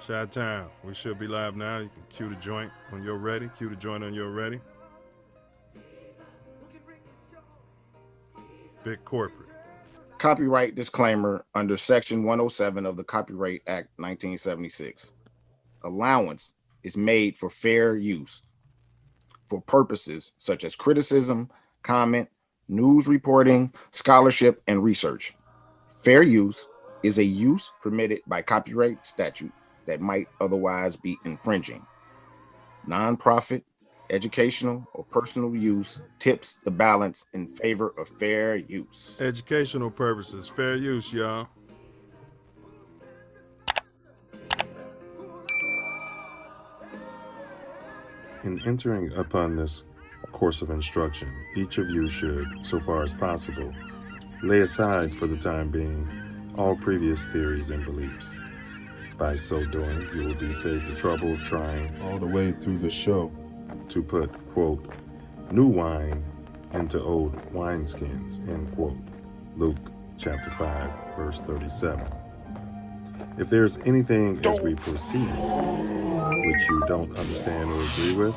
Shot time. We should be live now. You can cue the joint when you're ready. Cue the joint when you're ready. Big corporate. Copyright disclaimer under Section 107 of the Copyright Act 1976. Allowance is made for fair use for purposes such as criticism, comment, news reporting, scholarship, and research. Fair use is a use permitted by copyright statute that might otherwise be infringing. Nonprofit, educational, or personal use tips the balance in favor of fair use. Educational purposes. Fair use, y'all. In entering upon this course of instruction, each of you should, so far as possible, lay aside for the time being all previous theories and beliefs. By so doing, you will be saved the trouble of trying all the way through the show to put, quote, new wine into old wineskins, end quote. Luke chapter 5, verse 37. If there's anything as we proceed which you don't understand or agree with,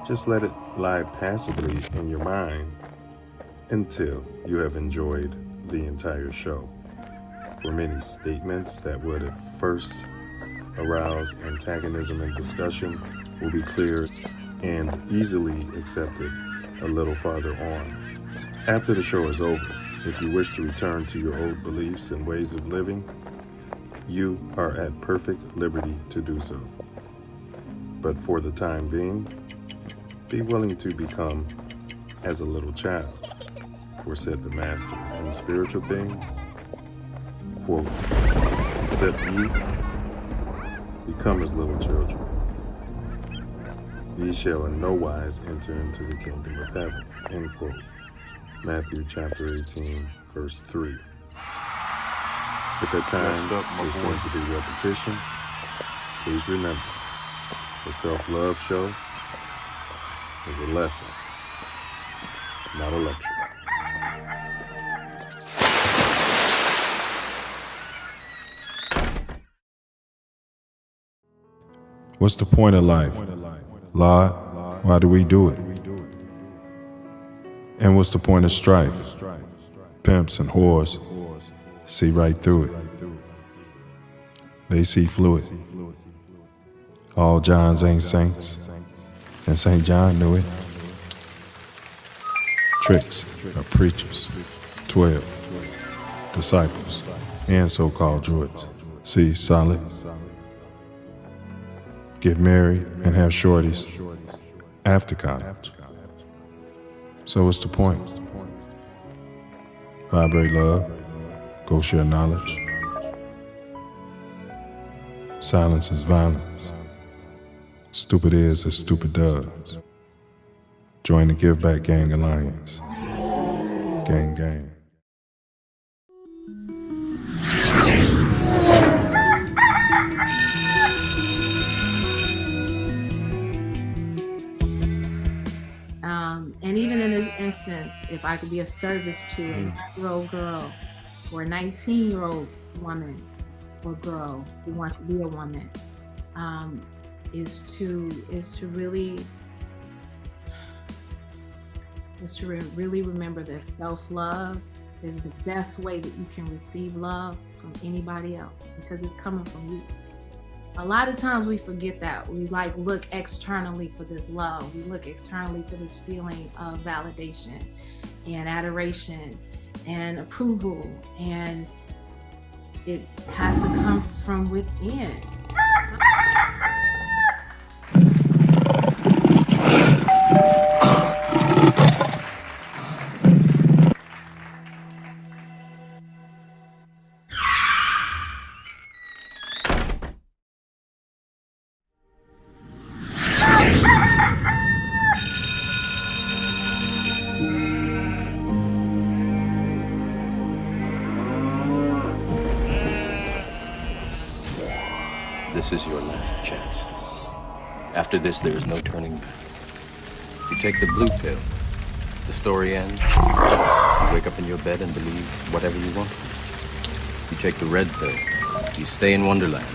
just let it lie passively in your mind until you have enjoyed the entire show. For many statements that would at first arouse antagonism and discussion will be cleared and easily accepted a little farther on. After the show is over, if you wish to return to your old beliefs and ways of living, you are at perfect liberty to do so. But for the time being, be willing to become as a little child, for said the Master in spiritual things, quote, except ye become as little children, ye shall in no wise enter into the kingdom of heaven, end quote. Matthew chapter 18, verse 3. If at times there seems to be repetition, please remember, the Self Luv Show is a lesson, not a lecture. What's the point of life? Lord, why do we do it? And what's the point of strife? Pimps and whores see right through it. They see fluid. All Johns ain't saints, and St. John knew it. Tricks are preachers, 12 disciples, and so-called druids. See, solid. Get married and have shorties after college. So what's the point? Vibrate love, go share knowledge. Silence is violence. Stupid is as stupid does. Join the Give Back Gang Alliance. Gang, gang. And even in this instance, if I could be a service to a 9-year-old girl or a 19-year-old woman or girl who wants to be a woman, is to really remember that self-love is the best way that you can receive love from anybody else, because it's coming from you. A lot of times we forget that. We look externally for this love. We look externally for this feeling of validation and adoration and approval, and it has to come from within. This is your last chance. After this, there is no turning back. You take the blue pill, the story ends. You wake up in your bed and believe whatever you want. You take the red pill, you stay in Wonderland.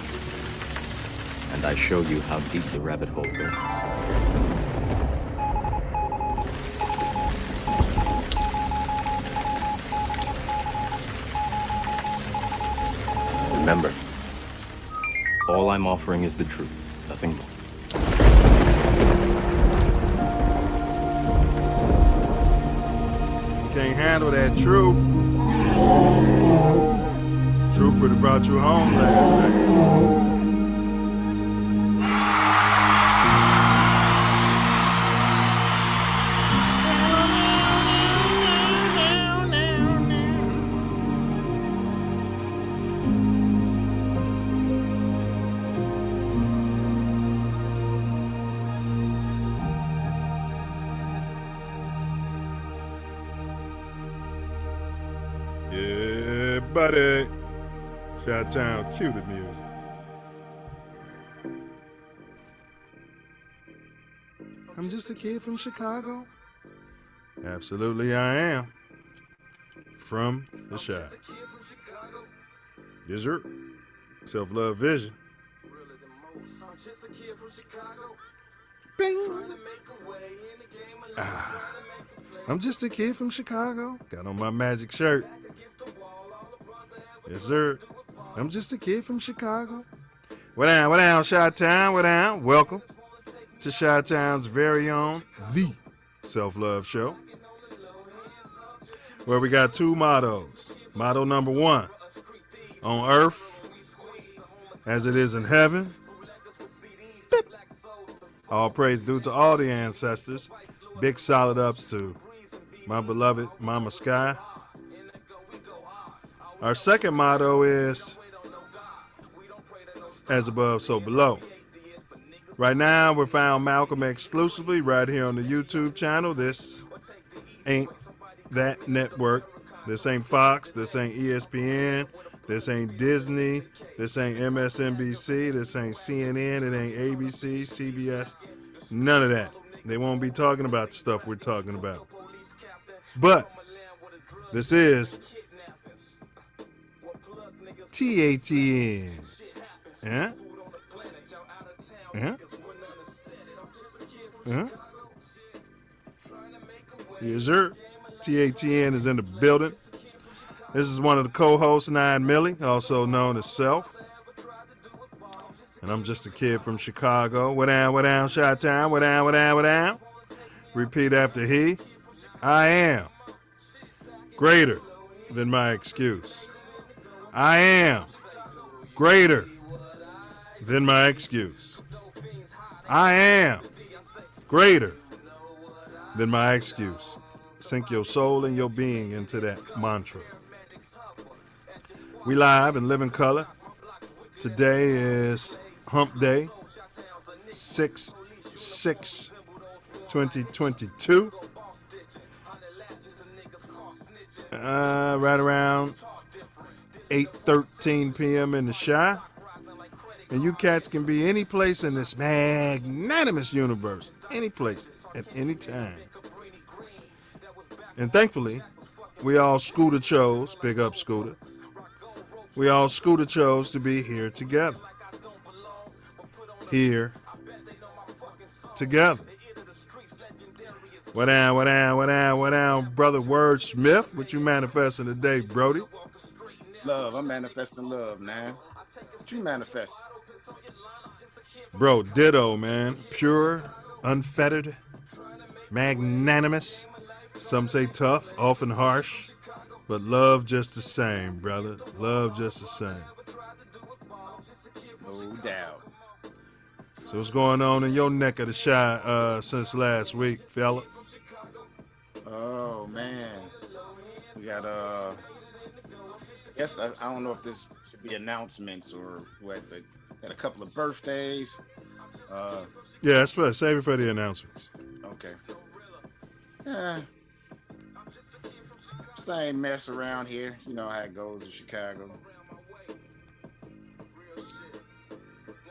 and I show you how deep the rabbit hole goes. Remember, all I'm offering is the truth, nothing more. Can't handle that truth. Truth would have brought you home last night. Yeah, buddy. Chi-Town, cue the music. I'm just a kid from Chicago. Absolutely, I am. From the Chi. Yes, sir. Self Luv Vision. Bing. I'm just a kid from Chicago. Got on my magic shirt. Yes, sir. I'm just a kid from Chicago. What down, Chi-Town, what down? Welcome to Chi-Town's very own, the Self Luv Show, where we got two mottos. Motto number one, on earth as it is in heaven. Beep. All praise due to all the ancestors. Big solid ups to my beloved Mama Sky. Our second motto is, as above, so below. Right now, we're found Malcolm exclusively right here on the YouTube channel. This ain't that network. This ain't Fox. This ain't ESPN. This ain't Disney. This ain't MSNBC. This ain't CNN. It ain't ABC, CBS. None of that. They won't be talking about the stuff we're talking about. But this is TATN. Yeah? Yeah? Yeah? Yes, sir. TATN is in the building. This is one of the co-hosts, 9 Millie, also known as Self. And I'm just a kid from Chicago. What down, Chi-Town? What down? Repeat after he. I am greater than my excuse. I am greater than my excuse. I am greater than my excuse. Sink your soul and your being into that mantra. We live and live in color. Today is Hump Day, 6/6/2022. Right around 8:13 p.m. in the Chi. And you cats can be any place in this magnanimous universe, any place, at any time. And thankfully, we all Scooter chose, big up Scooter. We all Scooter chose to be here together. Here together. What down, brother Word Smith? What you manifesting today, Brody? Love. I'm manifesting love, man. What you manifesting? Bro, ditto, man. Pure, unfettered, magnanimous. Some say tough, often harsh, but love just the same, brother. Love just the same. No doubt. So what's going on in your neck of the Chi since last week, fella? Oh man, we got I guess I don't know if this should be announcements or what, but had a couple of birthdays. Yeah, that's for save it for the announcements. Okay. Same mess around here. You know how it goes in Chicago.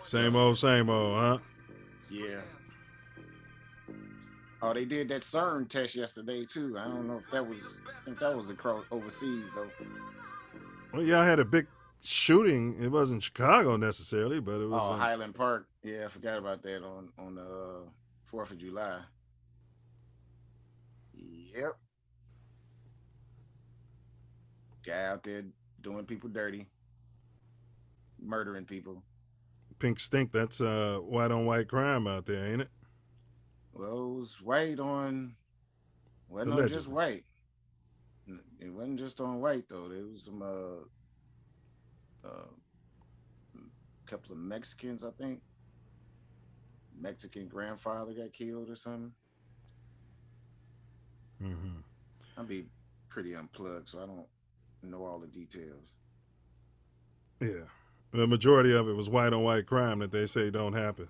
Same old, huh? Yeah. Oh, they did that CERN test yesterday too. I don't know if that was, I think that was across overseas though. Well, y'all had a big shooting. It wasn't Chicago necessarily, but it was Highland Park. Yeah, I forgot about that on the 4th of July. Yep. Guy out there doing people dirty, murdering people. Pink Stink. That's white on white crime out there, ain't it? Well, it was wasn't on just white. It wasn't just on white though. There was some couple of Mexicans, I think. Mexican grandfather got killed or something. Mm-hmm. I'll be pretty unplugged, so I don't know all the details. Yeah. The majority of it was white on white crime that they say don't happen.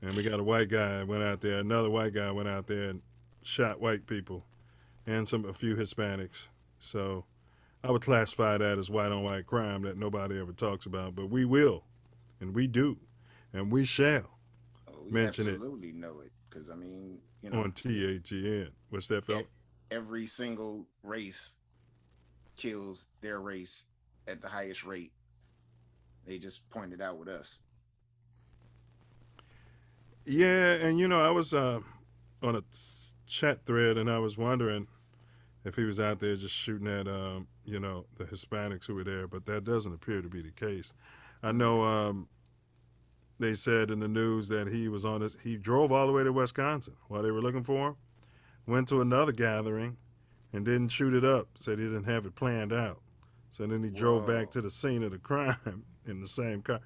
And we got a white guy went out there, another white guy went out there and shot white people and a few Hispanics. So I would classify that as white on white crime that nobody ever talks about, but we will, and we do, and we shall mention it. Absolutely know it, because I mean, on TATN. What's that, fella? Every single race kills their race at the highest rate. They just pointed out with us. Yeah, and I was on a chat thread, and I was wondering if he was out there just shooting at the Hispanics who were there, but that doesn't appear to be the case. I know they said in the news that he drove all the way to Wisconsin while they were looking for him, went to another gathering and didn't shoot it up, said he didn't have it planned out. So then he drove back to the scene of the crime in the same car.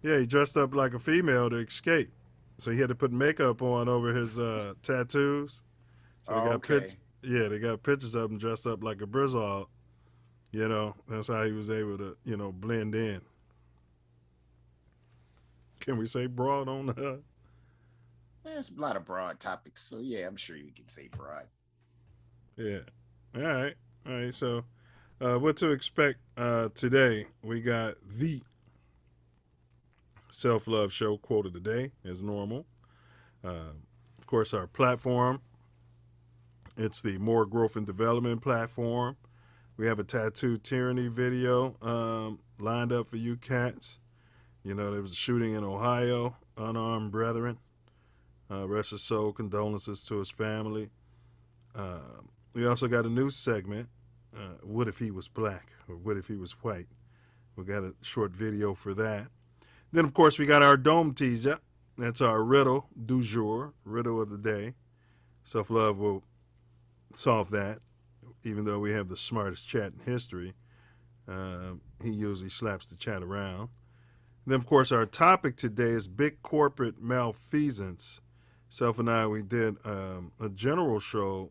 Yeah, he dressed up like a female to escape. So he had to put makeup on over his tattoos. So they got pictures of him dressed up like a Brizard. That's how he was able to, blend in. Can we say broad on the? There's a lot of broad topics, so yeah, I'm sure you can say broad. Yeah. All right. So, what to expect today? We got the Self Luv Show quote of the day, as normal. Of course, our platform. It's the More Growth and Development platform. We have a tattoo tyranny video lined up for you cats. There was a shooting in Ohio, unarmed brethren. Rest his soul, condolences to his family. We also got a new segment, what if he was black or what if he was white? We got a short video for that. Then, of course, we got our dome teaser. That's our riddle du jour, riddle of the day. Self Love will solve that, even though we have the smartest chat in history. He usually slaps the chat around. Then, of course, our topic today is big corporate malfeasance. Self and I, we did a general show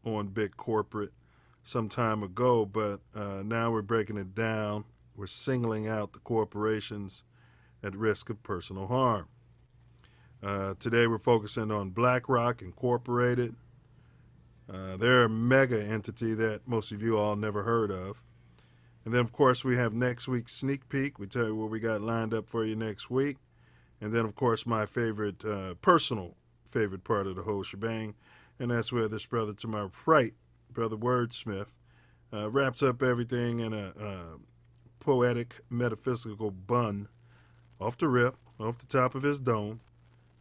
on big corporate some time ago, but now we're breaking it down. We're singling out the corporations at risk of personal harm. Today, we're focusing on Blackrock Incorporated. They're a mega entity that most of you all never heard of. And then, of course, we have next week's sneak peek. We tell you what we got lined up for you next week. And then, of course, my favorite, personal favorite part of the whole shebang, and that's where this brother to my right, Brother Wordsmith, wraps up everything in a poetic, metaphysical bun off the rip, off the top of his dome.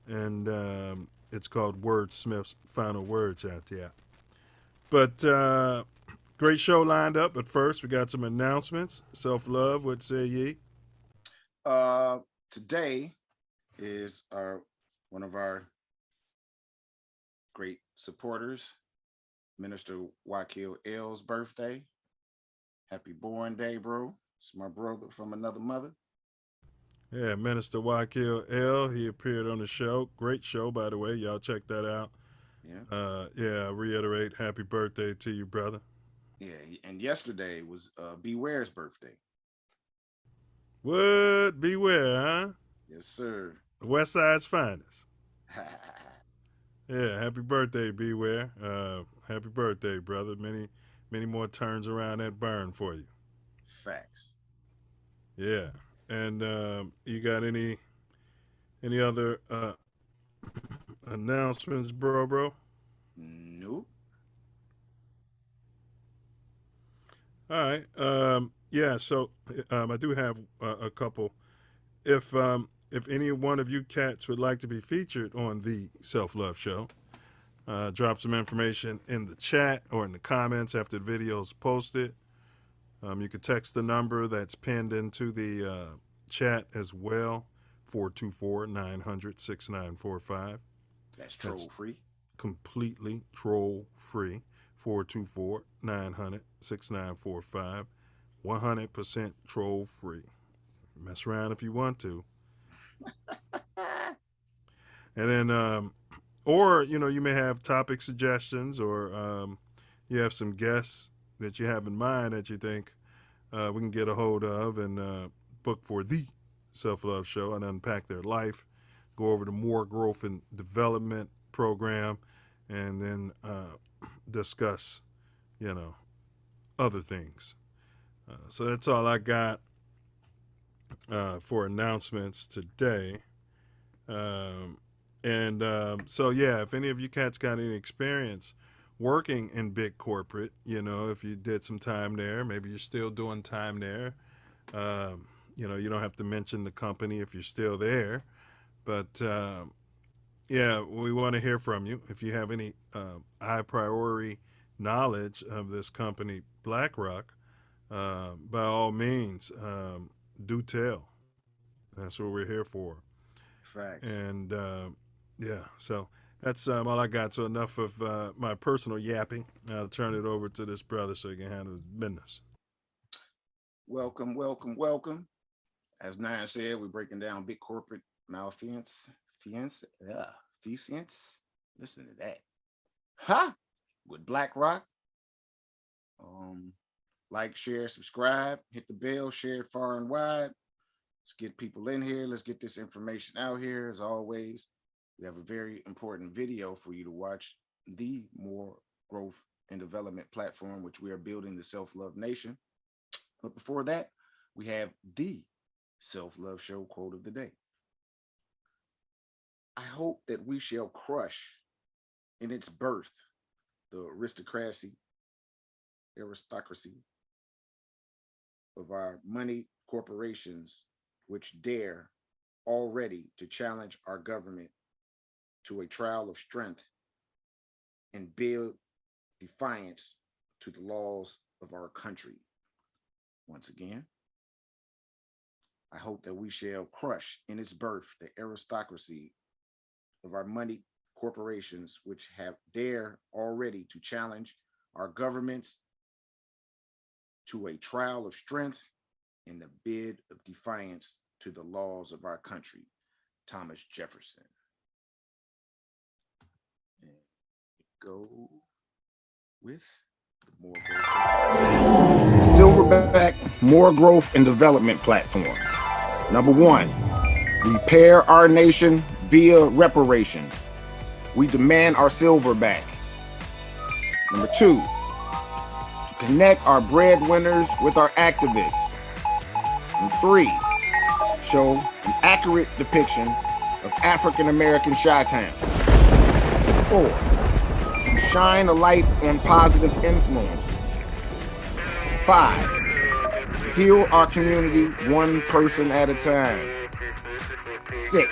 And it's called Wordsmith's Final Words out there. But great show lined up. But first, we got some announcements. Self Love, what say ye? Today is one of our great supporters, Minister Wakil L's birthday. Happy born day, bro. It's my brother from another mother. Yeah, Minister Wakil L. He appeared on the show. Great show, by the way. Y'all check that out. Yeah. I reiterate, happy birthday to you, brother. Yeah, and yesterday was Beware's birthday. What? Beware, huh? Yes, sir. The West Side's finest. Yeah, happy birthday, Beware. Happy birthday, brother. Many, many more turns around that burn for you. Facts. Yeah. And you got any other announcements, bro? Nope. All right. Yeah, so I do have a couple. If any one of you cats would like to be featured on the Self Love Show, drop some information in the chat or in the comments after the video is posted. You can text the number that's pinned into the chat as well, 424-900-6945. That's troll free. Completely troll free, 424-900-6945. 100% troll free. Mess around if you want to. And then, or, you may have topic suggestions, or you have some guests that you have in mind that you think we can get a hold of and book for the Self Love Show and unpack their life, go over the more growth and development program, and then discuss, other things. So that's all I got for announcements today. So, yeah, if any of you cats got any experience working in big corporate, if you did some time there, maybe you're still doing time there. You don't have to mention the company if you're still there. But, yeah, we want to hear from you. If you have any high priority knowledge of this company, Blackrock, by all means, do tell. That's what we're here for. Facts. And yeah, so that's all I got. So enough of my personal yapping. I'll turn it over to this brother so he can handle his business. Welcome, welcome, welcome. As Nine said, we're breaking down big corporate malfeasance. Feasance. Listen to that. Ha! With Blackrock. Like, share, subscribe, hit the bell, share it far and wide. Let's get people in here. Let's get this information out here. As always, we have a very important video for you to watch. The More Growth and Development platform, which we are building, the Self Love Nation. But before that, we have the Self Love Show quote of the day. I hope that we shall crush in its birth the aristocracy of our money corporations, which dare already to challenge our government to a trial of strength and build defiance to the laws of our country. Once again, I hope that we shall crush in its birth the aristocracy of our money corporations, which have dare already to challenge our governments to a trial of strength in the bid of defiance to the laws of our country. Thomas Jefferson. And go with the More Growth. Silverback More Growth and Development platform. Number one, repair our nation via reparations. We demand our silver back. Number two, to connect our breadwinners with our activists. And three, show an accurate depiction of African-American Chi-Town. 4, to shine a light on positive influences. 5, heal our community one person at a time. 6, to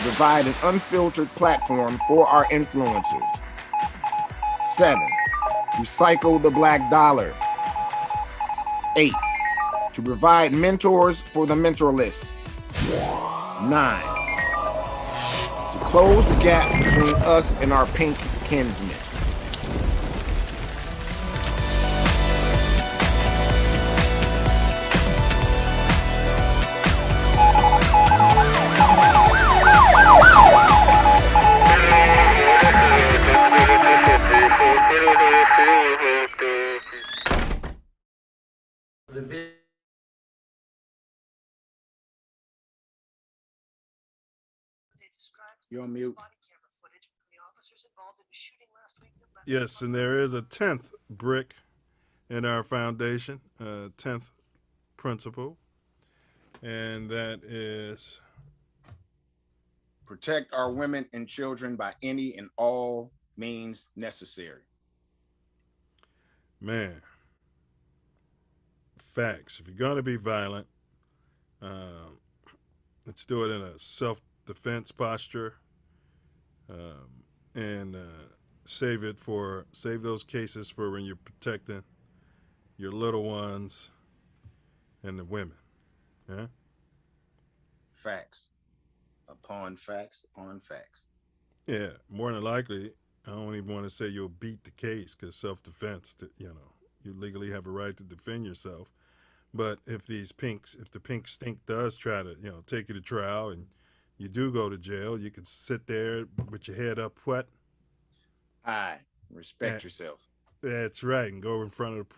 provide an unfiltered platform for our influencers. 7, recycle the black dollar. 8, to provide mentors for the mentorless. 9, to close the gap between us and our pink kinsmen. You're on mute. Yes, and there is a 10th brick in our foundation, 10th principle, and that is protect our women and children by any and all means necessary. Man, facts. If you're going to be violent, let's do it in a self-defense posture, and save those cases for when you're protecting your little ones and the women. Yeah. Facts. Upon facts, upon facts. Yeah, more than likely, I don't even want to say you'll beat the case because self-defense, you legally have a right to defend yourself. But if the pink stink does try to, take you to trial and you do go to jail, you can sit there with your head up, Respect yourself. That's right, and go in front of the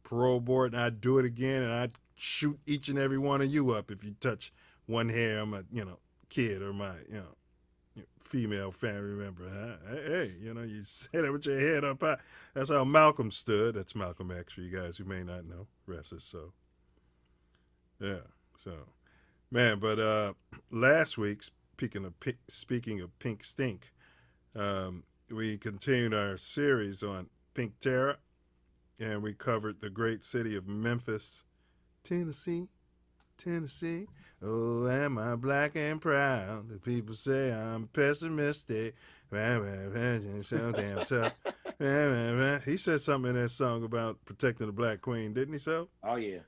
parole board, and I'd do it again, and I'd shoot each and every one of you up if you touch one hair of my, kid or my, female family member. Hey, you say that with your head up high. That's how Malcolm stood. That's Malcolm X for you guys who may not know. Rest his soul. Yeah. So, man, but last week, speaking of pink stink, we continued our series on Pink Terror, and we covered the great city of Memphis, Tennessee. Oh, am I black and proud? The people say I'm pessimistic. So damn tough. He said something in that song about protecting the black queen, didn't he, so? Oh, yeah.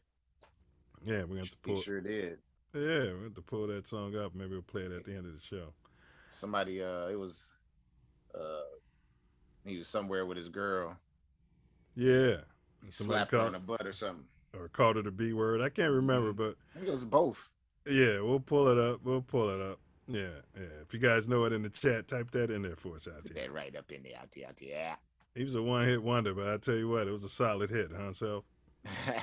Yeah, we're going to pull. He sure did. Yeah, we're going to pull that song up. Maybe we'll play it at the end of the show. Somebody, it was, he was somewhere with his girl. Yeah. He slapped her on the butt or something. Or called her the B word. I can't remember, but I think it was both. Yeah, we'll pull it up. Yeah. If you guys know it in the chat, type that in there for us out there. Put that right up in there, out there. Yeah. He was a one-hit wonder, but I tell you what, it was a solid hit, huh, Self? They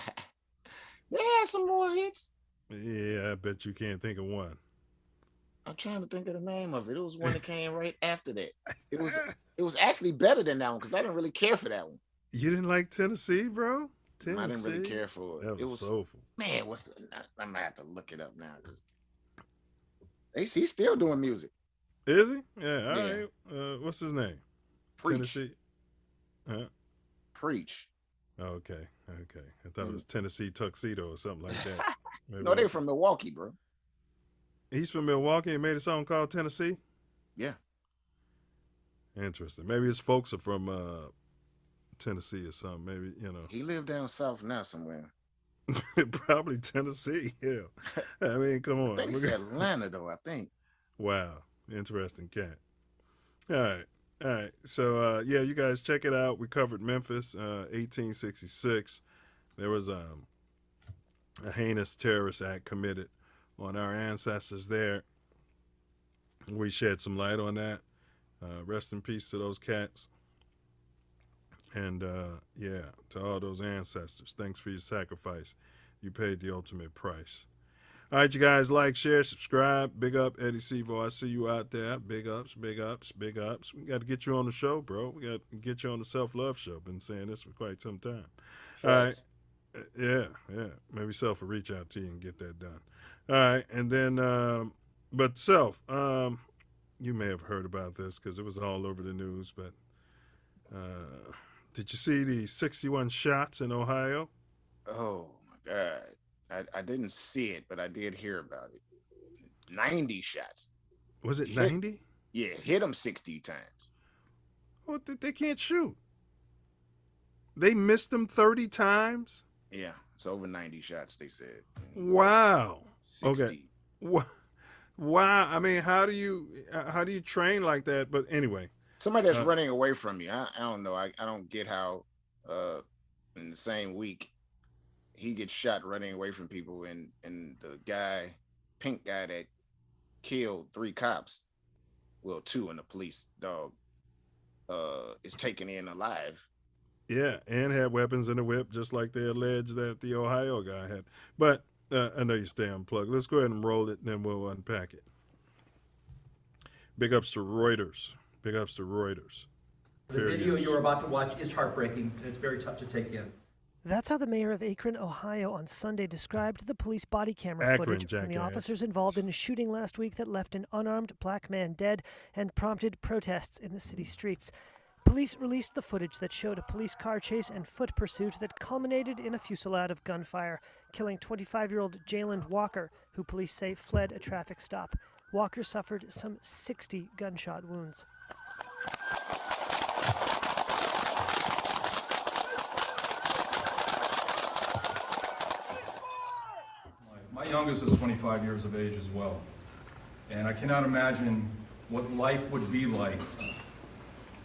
had some more hits. Yeah, I bet you can't think of one. I'm trying to think of the name of it. It was one that came right after that. It was actually better than that one because I didn't really care for that one. You didn't like Tennessee, bro? I didn't really care for it. That was soulful. Man, I'm gonna have to look it up now because he's still doing music. Is he? Yeah. All right. What's his name? Preach. Tennessee. Preach. Okay. I thought it was Tennessee Tuxedo or something like that. No, they're from Milwaukee, bro. He's from Milwaukee and made a song called Tennessee? Yeah. Interesting. Maybe his folks are from Tennessee or something. Maybe, He lived down south now somewhere. Probably Tennessee. Yeah. I mean, come on. I think it's Atlanta, though, I think. Wow. Interesting cat. All right. So, you guys check it out. We covered Memphis, 1866. There was a heinous terrorist act committed on our ancestors there. We shed some light on that. Rest in peace to those cats. And, to all those ancestors, thanks for your sacrifice. You paid the ultimate price. All right, you guys, like, share, subscribe. Big up, Eddie Sevo. I see you out there. Big ups. We got to get you on the show, bro. We got to get you on the Self Luv Show. Been saying this for quite some time. All right. Yeah. Maybe Self will reach out to you and get that done. All right. And then, but Self, you may have heard about this because it was all over the news, but did you see the 61 shots in Ohio? Oh, my God. I didn't see it, but I did hear about it. 90 shots. Was it 90? Yeah, hit them 60 times. Well, they can't shoot. They missed them 30 times? Yeah, it's over 90 shots, they said. Wow. 60. Okay. Wow. I mean, how do you train like that? But anyway. Somebody that's running away from you. I don't know. I don't get how in the same week he gets shot running away from people, and the pink guy that killed 3 cops, well, 2 and the police dog, is taken in alive. Yeah, and had weapons in the whip, just like they alleged that the Ohio guy had. But I know you stay unplugged. Let's go ahead and roll it, and then we'll unpack it. Big ups to Reuters. The video you're about to watch is heartbreaking, and it's very tough to take in. That's how the mayor of Akron, Ohio, on Sunday described the police body camera footage from the officers involved in a shooting last week that left an unarmed black man dead and prompted protests in the city streets. Police released the footage that showed a police car chase and foot pursuit that culminated in a fusillade of gunfire, killing 25-year-old Jalen Walker, who police say fled a traffic stop. Walker suffered some 60 gunshot wounds. My youngest is 25 years of age as well, and I cannot imagine what life would be like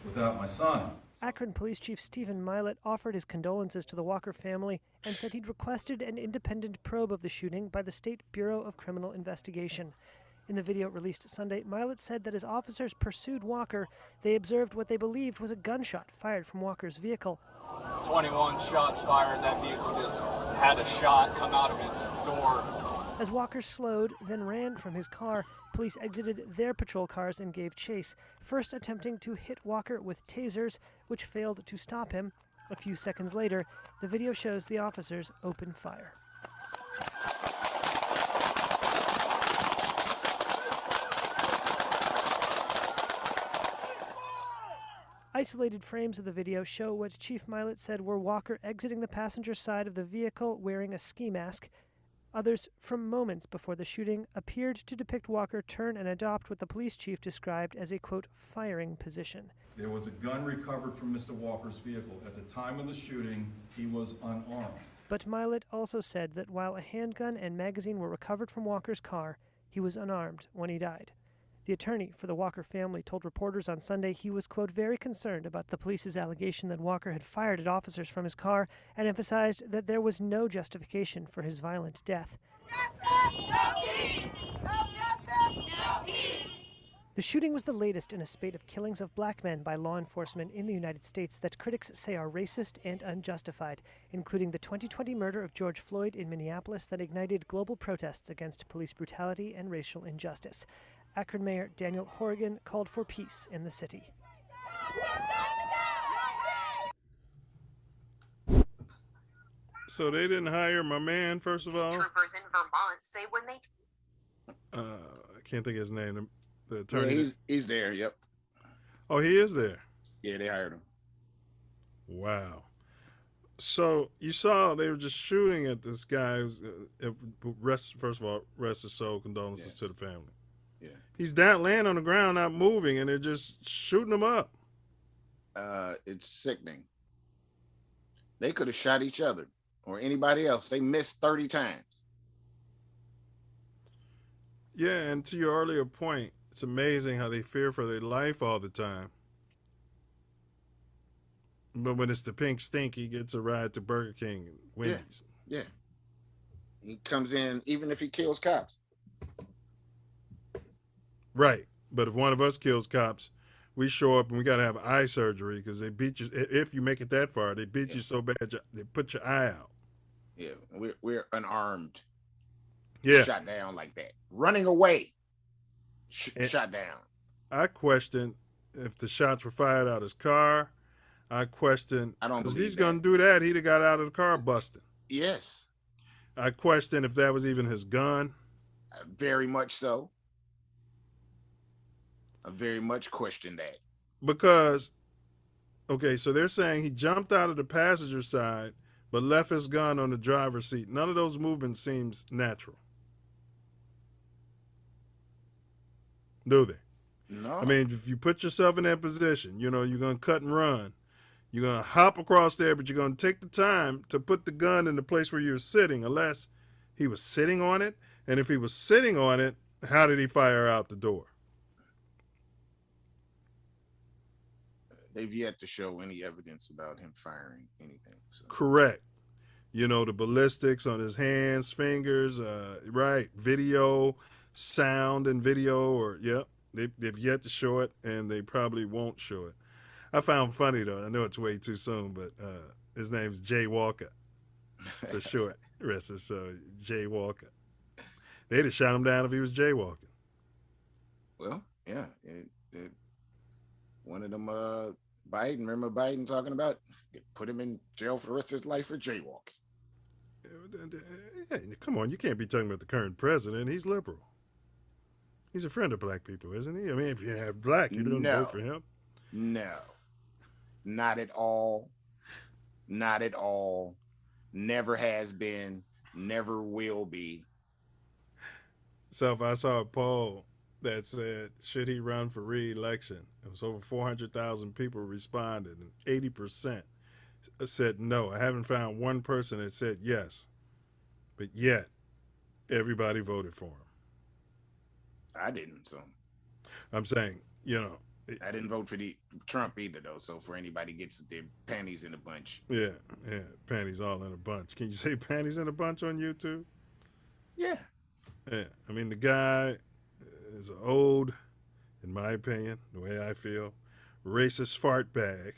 without my son. Akron Police Chief Stephen Milet offered his condolences to the Walker family and said he'd requested an independent probe of the shooting by the State Bureau of Criminal Investigation. In the video released Sunday, Milet said that as officers pursued Walker, they observed what they believed was a gunshot fired from Walker's vehicle. 21 shots fired. That vehicle just had a shot come out of its door. As Walker slowed, then ran from his car, police exited their patrol cars and gave chase, first attempting to hit Walker with tasers, which failed to stop him. A few seconds later, the video shows the officers open fire. Isolated frames of the video show what Chief Milet said were Walker exiting the passenger side of the vehicle wearing a ski mask. Others, from moments before the shooting, appeared to depict Walker turn and adopt what the police chief described as a, quote, firing position. There was a gun recovered from Mr. Walker's vehicle. At the time of the shooting, he was unarmed. But Milet also said that while a handgun and magazine were recovered from Walker's car, he was unarmed when he died. The attorney for the Walker family told reporters on Sunday he was, quote, very concerned about the police's allegation that Walker had fired at officers from his car and emphasized that there was no justification for his violent death. Justice, no peace! No justice, no peace! The shooting was the latest in a spate of killings of black men by law enforcement in the United States that critics say are racist and unjustified, including the 2020 murder of George Floyd in Minneapolis that ignited global protests against police brutality and racial injustice. Akron Mayor Daniel Horrigan called for peace in the city. So they didn't hire my man, first of all? Troopers in Vermont say when they... I can't think of his name. The attorney. Yeah, he's there, yep. Oh, he is there? Yeah, they hired him. Wow. So you saw they were just shooting at this guy. First of all, rest his soul, condolences to the family. Yeah. He's down, laying on the ground, not moving, and they're just shooting him up. It's sickening. They could have shot each other or anybody else. They missed 30 times. Yeah, and to your earlier point, it's amazing how they fear for their life all the time. But when it's the pink stink, he gets a ride to Burger King and Wendy's. Yeah. He comes in even if he kills cops. Right. But if one of us kills cops, we show up and we got to have eye surgery because they beat you. If you make it that far, they beat you so bad, they put your eye out. Yeah, we're unarmed. Yeah. Shot down like that. Running away. Shot down. I question if the shots were fired out of his car. I question. I don't believe if he's going to do that, he'd have got out of the car busting. Yes. I question if that was even his gun. Very much so. I very much question that. Because, okay, so they're saying he jumped out of the passenger side but left his gun on the driver's seat. None of those movements seems natural. Do they? No. I mean, if you put yourself in that position, you know, you're going to cut and run. You're going to hop across there, but you're going to take the time to put the gun in the place where you're sitting, unless he was sitting on it. And if he was sitting on it, how did he fire out the door? They've yet to show any evidence about him firing anything. So. Correct. You know, the ballistics on his hands, fingers, right, video, sound and video, or, yep, they've yet to show it, and they probably won't show it. I found funny, though, I know it's way too soon, but his name's Jay Walker, for short. Rest is Jay Walker. They'd have shot him down if he was jaywalking. Well, yeah. One of them, Biden, remember Biden talking about put him in jail for the rest of his life for jaywalking? Hey, come on, you can't be talking about the current president. He's liberal. He's a friend of black people, isn't he? I mean, if you have black, you don't vote for him. No. Not at all. Not at all. Never has been. Never will be. So if I saw a poll that said, should he run for re-election? It was over 400,000 people responded, and 80% said no. I haven't found one person that said yes, but yet everybody voted for him. I didn't, so. I'm saying, I didn't vote for Trump either, though. So for anybody gets their panties in a bunch. Yeah, panties all in a bunch. Can you say panties in a bunch on YouTube? Yeah. Yeah, I mean, the guy is an old, in my opinion, the way I feel, racist fart bag,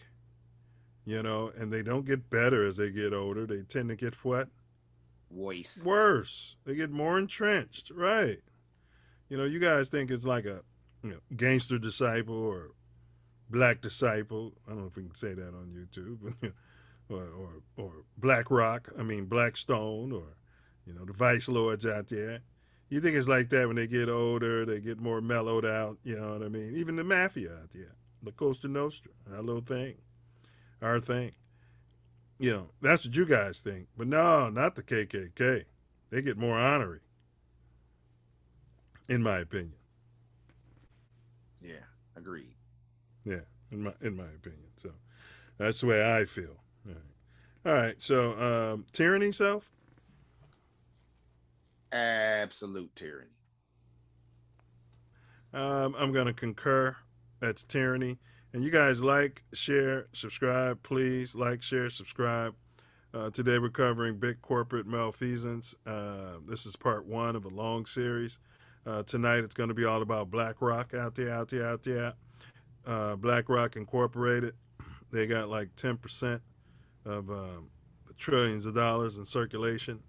and they don't get better as they get older. They tend to get what? Worse. They get more entrenched, right? You guys think it's like a gangster disciple or black disciple. I don't know if we can say that on YouTube, or Blackrock, Blackstone, or, the vice lords out there. You think it's like that when they get older, they get more mellowed out, you know what I mean? Even the mafia out there, the Costa Nostra, our little thing, our thing. That's what you guys think. But no, not the KKK. They get more honorary, in my opinion. Yeah, agreed. Yeah, in my opinion. So that's the way I feel. All right. So tyranny, Self? Absolute tyranny. I'm going to concur. That's tyranny. And you guys like, share, subscribe, please. Like, share, subscribe. Today we're covering big corporate malfeasance. This is part 1 of a long series. Tonight it's going to be all about Blackrock out there. Blackrock Incorporated. They got like 10% of the trillions of dollars in circulation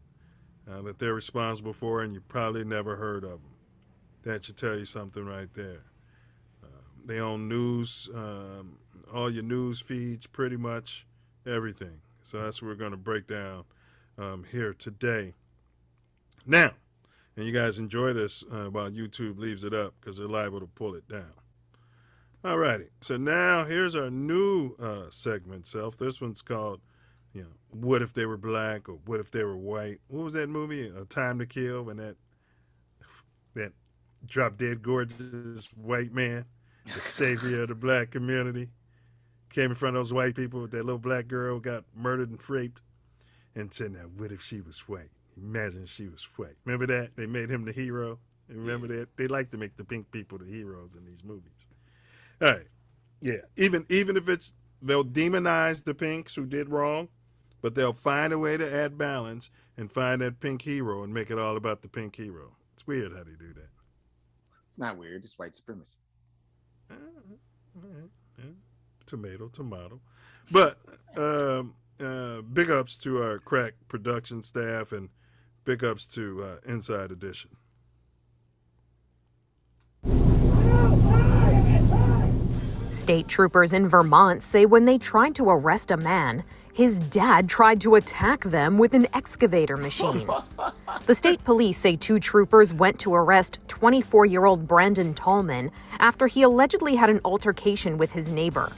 that they're responsible for, and you probably never heard of them. That should tell you something right there. They own news, all your news feeds, pretty much everything. So that's what we're going to break down here today. Now, and you guys enjoy this while YouTube leaves it up, because they're liable to pull it down. All righty. So now here's our new segment, Self. This one's called, What If They Were Black, or What If They Were White? What was that movie? A Time to Kill, when that drop dead gorgeous white man, the savior of the black community, came in front of those white people with that little black girl, got murdered and raped, and said, now, what if she was white? Imagine she was white. Remember that? They made him the hero. Remember that? They like to make the pink people the heroes in these movies. All right. Yeah. Even if they'll demonize the pinks who did wrong, but they'll find a way to add balance and find that pink hero and make it all about the pink hero. It's weird how they do that. It's not weird. It's white supremacy. Yeah. Tomato. But big ups to our crack production staff, and big ups to Inside Edition. State troopers in Vermont say when they tried to arrest a man, his dad tried to attack them with an excavator machine. The state police say 2 troopers went to arrest 24-year-old Brandon Tallman after he allegedly had an altercation with his neighbor.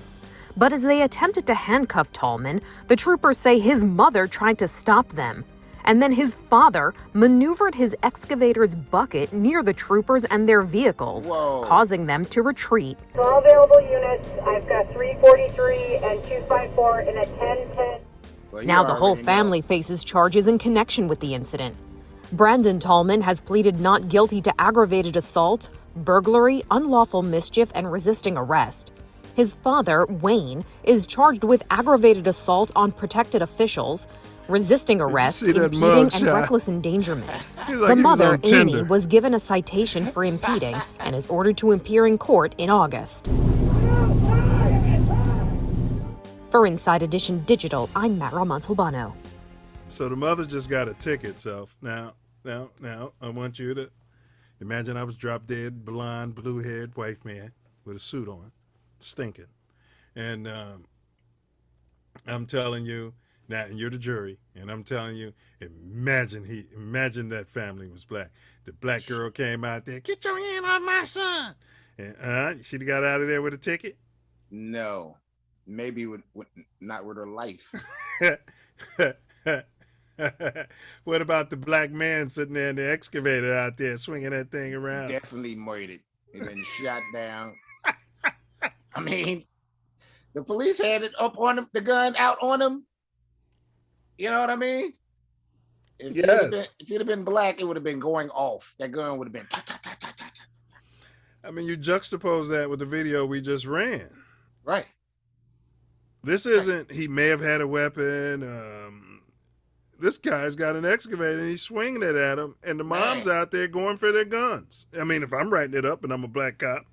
But as they attempted to handcuff Tallman, the troopers say his mother tried to stop them. And then his father maneuvered his excavator's bucket near the troopers and their vehicles, causing them to retreat. For all available units, I've got 343 and 254 in a 10-10. Now the whole family faces charges in connection with the incident. Brandon Tallman has pleaded not guilty to aggravated assault, burglary, unlawful mischief, and resisting arrest. His father, Wayne, is charged with aggravated assault on protected officials, resisting arrest, impeding, and reckless endangerment. The mother, Amy, was given a citation for impeding and is ordered to appear in court in August. For Inside Edition Digital, I'm Mara Montalbano. So the mother just got a ticket, Self. Now, I want you to imagine I was drop dead, blonde, blue-haired white man with a suit on, stinking. And I'm telling you, now, and you're the jury, and I'm telling you, imagine that family was black. The black girl came out there, get your hand on my son. And she'd have got out of there with a ticket? No. Maybe with not with her life. What about the black man sitting there in the excavator out there swinging that thing around? Definitely murdered. He been shot down. I mean, the police had it up on him, the gun out on him. You know what I mean? If you'd have been black, it would have been going off. That gun would have been. I mean, you juxtapose that with the video we just ran. Right. This isn't, he may have had a weapon. This guy's got an excavator and he's swinging it at him, and the mom's out there going for their guns. I mean, if I'm writing it up and I'm a black cop,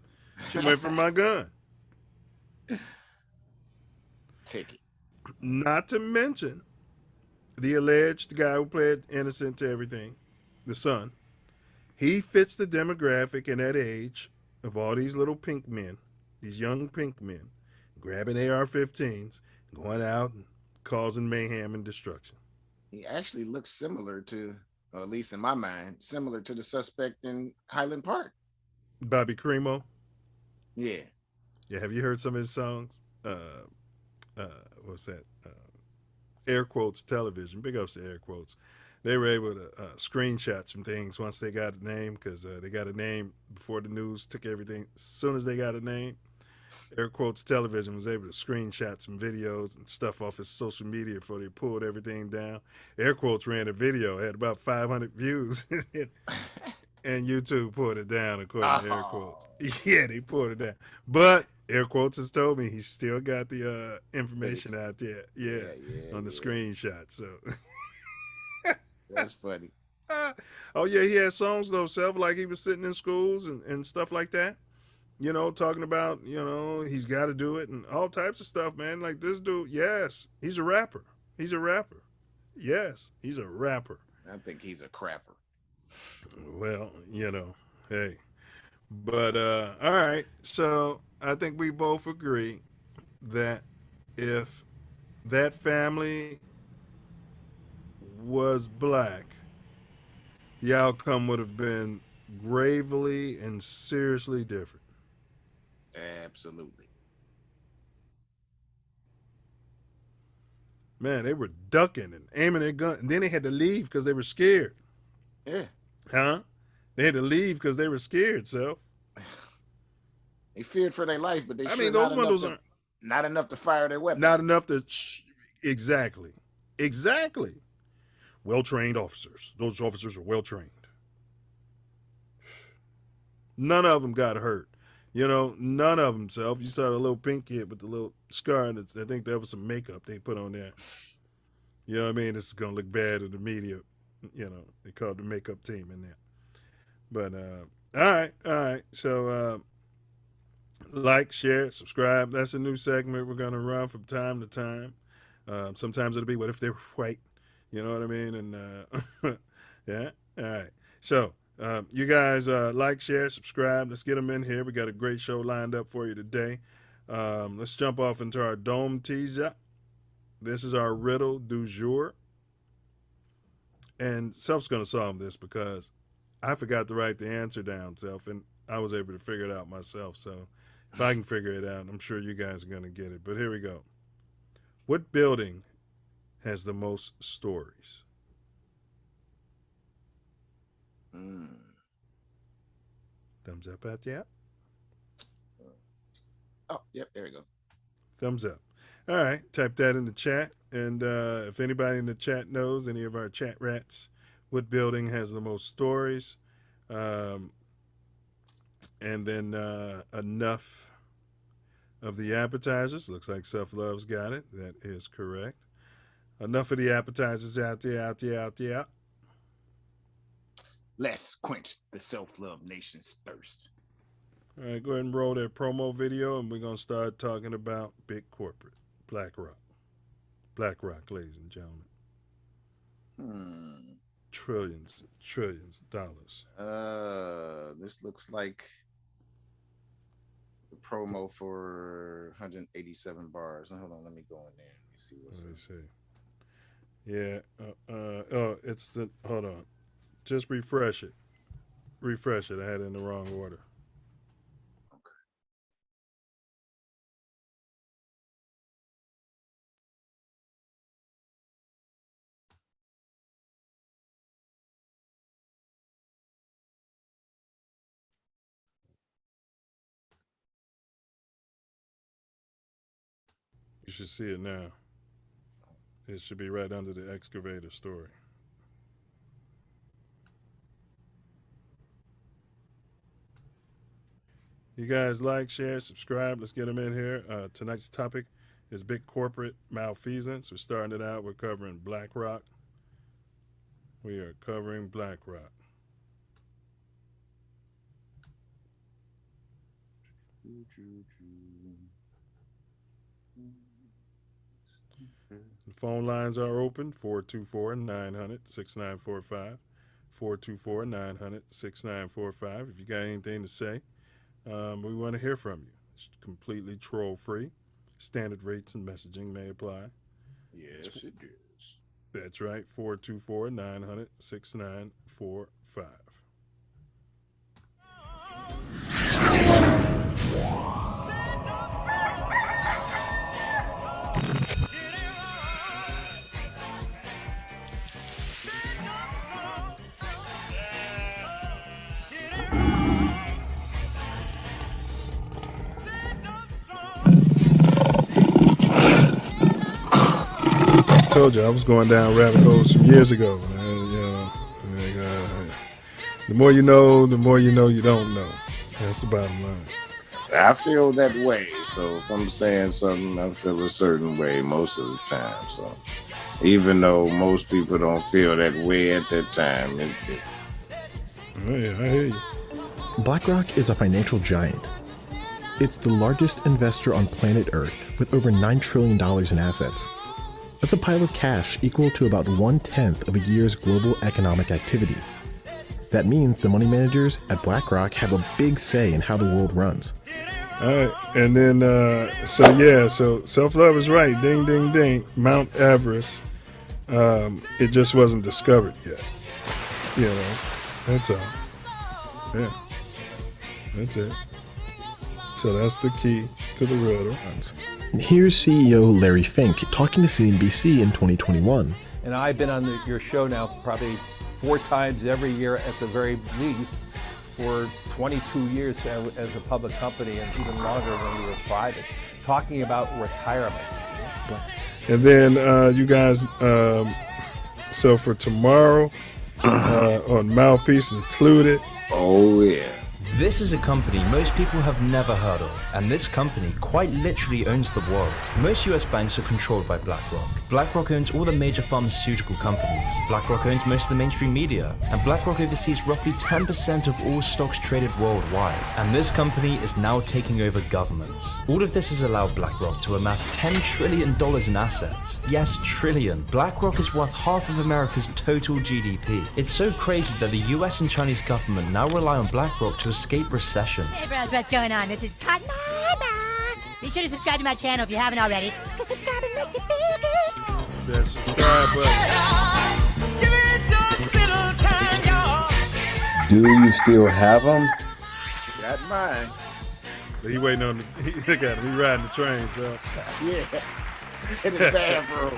she went for my gun. Ticket. Not to mention the alleged guy who played innocent to everything, the son. He fits the demographic in that age of all these little pink men, these young pink men, grabbing AR-15s, going out and causing mayhem and destruction. He actually looks similar to, or at least in my mind, similar to the suspect in Highland Park. Bobby Cremo? Yeah. Yeah, have you heard some of his songs? What's that? Air quotes television. Big ups to air quotes. They were able to screenshot some things once they got a name, because they got a name before the news took everything. As soon as they got a name, air quotes television was able to screenshot some videos and stuff off his social media before they pulled everything down. Air quotes ran a video, had about 500 views, and YouTube pulled it down according to air quotes. Yeah, they pulled it down. But air quotes has told me he's still got the information out there. Yeah, on the screenshot. So that's funny. Oh yeah, he had songs though, Self, like he was sitting in schools and stuff like that. You know, talking about, you know, he's got to do it and all types of stuff, man. Like this dude, yes, he's a rapper. He's a rapper. Yes, he's a rapper. I think he's a crapper. Well, you know, hey. But, all right. So I think we both agree that if that family was black, the outcome would have been gravely and seriously different. Absolutely. Man, they were ducking and aiming their gun, and then they had to leave because they were scared. Yeah. Huh? They had to leave because they were scared, so. They feared for their life, but they those windows aren't not enough to fire their weapon. Not enough to exactly. Well-trained officers. Those officers are well-trained. None of them got hurt. You know, none of them, Self. You saw the little pink kid with the little scar, and I think that was some makeup they put on there. You know what I mean? This is going to look bad in the media. You know, they called the makeup team in there. But, all right. So, like, share, subscribe. That's a new segment we're going to run from time to time. Sometimes it'll be, what if they were white? You know what I mean? And, yeah, all right. So, you guys like, share, subscribe. Let's get them in here. We got a great show lined up for you today. Let's jump off into our dome teaser. This is our riddle du jour. And Self's going to solve this because I forgot to write the answer down, Self, and I was able to figure it out myself. So if I can figure it out, I'm sure you guys are going to get it. But here we go. What building has the most stories? Thumbs up at the app. Oh, yep, there we go. Thumbs up. All right, type that in the chat. And if anybody in the chat knows, any of our chat rats, what building has the most stories? And then enough of the appetizers. Looks like Self Love's got it. That is correct. Enough of the appetizers out there. Let's quench the Self-Love Nation's thirst. All right, go ahead and roll that promo video, and we're going to start talking about big corporate. Blackrock. Blackrock, ladies and gentlemen. Trillions of dollars. This looks like the promo for 187 bars. Hold on, let me go in there. Let me see what's Let me see. Yeah. It's the. Hold on. Just refresh it. I had it in the wrong order. should see it now. It should be right under the excavator story. You guys like, share, subscribe. Let's get them in here. Tonight's topic is big corporate malfeasance. We're starting it out. We're covering Blackrock. We are covering Blackrock. The phone lines are open, 424-900-6945. 424-900-6945. If you got anything to say, we want to hear from you. It's completely troll-free. Standard rates and messaging may apply. Yes, it is. That's right, 424-900-6945. I told you I was going down rabbit holes some years ago. The more you know you don't know. That's the bottom line. I feel that way. So if I'm saying something, I feel a certain way most of the time. So even though most people don't feel that way at that time. Oh, yeah, I hear you. BlackRock is a financial giant. It's the largest investor on planet Earth with over $9 trillion in assets. That's a pile of cash equal to about 1/10 of a year's global economic activity. That means the money managers at BlackRock have a big say in how the world runs. All right, and then, so Self Love is right. Ding, ding, ding. Mount Everest, it just wasn't discovered yet. You know, that's all. Yeah, that's it. So that's the key to the riddle. Here's CEO Larry Fink talking to CNBC in 2021. And I've been on your show now probably 4 times every year at the very least for 22 years as a public company, and even longer when we were private, talking about retirement. And then you guys, so for tomorrow on Mouthpiece Included. Oh, yeah. This is a company most people have never heard of, and this company quite literally owns the world. Most US banks are controlled by BlackRock. BlackRock owns all the major pharmaceutical companies. BlackRock owns most of the mainstream media, and BlackRock oversees roughly 10% of all stocks traded worldwide. And this company is now taking over governments. All of this has allowed BlackRock to amass $10 trillion in assets. Yes, trillion. BlackRock is worth half of America's total GDP. It's so crazy that the US and Chinese government now rely on BlackRock to escape recessions. Hey bros, what's going on? This is Cotton. Be sure to subscribe to my channel if you haven't already, because subscribing makes you feel good. That subscribe button. Do you still have them? Got mine. He waiting on the, look at him, he riding the train, so. Yeah. In the bathroom.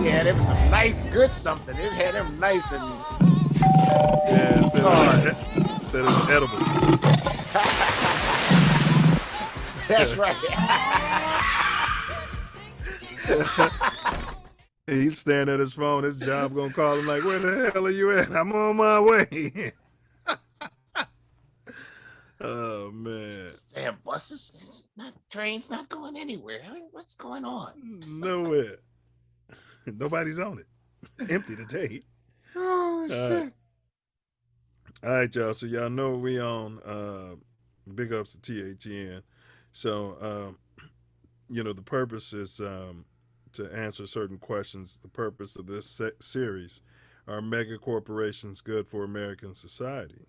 Yeah, there was some nice, good something. It had them nice and. Yeah, said it's edibles. That's right. He's staring at his phone. His job gonna call him like, "Where the hell are you at? I'm on my way." Oh man! Damn buses, trains not going anywhere. I mean, what's going on? Nowhere. Nobody's on it. Empty today. Oh shit! All right, y'all. So y'all know we on. Big ups to TATN. So, the purpose is to answer certain questions. The purpose of this series are mega corporations good for American society?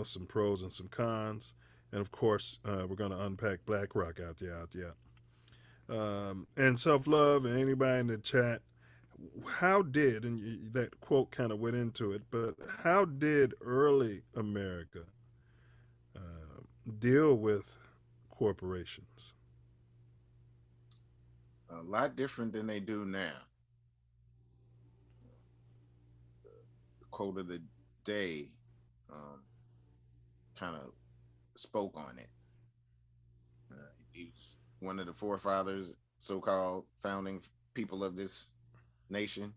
Some pros and some cons. And, of course, we're going to unpack Blackrock out there. And self-love and anybody in the chat, how did, and that quote kind of went into it, but how did early America deal with corporations? A lot different than they do now. The quote of the day kind of spoke on it. He was one of the forefathers, so-called founding people of this nation,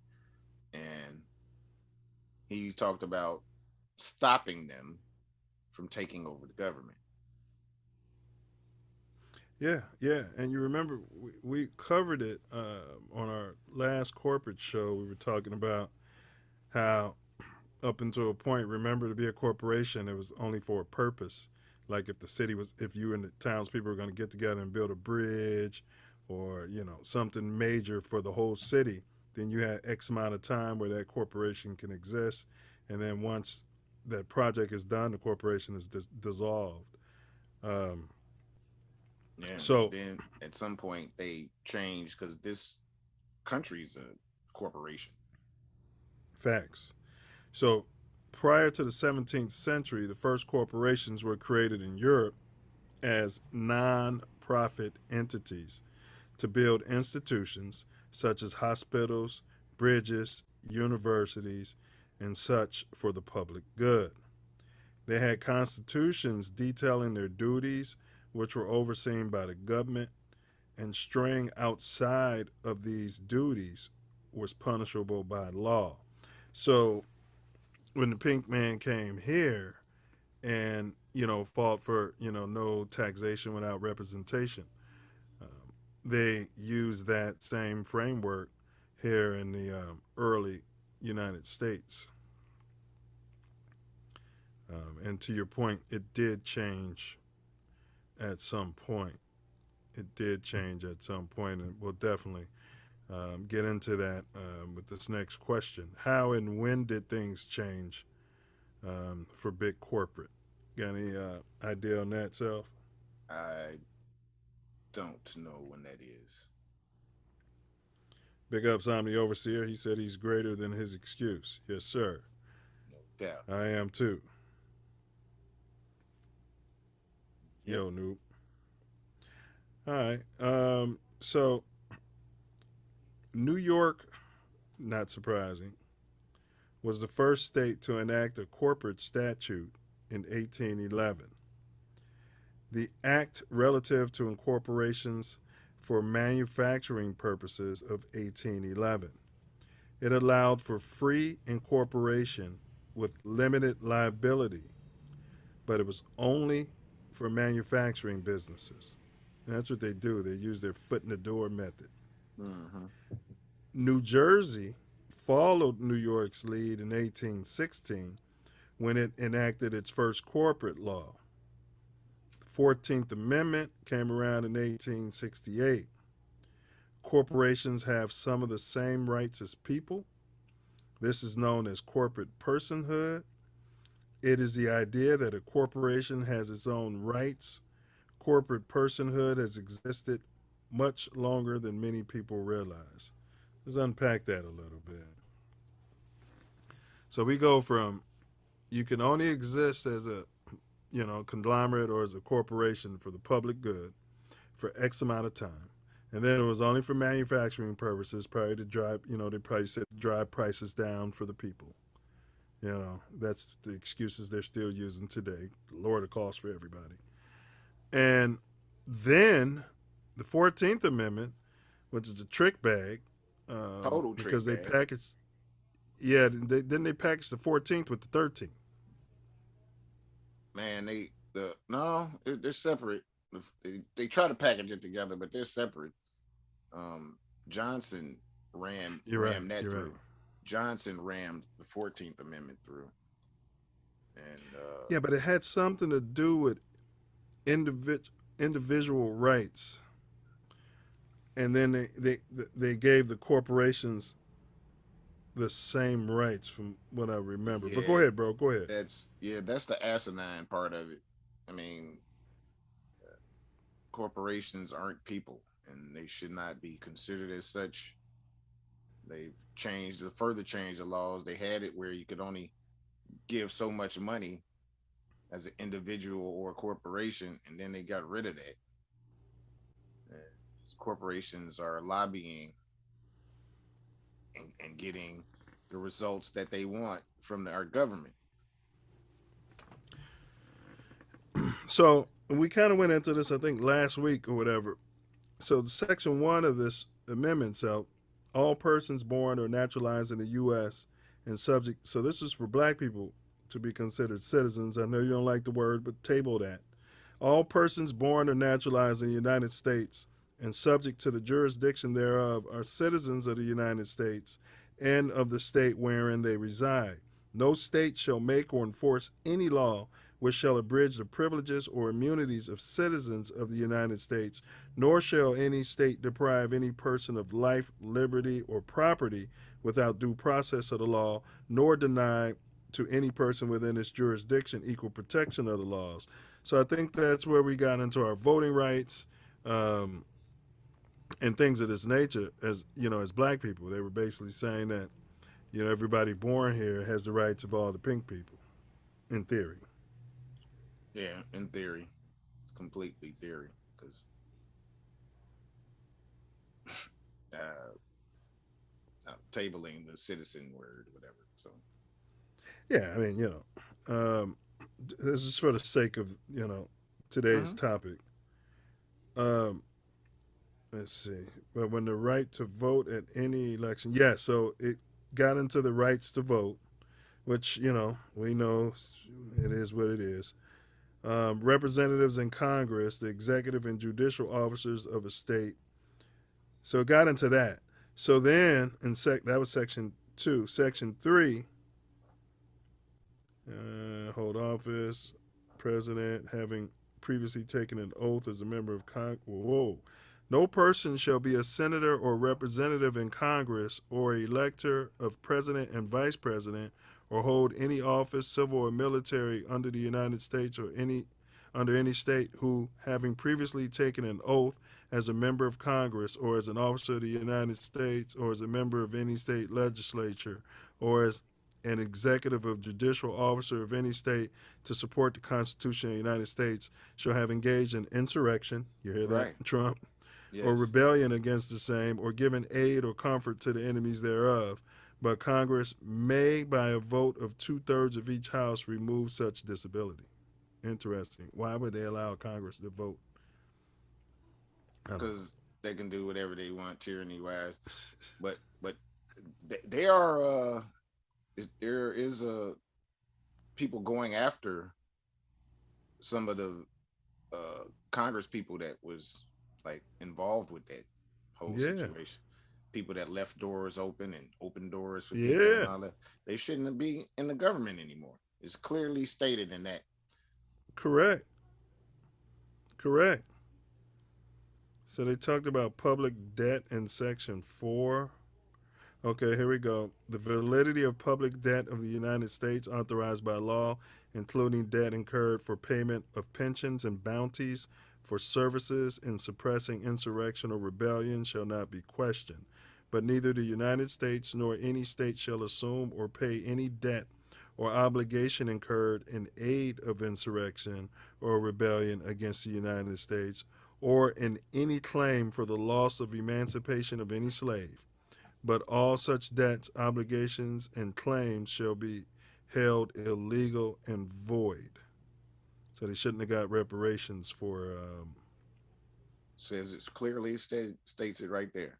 and he talked about stopping them from taking over the government. Yeah, yeah. And you remember we covered it on our last corporate show. We were talking about how up until a point, remember, to be a corporation, it was only for a purpose. Like if you and the townspeople were going to get together and build a bridge or, something major for the whole city, then you had X amount of time where that corporation can exist. And then once that project is done, the corporation is dissolved. Yeah. So then at some point they changed because this country's a corporation. Facts. So prior to the 17th century, the first corporations were created in Europe as non-profit entities to build institutions such as hospitals, bridges, universities, and such for the public good. They had constitutions detailing their duties, which were overseen by the government, and straying outside of these duties was punishable by law. So when the pink man came here and, fought for, no taxation without representation, they used that same framework here in the early United States. And to your point, it did change at some point. It did change at some point, and we'll definitely get into that with this next question. How and when did things change for big corporate? Got any idea on that, Self? I don't know when that is. Big ups, I'm the overseer. He said he's greater than his excuse. Yes, sir. No doubt. I am too. Yep. Yo, noob. All right. So New York, not surprising, was the first state to enact a corporate statute in 1811. The act relative to incorporations for manufacturing purposes of 1811. It allowed for free incorporation with limited liability, but it was only for manufacturing businesses. And that's what they do. They use their foot in the door method. Mm-hmm. New Jersey followed New York's lead in 1816 when it enacted its first corporate law. The 14th Amendment came around in 1868. Corporations have some of the same rights as people. This is known as corporate personhood. It is the idea that a corporation has its own rights. Corporate personhood has existed much longer than many people realize. Let's unpack that a little bit. So we go from you can only exist as a conglomerate or as a corporation for the public good for X amount of time. And then it was only for manufacturing purposes, probably to drive, they probably said drive prices down for the people. That's the excuses they're still using today. Lower the cost for everybody. And then the 14th Amendment, which is the trick bag. Total trick because bag. They packaged. Yeah, then they packaged the 14th with the 13th. Man, they're separate. They try to package it together, but they're separate. Johnson rammed that through. Right. Johnson rammed the 14th Amendment through. And yeah, but it had something to do with individual rights. And then they gave the corporations the same rights from what I remember. Yeah, but go ahead, bro. Go ahead. That's the asinine part of it. I mean, corporations aren't people, and they should not be considered as such. They've further changed the laws. They had it where you could only give so much money as an individual or a corporation, and then they got rid of that. Corporations are lobbying and getting the results that they want from our government. So we kind of went into this, I think, last week or whatever. So Section 1 of this amendment, so all persons born or naturalized in the U.S. and subject, so this is for black people to be considered citizens. I know you don't like the word, but table that. All persons born or naturalized in the United States and subject to the jurisdiction thereof are citizens of the United States and of the state wherein they reside. No state shall make or enforce any law which shall abridge the privileges or immunities of citizens of the United States, nor shall any state deprive any person of life, liberty, or property without due process of the law, nor deny to any person within its jurisdiction equal protection of the laws. So I think that's where we got into our voting rights, and things of this nature. As you know, as black people, they were basically saying that, you know, everybody born here has the rights of all the pink people, in theory. Yeah, in theory, it's completely theory, because tabling the citizen word, whatever. So Yeah, I mean, you know, this is for the sake of, you know, today's topic. Let's see. But when the right to vote at any election, yeah, so it got into the rights to vote, which, you know, we know it is what it is. Representatives in Congress, the executive and judicial officers of a state. So it got into that. So then, that was section 2. Section 3, hold office, president having previously taken an oath as a member of Congress. Whoa. No person shall be a senator or representative in Congress or elector of president and vice president or hold any office, civil or military, under the United States or under any state who, having previously taken an oath as a member of Congress or as an officer of the United States or as a member of any state legislature or as an executive or judicial officer of any state to support the Constitution of the United States shall have engaged in insurrection, you hear that, right. Trump, Yes. or rebellion against the same, or given aid or comfort to the enemies thereof. But Congress may, by a vote of 2/3 of each house, remove such disability. Interesting. Why would they allow Congress to vote? Because they can do whatever they want, tyranny wise. But they are there is people going after some of the Congress people that was like involved with that whole situation. People that left doors open and opened doors for people and all that. They shouldn't be in the government anymore. It's clearly stated in that. Correct. So they talked about public debt in section 4. Okay, here we go. The validity of public debt of the United States authorized by law, including debt incurred for payment of pensions and bounties for services in suppressing insurrection or rebellion, shall not be questioned. But neither the United States nor any state shall assume or pay any debt or obligation incurred in aid of insurrection or rebellion against the United States, or in any claim for the loss of emancipation of any slave. But all such debts, obligations, and claims shall be held illegal and void. So they shouldn't have got reparations for. Says it's clearly states it right there.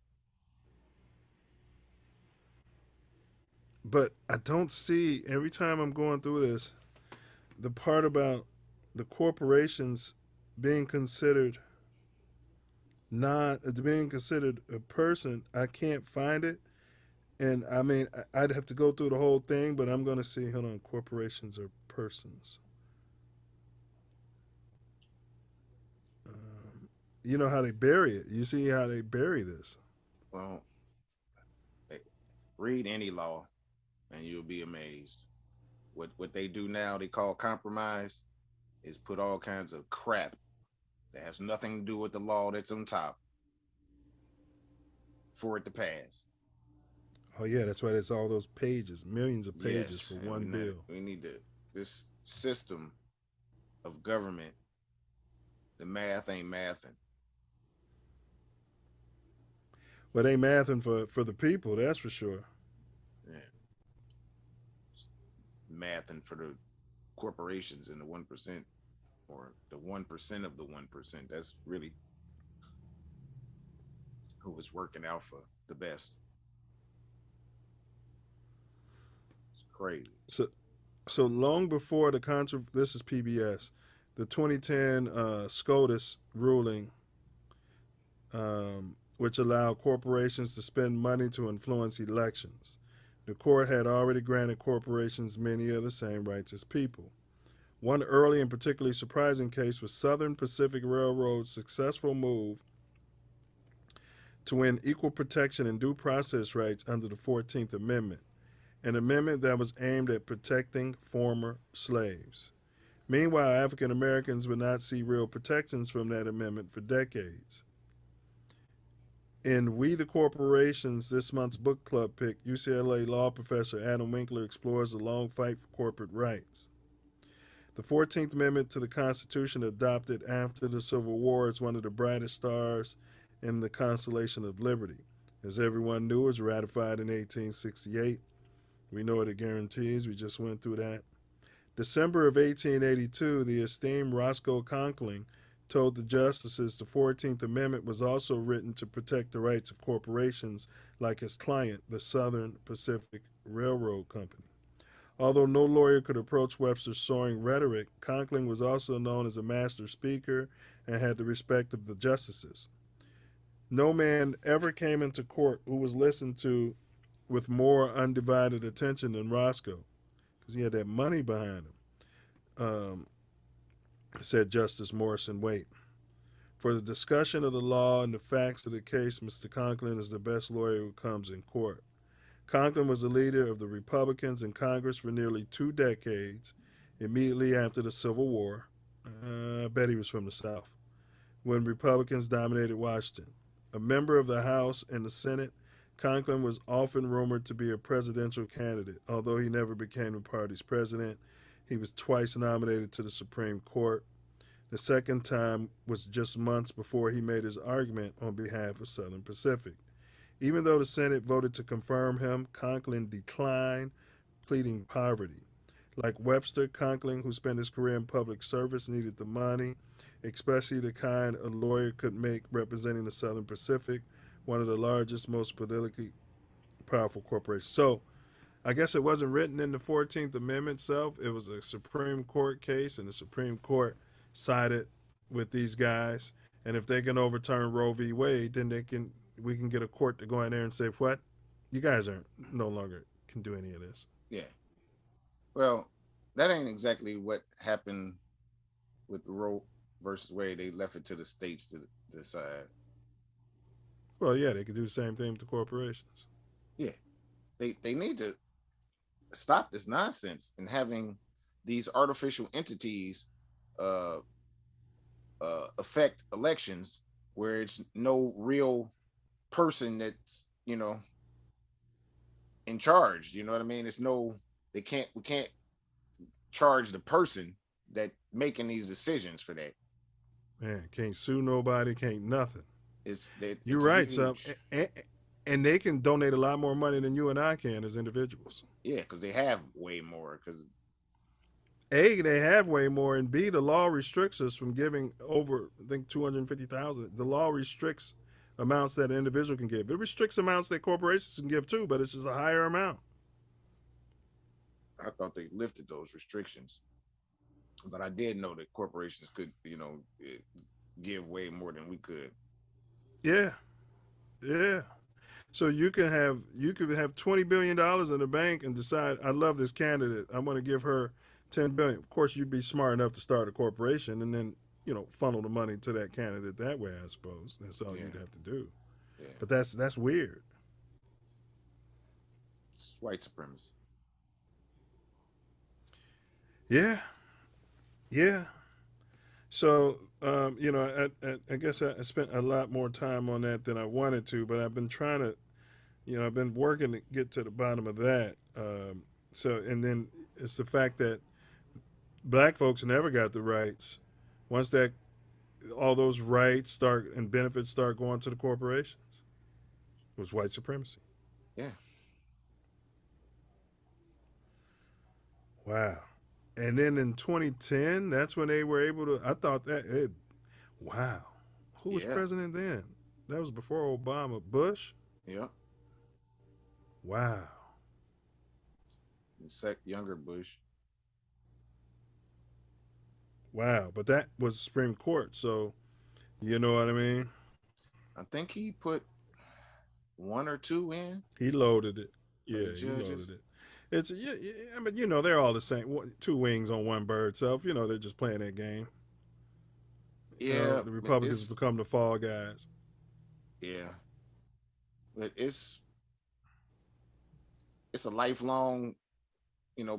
But I don't see, every time I'm going through this, the part about the corporations being considered being considered a person. I can't find it. And I mean, I'd have to go through the whole thing, but I'm going to see, hold on, corporations are persons. You know how they bury it. You see how they bury this. Well, read any law and you'll be amazed. What they do now, they call compromise, is put all kinds of crap that has nothing to do with the law that's on top for it to pass. Oh yeah, that's why there's all those pages, millions of pages for one bill. We need this system of government. The math ain't mathing. Well, they mathing for the people, that's for sure. Yeah. Mathing for the corporations and the 1%, or the 1% of the 1%. That's really who was working out for the best. It's crazy. So long before this is PBS, the 2010 SCOTUS ruling, which allowed corporations to spend money to influence elections. The court had already granted corporations many of the same rights as people. One early and particularly surprising case was Southern Pacific Railroad's successful move to win equal protection and due process rights under the 14th Amendment, an amendment that was aimed at protecting former slaves. Meanwhile, African Americans would not see real protections from that amendment for decades. In We the Corporations, this month's book club pick, UCLA law professor Adam Winkler explores the long fight for corporate rights. The 14th Amendment to the Constitution, adopted after the Civil War, is one of the brightest stars in the constellation of liberty. As everyone knew, it was ratified in 1868. We know what it guarantees. We just went through that. December of 1882, the esteemed Roscoe Conkling told the justices the 14th Amendment was also written to protect the rights of corporations like his client, the Southern Pacific Railroad Company. Although no lawyer could approach Webster's soaring rhetoric, Conkling was also known as a master speaker and had the respect of the justices. No man ever came into court who was listened to with more undivided attention than Roscoe, because he had that money behind him, said Justice Morrison Waite. For the discussion of the law and the facts of the case, Mr. Conkling is the best lawyer who comes in court. Conkling was the leader of the Republicans in Congress for nearly 2 decades, immediately after the Civil War. I bet he was from the South, when Republicans dominated Washington. A member of the House and the Senate, Conkling was often rumored to be a presidential candidate. Although he never became the party's president, he was twice nominated to the Supreme Court. The second time was just months before he made his argument on behalf of Southern Pacific. Even though the Senate voted to confirm him, Conkling declined, pleading poverty. Like Webster, Conkling, who spent his career in public service, needed the money, especially the kind a lawyer could make representing the Southern Pacific, one of the largest, most politically powerful corporations. So I guess it wasn't written in the 14th Amendment itself. It was a Supreme Court case, and the Supreme Court sided with these guys. And if they can overturn Roe v. Wade, then we can get a court to go in there and say, what? You guys no longer can do any of this. Yeah. Well, that ain't exactly what happened with the Roe versus Wade. They left it to the states to decide. Well, yeah, they could do the same thing with the corporations. Yeah. They need to stop this nonsense and having these artificial entities affect elections where it's no real person that's, in charge. You know what I mean? We can't charge the person that making these decisions for that. Man, can't sue nobody, can't nothing. You're it's right, huge. so and they can donate a lot more money than you and I can as individuals. Yeah, because they have way more. Because A, they have way more, and B, the law restricts us from giving over, I think, $250,000. The law restricts amounts that an individual can give. It restricts amounts that corporations can give too, but it's just a higher amount. I thought they lifted those restrictions, but I did know that corporations could, give way more than we could. Yeah. So you could have $20 billion in the bank and decide, I love this candidate, I'm going to give her $10 billion. Of course, you'd be smart enough to start a corporation and then, funnel the money to that candidate that way, I suppose. That's all you'd have to do. Yeah. But that's weird. It's white supremacy. Yeah. So, I guess I spent a lot more time on that than I wanted to, but I've been trying to, I've been working to get to the bottom of that. And then it's the fact that black folks never got the rights. Once all those rights and benefits start going to the corporations, it was white supremacy. Yeah. Wow. And then in 2010, that's when they were able to, I thought wow. Who was president then? That was before Obama. Bush? Yeah. Wow. Younger Bush. Wow. But that was Supreme Court, so you know what I mean? I think he put 1 or 2 in. He loaded it. For the Yeah, he judges. loaded it. It's I mean, you know, they're all the same. Two wings on one bird. So you know, they're just playing that game. Yeah, You know, the Republicans become the fall guys. Yeah, but it's a lifelong,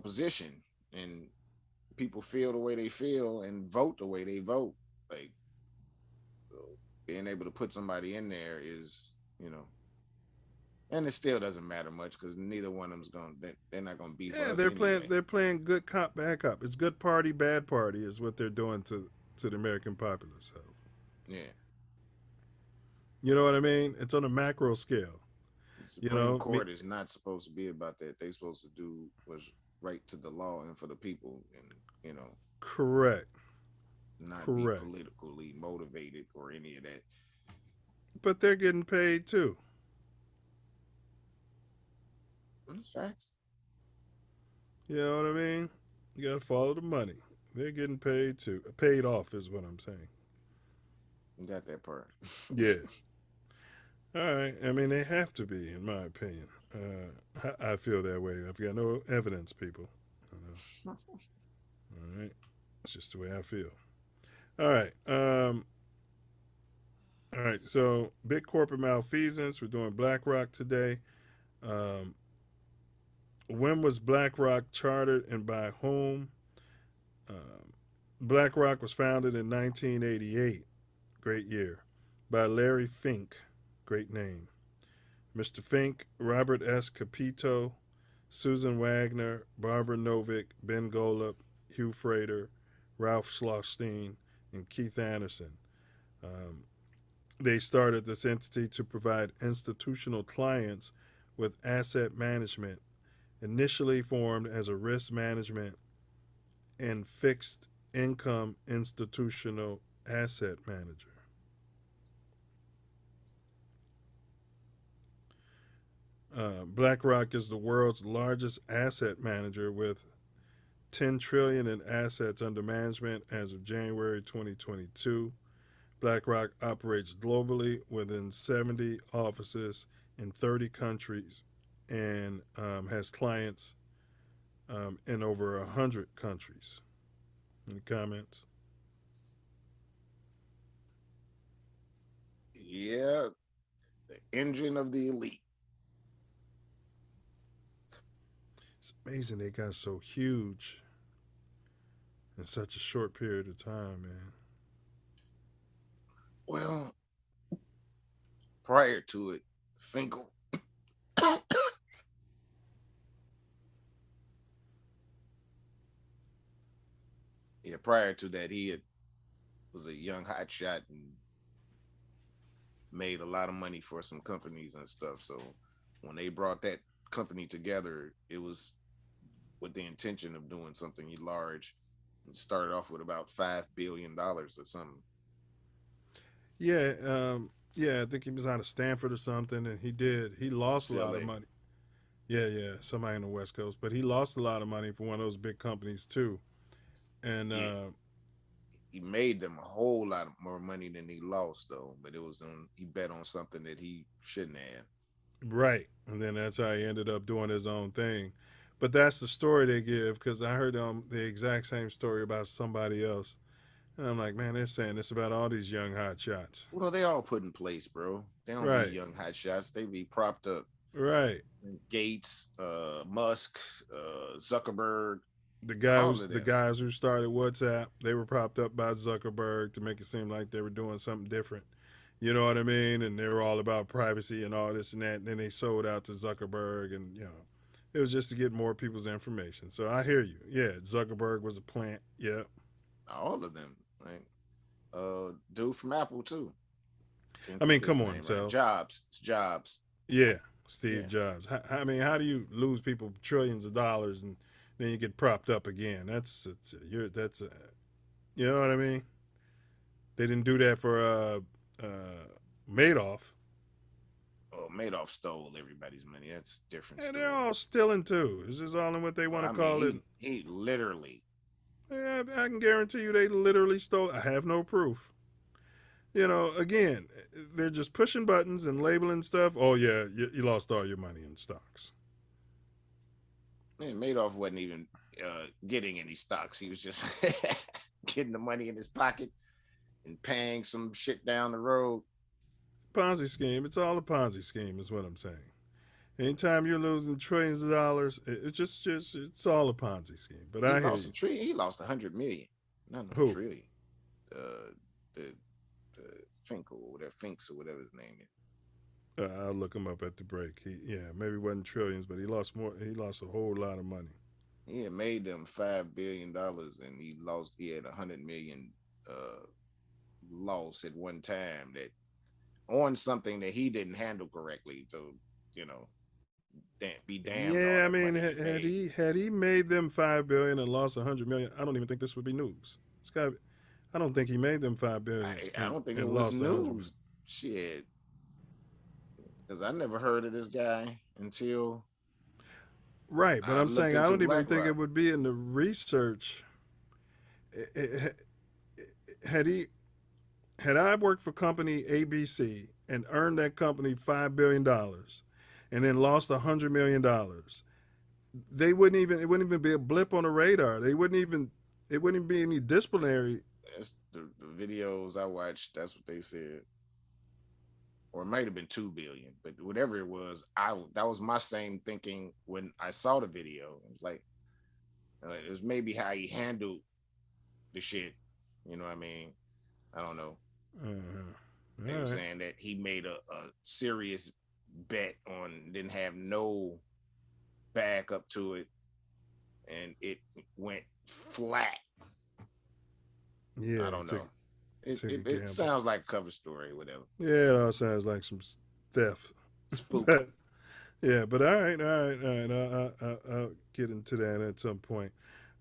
position, and people feel the way they feel and vote the way they vote. Like, so being able to put somebody in there is, and it still doesn't matter much because neither one of them's they're not gonna beef us. They're playing good cop, bad cop. It's good party, bad party is what they're doing to the American populace. So yeah, you know what I mean? It's on a macro scale. the Supreme Court is not supposed to be about that. They're supposed to do what's right to the law and for the people, and correct, not be politically motivated or any of that. But they're getting paid too. That's facts. You know what I mean? You gotta follow the money. They're getting paid too. Paid off is what I'm saying. You got that part. Yeah. All right. I mean, they have to be, in my opinion. I feel that way. I've got no evidence, people. All right. It's just the way I feel. All right. All right. So, big corporate malfeasance. We're doing Blackrock today. When was Blackrock chartered and by whom? Blackrock was founded in 1988. Great year. By Larry Fink. Great name. Mr. Fink, Robert S. Capito, Susan Wagner, Barbara Novick, Ben Golub, Hugh Frater, Ralph Schlossstein, and Keith Anderson. They started this entity to provide institutional clients with asset management, initially formed as a risk management and fixed income institutional asset manager. BlackRock is the world's largest asset manager with $10 trillion in assets under management as of January 2022. BlackRock operates globally within 70 offices in 30 countries and has clients in over 100 countries. Any comments? Yeah, the engine of the elite. It's amazing they got so huge in such a short period of time, man. Well, prior to it, Finkel. Yeah, prior to that, he was a young hotshot and made a lot of money for some companies and stuff. So when they brought that company together, it was with the intention of doing something large. It started off with about $5 billion or something. Yeah, I think he was out of Stanford or something, and he lost a lot of money. Yeah, somebody on the West Coast, but he lost a lot of money for one of those big companies too. And he made them a whole lot more money than he lost, though. But he bet on something that he shouldn't have. Right, and then that's how he ended up doing his own thing. But that's the story they give, because I heard the exact same story about somebody else. And I'm like, man, they're saying this about all these young hot shots. Well, they all put in place, bro. They don't be young hot shots. They be propped up. Right. Gates, Musk, Zuckerberg. The guys who started WhatsApp, they were propped up by Zuckerberg to make it seem like they were doing something different. You know what I mean? And they were all about privacy and all this and that. And then they sold out to Zuckerberg, and it was just to get more people's information. So I hear you. Yeah, Zuckerberg was a plant. Yeah. All of them. Like dude from Apple too. I mean, come on, Sal. Jobs. It's Jobs. Yeah, Steve Jobs. I mean, how do you lose people trillions of dollars and then you get propped up again? You know what I mean? They didn't do that for Madoff. Oh, Madoff stole everybody's money. That's a different And story. they're all stealing too. It's just all in what they want to call it. He literally. Yeah, I can guarantee you they literally stole. I have no proof. You know, again, they're just pushing buttons and labeling stuff. Oh yeah, you lost all your money in stocks. Man, Madoff wasn't even getting any stocks. He was just getting the money in his pocket and paying some shit down the road. Ponzi scheme. It's all a Ponzi scheme, is what I'm saying. Anytime you're losing trillions of dollars, it's just it's all a Ponzi scheme. But I hear you. He lost 100 million, not a trillion. The Finkel or whatever, Finks or whatever his name is. I'll look him up at the break. Maybe it wasn't trillions, but he lost more. He lost a whole lot of money. He had made them $5 billion, and he had 100 million loss at one time that on something that he didn't handle correctly. So, you know, be damned. Yeah, I mean, had he made them $5 billion and lost 100 million, I don't even think this would be news. I don't think he made them $5 billion. I don't think it was news. Shit, because I never heard of this guy until. Right, but I'm saying I don't even think it would be in the research. Had I worked for company ABC and earned that company $5 billion and then lost $100 million, it wouldn't even be a blip on the radar. It wouldn't even be any disciplinary. That's the videos I watched. That's what they said. Or it might have been 2 billion, but whatever it was, that was my same thinking when I saw the video. It was like, it was maybe how he handled the shit. You know what I mean? I don't know. They were saying that he made a serious bet on, didn't have no back up to it, and it went flat. Yeah, I don't know. It sounds like a cover story, whatever. Yeah, it all sounds like some theft. Spook. But all right. I'll get into that at some point.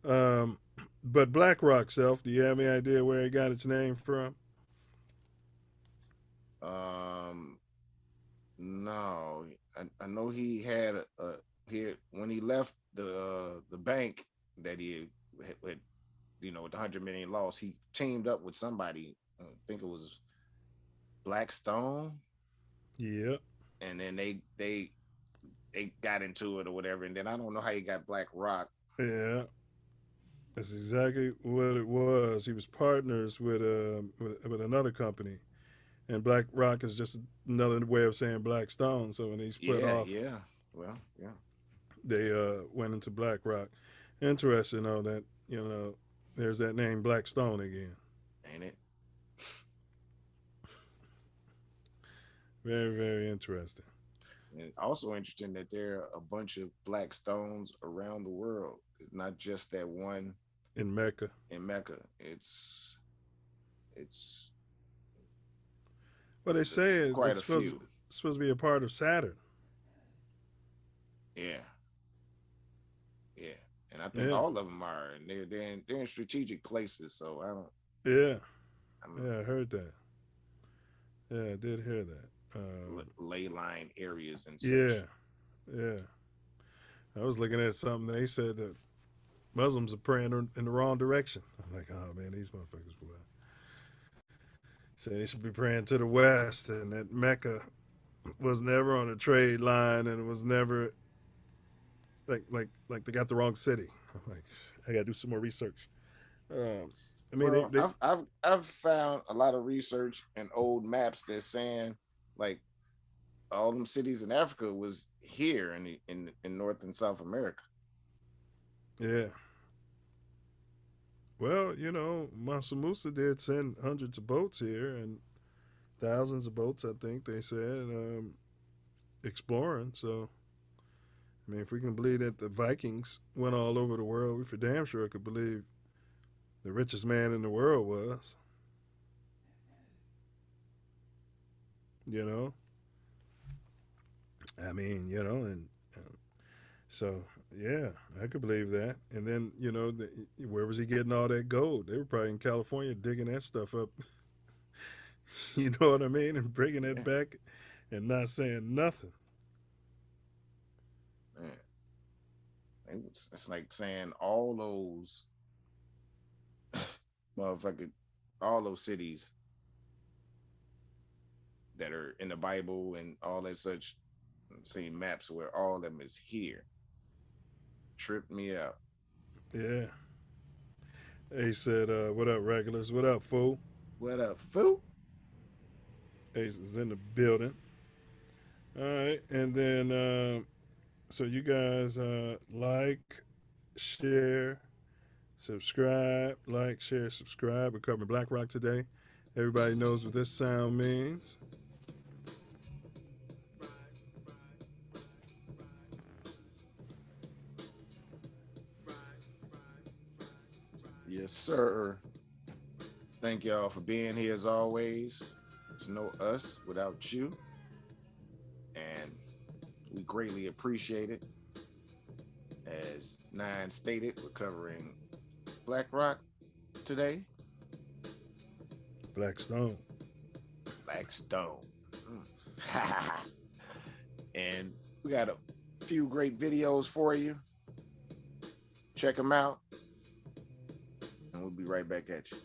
But Blackrock, Self, do you have any idea where it got its name from? No. I know he had when he left the bank that he had, you know, with the 100 million loss, he teamed up with somebody. I think it was Blackstone. Yeah. And then they got into it or whatever. And then I don't know how he got Blackrock. Yeah. That's exactly what it was. He was partners with another company, and Blackrock is just another way of saying Blackstone. So when he split off, they went into Blackrock. Interesting, though, that there's that name Blackstone again. Ain't it? Very, very interesting. And also interesting that there are a bunch of black stones around the world. It's not just that one in Mecca. It's well, they say it's supposed to be a part of Saturn. Yeah. And I think all of them are, and they're in strategic places. So I don't. Yeah. I heard that. Yeah, I did hear that. Ley line areas and such. Yeah. I was looking at something. They said that Muslims are praying in the wrong direction. I'm like, oh man, these motherfuckers, boy. Say they should be praying to the west, and that Mecca was never on a trade line, and it was never like they got the wrong city. I'm like, I gotta do some more research. I've found a lot of research and old maps that's saying like all them cities in Africa was here in North and South America. Yeah. Well, Mansa Musa did send hundreds of boats here and thousands of boats, I think they said, exploring. So, I mean, if we can believe that the Vikings went all over the world, we for damn sure could believe the richest man in the world was. I mean, and so, yeah, I could believe that. And then, where was he getting all that gold? They were probably in California digging that stuff up, You know what I mean? And bringing it back and not saying nothing. Man. It's like saying all those motherfucker, all those cities that are in the Bible and all that such, seeing maps where all of them is here. Tripped me out. Yeah. Ace said, what up, regulars? What up, fool? What up, fool? Ace is in the building. All right. And then, so you guys like, share, subscribe, like, share, subscribe. We're covering Blackrock today. Everybody knows what this sound means. Yes, sir. Thank y'all for being here as always. It's no us without you. And we greatly appreciate it. As Nine stated, we're covering Blackrock today. Blackstone. Blackstone. And we got a few great videos for you. Check them out. And we'll be right back at you.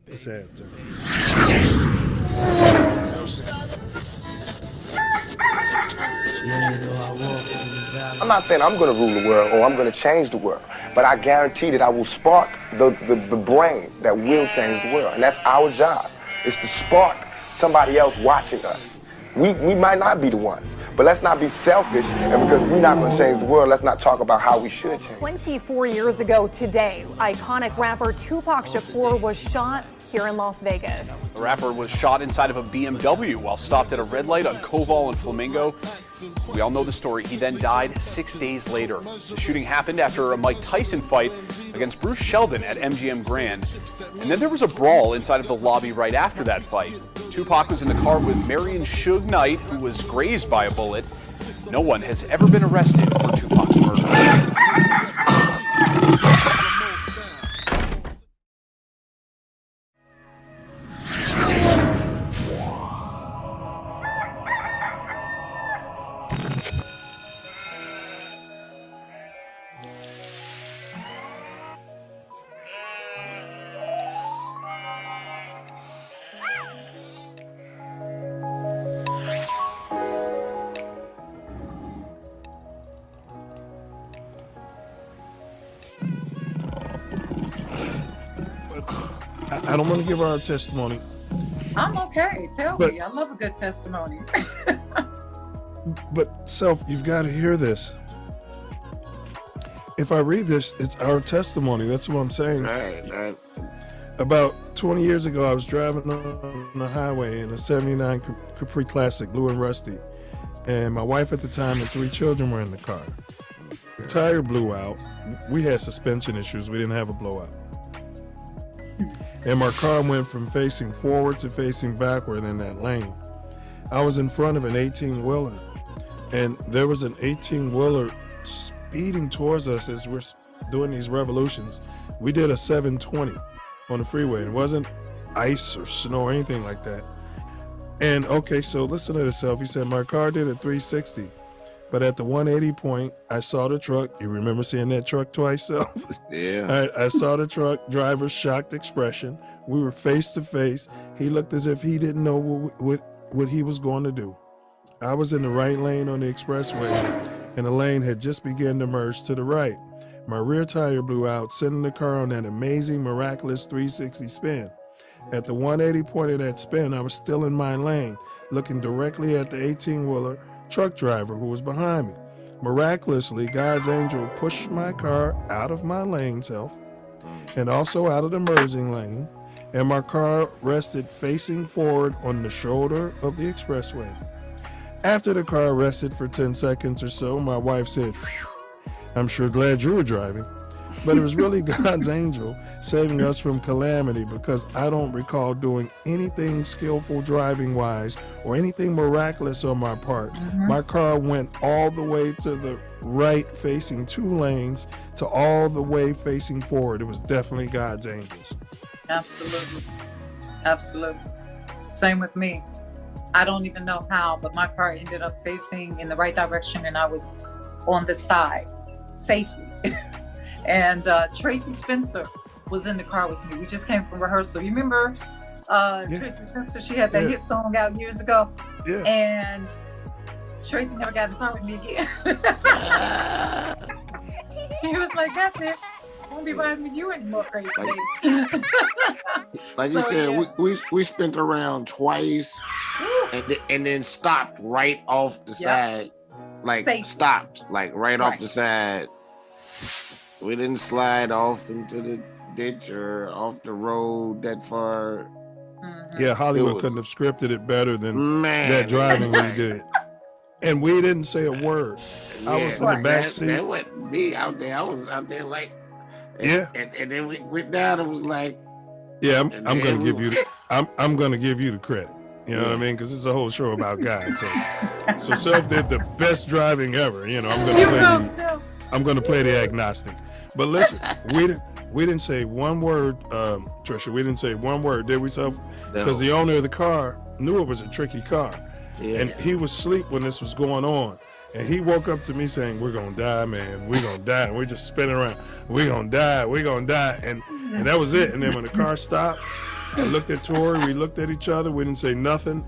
Let's have to. I'm not saying I'm going to rule the world or I'm going to change the world, but I guarantee that I will spark the brain that will change the world. And that's our job, is to spark somebody else watching us. We might not be the ones, but let's not be selfish, and because we're not going to change the world, let's not talk about how we should change. 24 years ago today, iconic rapper Tupac Shakur was shot here in Las Vegas. The rapper was shot inside of a BMW while stopped at a red light on Koval and Flamingo. We all know the story. He then died 6 days later. The shooting happened after a Mike Tyson fight against Bruce Sheldon at MGM Grand. And then there was a brawl inside of the lobby right after that fight. Tupac was in the car with Marion Suge Knight, who was grazed by a bullet. No one has ever been arrested for Tupac's murder. I don't want to give our testimony. I'm okay. Tell me. I love a good testimony. But Self, you've got to hear this. If I read this, it's our testimony. That's what I'm saying. Right. About 20 years ago, I was driving on the highway in a 79 Capri Classic, blue and rusty. And my wife at the time and 3 children were in the car. The tire blew out. We had suspension issues. We didn't have a blowout. And my car went from facing forward to facing backward in that lane. I was in front of an 18-wheeler, and there was an 18-wheeler speeding towards us as we're doing these revolutions. We did a 720 on the freeway. It wasn't ice or snow or anything like that. And okay, so listen to this, Self. He said, my car did a 360, but at the 180 point, I saw the truck. You remember seeing that truck twice, Self? Yeah. I saw the truck driver's shocked expression. We were face to face. He looked as if he didn't know what he was going to do. I was in the right lane on the expressway, and the lane had just begun to merge to the right. My rear tire blew out, sending the car on that amazing, miraculous 360 spin. At the 180 point of that spin, I was still in my lane, looking directly at the 18-wheeler truck driver who was behind me. Miraculously, God's angel pushed my car out of my lane, Self, and also out of the merging lane, and my car rested facing forward on the shoulder of the expressway. After the car rested for 10 seconds or so, my wife said, I'm sure glad you were driving. But it was really God's angel saving us from calamity, because I don't recall doing anything skillful driving-wise or anything miraculous on my part. My car went all the way to the right facing 2 lanes to all the way facing forward. It was definitely God's angels. Absolutely. Absolutely. Same with me. I don't even know how, but my car ended up facing in the right direction and I was on the side safely. And Tracy Spencer was in the car with me. We just came from rehearsal. You remember Tracy Spencer? She had that hit song out years ago. Yeah. And Tracy never got in the car with me again. She was like, that's it. I won't be riding with you anymore, crazy lady. Like you said, we spent around twice and then stopped right off the side. Like Safety. Stopped, like right off the side. We didn't slide off into the ditch or off the road that far. Yeah, Hollywood couldn't have scripted it better than that driving we did. And we didn't say a word. I was in the back seat. That wasn't me out there. I was out there like, and then we went down and was like, yeah, I'm gonna give you I'm gonna give you the credit. You know what I mean? Because it's a whole show about God. So Self did the best driving ever. You know, I'm gonna play the agnostic. But listen, we didn't say one word, Trisha. We didn't say one word, did we, Self? Because the owner of the car knew it was a tricky car. Yeah. And he was asleep when this was going on. And he woke up to me saying, we're going to die, man. We're going to die. And we're just spinning around. We're going to die. We're going to die. And that was it. And then when the car stopped, I looked at Tori. We looked at each other. We didn't say nothing.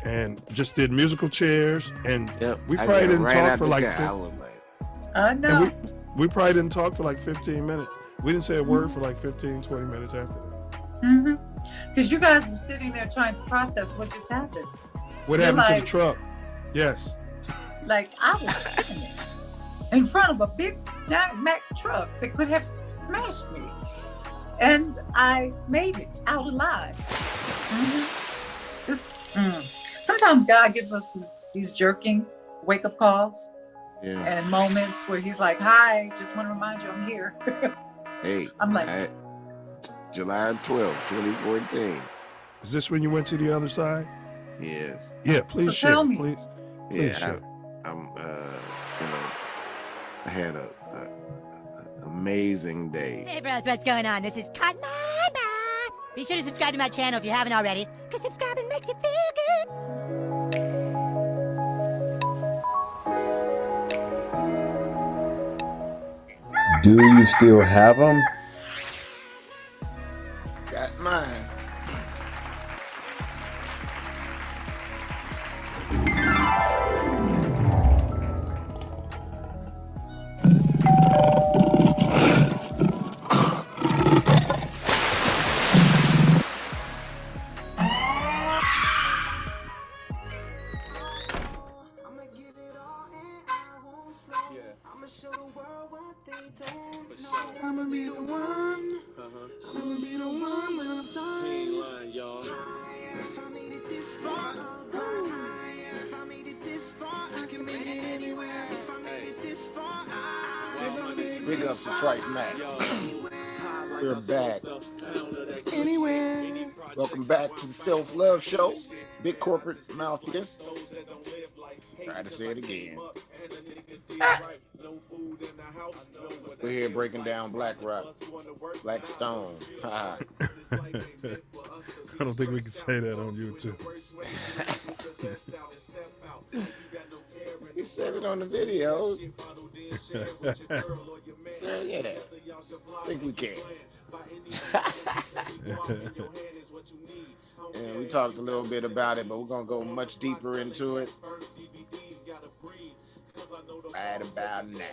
And just did musical chairs. And we probably didn't talk for like... I know. We probably didn't talk for like 15 minutes. We didn't say a word for like 15, 20 minutes after that. Because you guys were sitting there trying to process what just happened. What happened to the truck? Yes. Like, I was sitting there in front of a big giant Mack truck that could have smashed me. And I made it out alive. Sometimes God gives us these jerking wake-up calls and moments where he's like, hi, just want to remind you I'm here. Hey, I'm like, July 12, 2014. Is this when you went to the other side? Yes. Yeah, please share. Tell me. Please share. I had a amazing day. Hey bros, what's going on? This is Cotton. Be sure to subscribe to my channel if you haven't already, because subscribing makes you feel good. Do you still have them? Got mine. I'ma be the one. I'ma be the one when I'm done. He ain't lying, y'all. If I made it this far, if I made it this far, I can make it anywhere. If I made it this far, Big ups to Trife Mac. We're back. Anywhere. Welcome back to the Self Love Show. Big corporate Malfeasance. Try to say it again. We're here breaking down Blackrock, Blackstone. I don't think we can say that on YouTube. You said it on the video. So yeah, I think we can. And we talked a little bit about it, but we're gonna go much deeper into it right about now.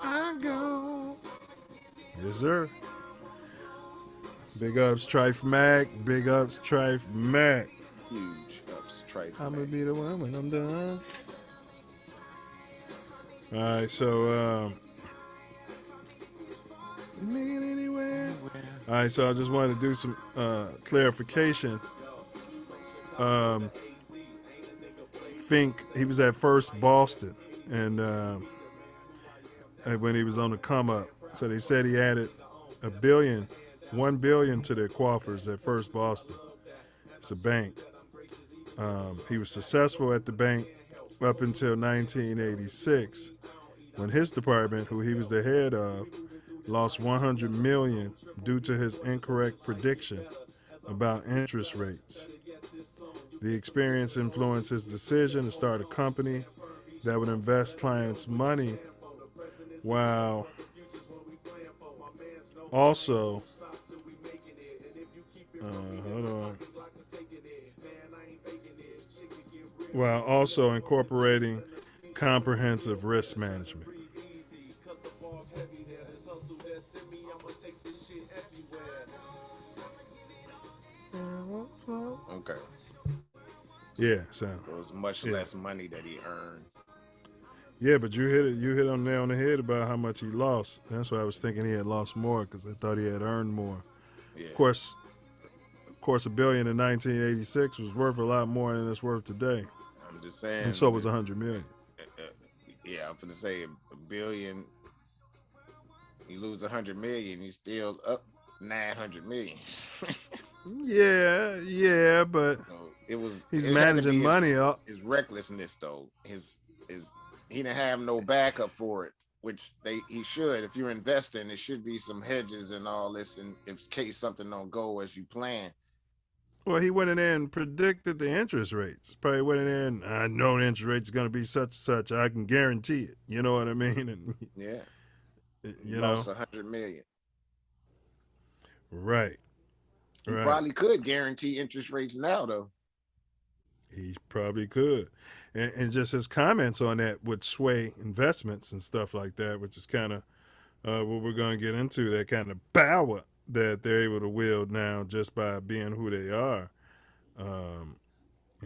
I go. Yes, sir. Big ups, Trife Mac. Big ups, Trife Mac. Huge ups, Trife. I'm gonna be the one when I'm done. All right, so all right, so I just wanted to do some clarification. Fink, he was at First Boston, and when he was on the come up, so they said he added $1 billion to their coffers at First Boston. It's a bank. He was successful at the bank. up until 1986, when his department, who he was the head of, lost $100 million due to his incorrect prediction about interest rates. The experience influenced his decision to start a company that would invest clients' money while also while also incorporating comprehensive risk management. Okay. Yeah, so it was much less money that he earned. Yeah, but you hit on the nail on the head about how much he lost. That's why I was thinking he had lost more, because I thought he had earned more. Yeah. Of course, $1 billion in 1986 was worth a lot more than it's worth today. I'm just saying. And so was $100 million. Yeah, I'm gonna say $1 billion. You lose $100 million, you still up $900 million. yeah, but he's managing money up. His recklessness, though, he didn't have no backup for it, which he should. If you're investing, there should be some hedges and all this, in case something don't go as you plan. Well, he went in there and predicted the interest rates. Probably went in there and I know the interest rate's going to be such. I can guarantee it. You know what I mean? And, yeah. You lost know, $100 million. Right. He probably could guarantee interest rates now, though. He probably could. And just his comments on that would sway investments and stuff like that, which is kind of what we're going to get into, that kind of power that they're able to wield now just by being who they are, and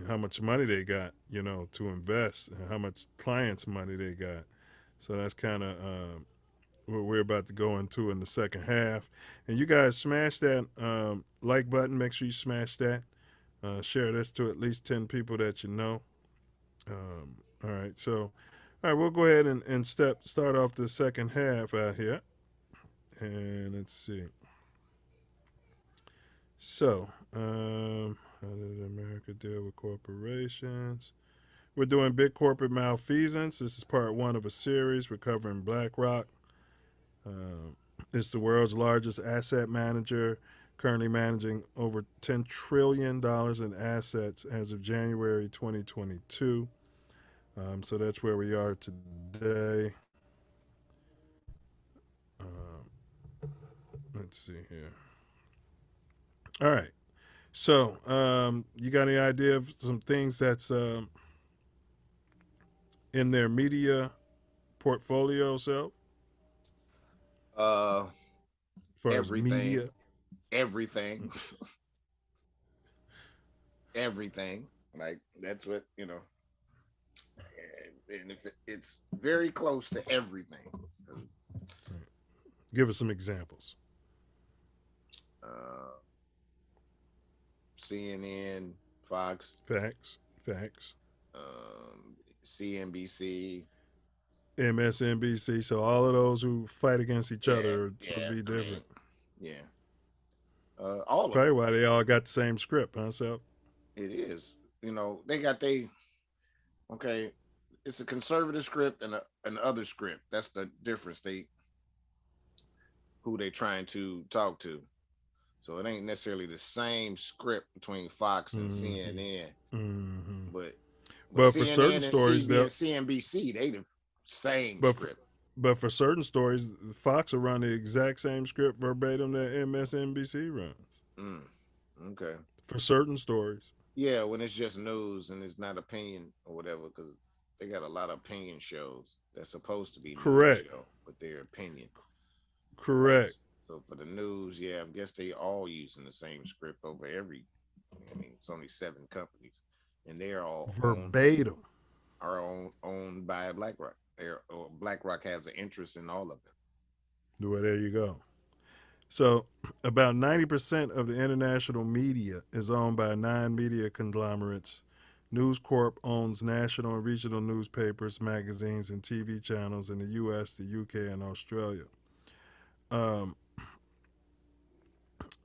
how much money they got, to invest, and how much clients' money they got. So that's kind of what we're about to go into in the second half. And you guys smash that like button. Make sure you smash that. Share this to at least 10 people that you know. All right, so we'll go ahead and start off the second half out here. And let's see. So, how did America deal with corporations? We're doing big corporate malfeasance. This is part 1 of a series. We're covering Blackrock. It's the world's largest asset manager, currently managing over $10 trillion in assets as of January 2022. So that's where we are today. Let's see here. All right. So you got any idea of some things that's in their media portfolio, Self? Everything. Everything. Everything. Like, that's what, and if it's very close to everything. Give us some examples. CNN, Fox. Facts. CNBC. MSNBC. So all of those who fight against each other are supposed to be different. All of Probably them. why they all got the same script, huh, Self? It is. They got it's a conservative script and an other script. That's the difference. Who they trying to talk to. So it ain't necessarily the same script between Fox and CNN. Mm-hmm. But for CNN certain stories, CNBC, they the same script. But for certain stories, Fox will run the exact same script verbatim that MSNBC runs. Okay. For certain stories. Yeah, when it's just news and it's not opinion or whatever, because they got a lot of opinion shows that's supposed to be correct, news show, but their opinion. Correct. Right. So for the news, I guess they all using the same script over it's only 7 companies, and they're all verbatim owned by BlackRock. BlackRock has an interest in all of them. Well, there you go. So about 90% of the international media is owned by 9 media conglomerates. News Corp owns national and regional newspapers, magazines, and TV channels in the U.S., the U.K., and Australia.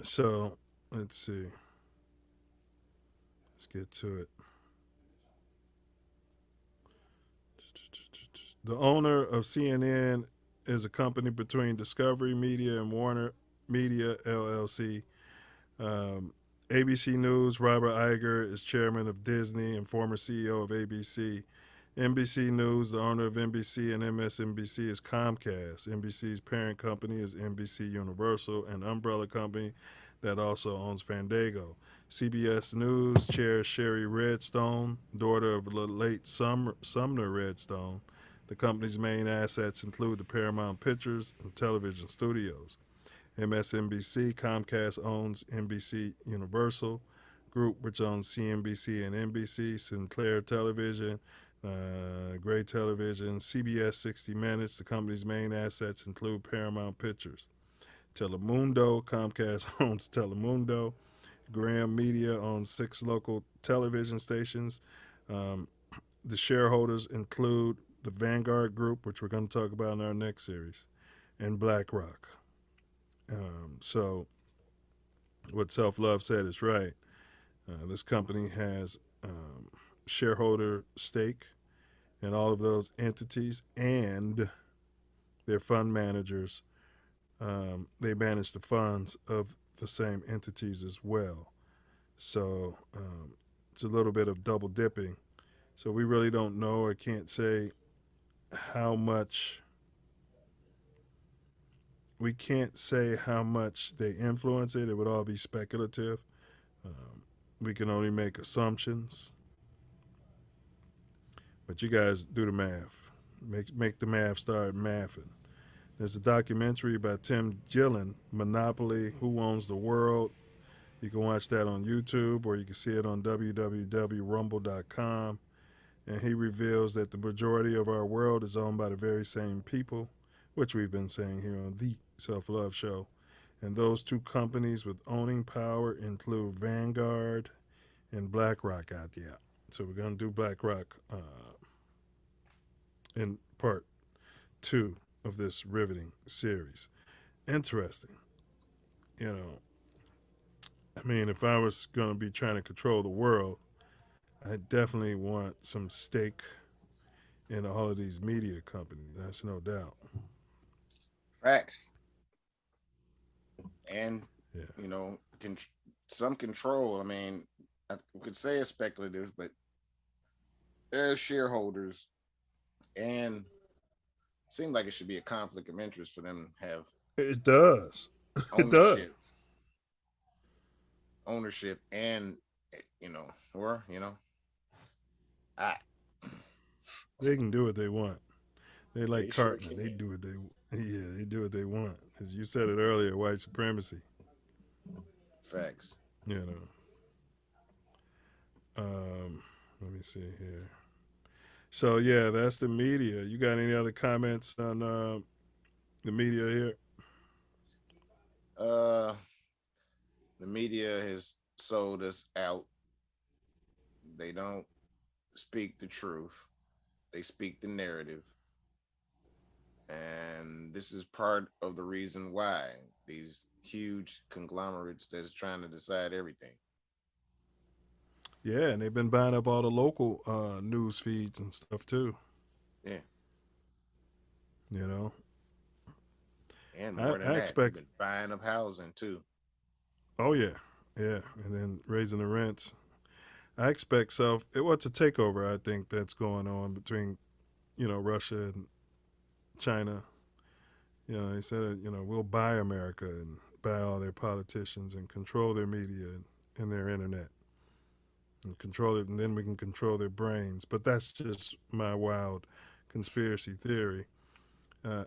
So let's see. Let's get to it. The owner of CNN is a company between Discovery Media and Warner Media LLC. ABC News, Robert Iger is chairman of Disney and former CEO of ABC. NBC News, the owner of NBC and MSNBC, is Comcast. NBC's parent company is NBC Universal, an umbrella company that also owns Fandango. CBS News chair Sherry Redstone, daughter of the late Sumner Redstone. The company's main assets include the Paramount Pictures and television studios. MSNBC, Comcast owns NBC Universal Group, which owns CNBC and NBC, Sinclair Television, Gray Television, CBS 60 Minutes. The company's main assets include Paramount Pictures. Telemundo, Comcast owns Telemundo. Graham Media owns 6 local television stations. The shareholders include the Vanguard Group, which we're going to talk about in our next series, and Blackrock. So what Self Luv said is right. This company has shareholder stake in all of those entities, and their fund managers, they manage the funds of the same entities as well. So it's a little bit of double dipping. So we really don't know or can't say how much. We can't say how much they influence it. It would all be speculative. We can only make assumptions. But you guys do the math. Make the math start mathing. There's a documentary by Tim Gillen, Monopoly, Who Owns the World. You can watch that on YouTube, or you can see it on www.rumble.com. And he reveals that the majority of our world is owned by the very same people, which we've been saying here on the Self Luv Show. And those 2 companies with owning power include Vanguard and Blackrock out there. So we're going to do Blackrock in part 2 of this riveting series. Interesting. You know, I mean, if I was going to be trying to control the world, I definitely want some stake in all of these media companies. That's no doubt. Facts. And, you know, some control. I mean, we could say it's speculative, but as shareholders, and it seems like it should be a conflict of interest for them to have. It does. It does. Ownership and, you know, or, you know, they can do what they want. They like They sure Cartman. can. They do what they do what they want. As you said it earlier, white supremacy. Facts. You know. Let me see here. So yeah, that's the media. You got any other comments on the media here? The media has sold us out. They don't speak the truth. They speak the narrative. And this is part of the reason why these huge conglomerates that's trying to decide everything. Yeah, and they've been buying up all the local news feeds and stuff too. Yeah. You know. And more than I that, expect been buying up housing too. Oh yeah, yeah, and then raising the rents. I expect what's a takeover? I think that's going on between, you know, Russia and China. You know, they said, you know, we'll buy America and buy all their politicians and control their media and their internet and control it, and then we can control their brains. But that's just my wild conspiracy theory.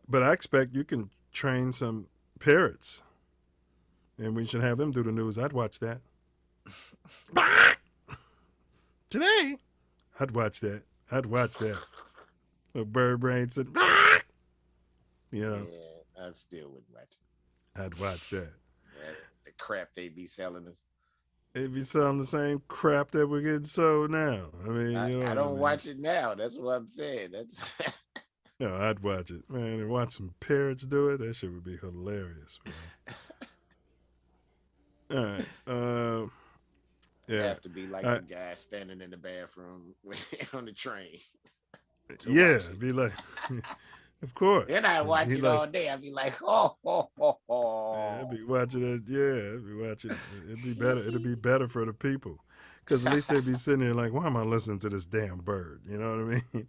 But I expect you can train some parrots, and we should have them do the news. I'd watch that. Today, I'd watch that. The bird brain said, you know. Yeah, I still wouldn't watch it. I'd watch that. The crap they be selling us. They'd be selling the same crap that we're getting sold now. I mean, you know, I don't watch it now. That's what I'm saying. That's no, I'd watch it, man, and watch some parrots do it. That shit would be hilarious, man. All right. Yeah. have to be like the guy standing in the bathroom on the train. Yeah, be like, of course. Then I watch He it like, all day. I'd be like, oh, oh, oh, yeah, oh. I'd be watching it. Yeah, I'd be watching it. It'd be better. It'd be better for the people, because at least they'd be sitting there like, why am I listening to this damn bird? You know what I mean?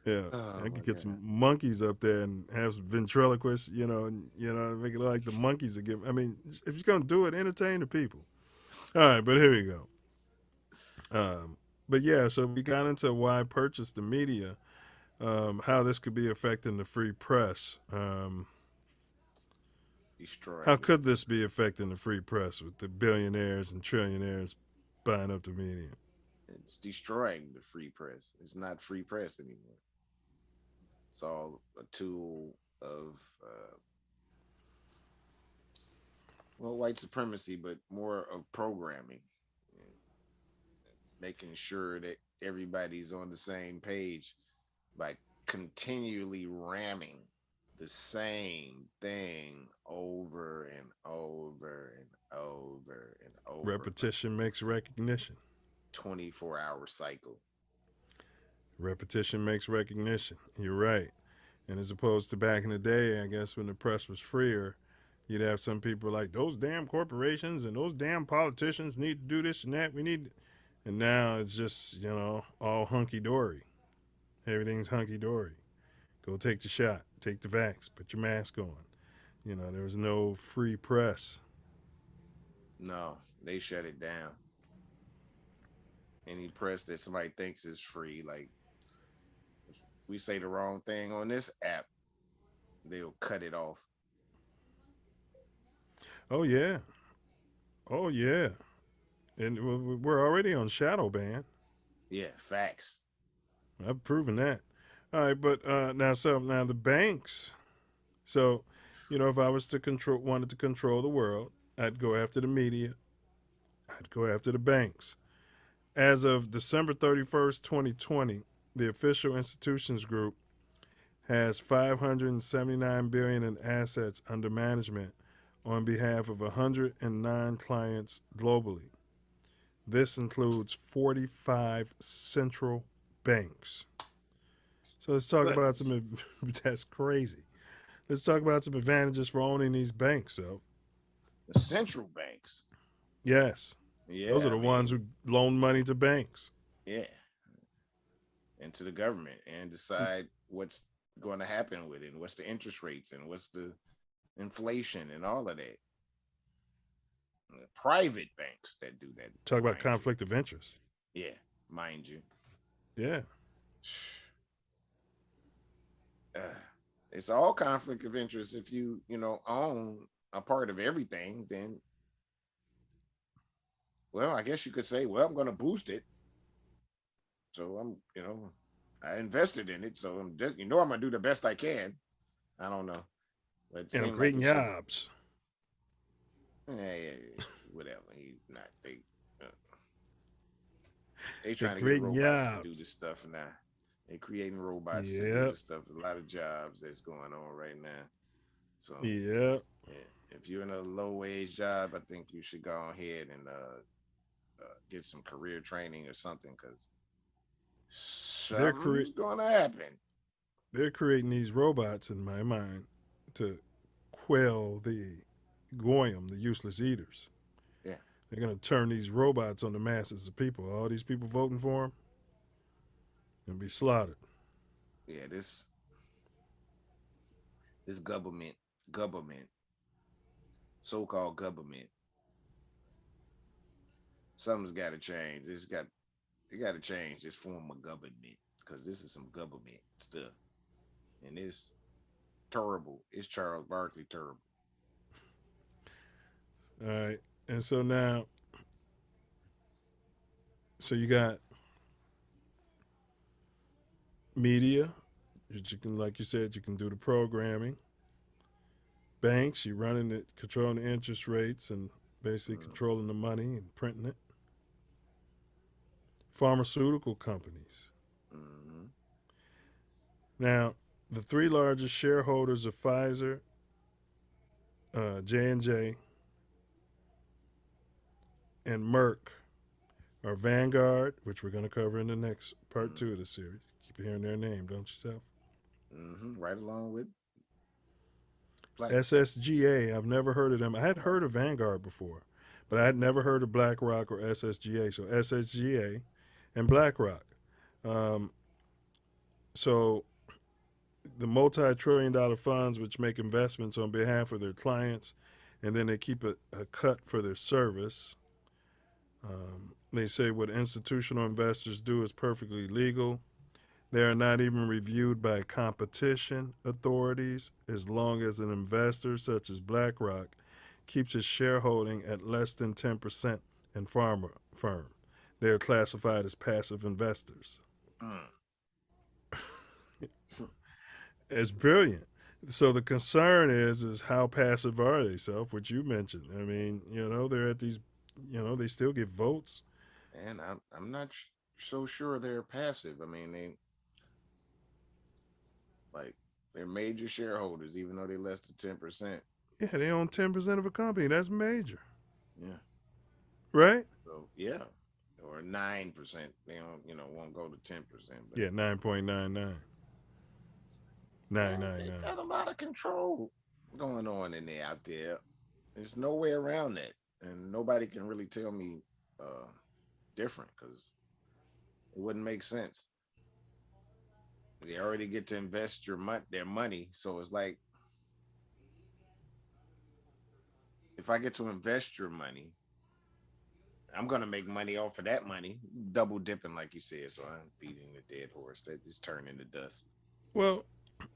Yeah, Oh, I my could get some God. monkeys up there and have some ventriloquists, and make it look like the monkeys again. I mean, if you're gonna do it, entertain the people. All right, but here we go. But yeah, so we got into why purchase the media, how this could be affecting the free press. Destroying How it. could this be affecting the free press with the billionaires and trillionaires buying up the media? It's destroying the free press. It's not free press anymore. It's all a tool of white supremacy, but more of programming, making sure that everybody's on the same page by continually ramming the same thing over and over and over and over. Repetition makes recognition. 24-hour cycle. Repetition makes recognition. You're right. And as opposed to back in the day, I guess when the press was freer, you'd have some people like, those damn corporations and those damn politicians need to do this and that. And now it's just, all hunky-dory. Everything's hunky-dory. Go take the shot. Take the vax. Put your mask on. There was no free press. No, they shut it down. Any press that somebody thinks is free, like if we say the wrong thing on this app, they'll cut it off. Oh, yeah. Oh, yeah. And we're already on shadow ban. Yeah, facts. I've proven that. All right, but now the banks. So, if I was wanted to control the world, I'd go after the media. I'd go after the banks. As of December 31st, 2020, the official institutions group has $579 billion in assets under management on behalf of 109 clients globally. This includes 45 central banks. So let's talk about some. That's crazy. Let's talk about some advantages for owning these banks. So, the central banks. Yes. Yeah, those are the ones who loan money to banks. Yeah. And to the government and decide what's going to happen with it, and what's the interest rates, and what's the inflation, and all of that. Private banks that do that. Talk about conflict of interest. Yeah, mind you. Yeah. It's all conflict of interest. If you own a part of everything, then, well, I guess you could say, well, I'm going to boost it. So I invested in it. So I'm just, I'm going to do the best I can. I don't know. But and I'm creating jobs. Yeah, whatever. He's not. They trying to get creating robots jobs. to do this stuff now. They creating robots to do this stuff. A lot of jobs that's going on right now. So yeah, if you're in a low wage job, I think you should go ahead and get some career training or something, because something's going to happen. They're creating these robots, in my mind, to quell the goyim, the useless eaters. Yeah. They're going to turn these robots on the masses of people. All these people voting for them going to be slaughtered. Yeah, this government, so-called government, something's got to change. They got to change this form of government, because this is some government stuff. And it's terrible. It's Charles Barkley terrible. All right. And so now, you got media, that you can, like you said, you can do the programming. Banks, you're running it, controlling the interest rates and basically controlling the money and printing it. Pharmaceutical companies. Mm-hmm. Now, the three largest shareholders of Pfizer, J&J, and Merck are Vanguard, which we're going to cover in the next part 2 of the series. Keep hearing their name, don't you, Self? Right along with SSGA. I've never heard of them. I had heard of Vanguard before, but I had never heard of BlackRock or SSGA. So SSGA and BlackRock. So the multi-trillion-dollar funds which make investments on behalf of their clients, and then they keep a cut for their service. They say what institutional investors do is perfectly legal. They are not even reviewed by competition authorities as long as an investor such as BlackRock keeps his shareholding at less than 10% in pharma firm. They are classified as passive investors. It's brilliant. So the concern is how passive are they, Self, which you mentioned. I mean, they're at these, they still get votes. And I'm not so sure they're passive. I mean, they're major shareholders, even though they're less than 10%. Yeah, they own 10% of a company. That's major. Yeah. Right? So yeah. Or 9%. They don't, won't go to 10%. But yeah, 9.99. 999. They got a lot of control going on in there out there. There's no way around that. And nobody can really tell me different, because it wouldn't make sense. They already get to invest their money. So it's like, if I get to invest your money, I'm going to make money off of that money, double dipping, like you said. So I'm beating the dead horse that is turning to dust. Well,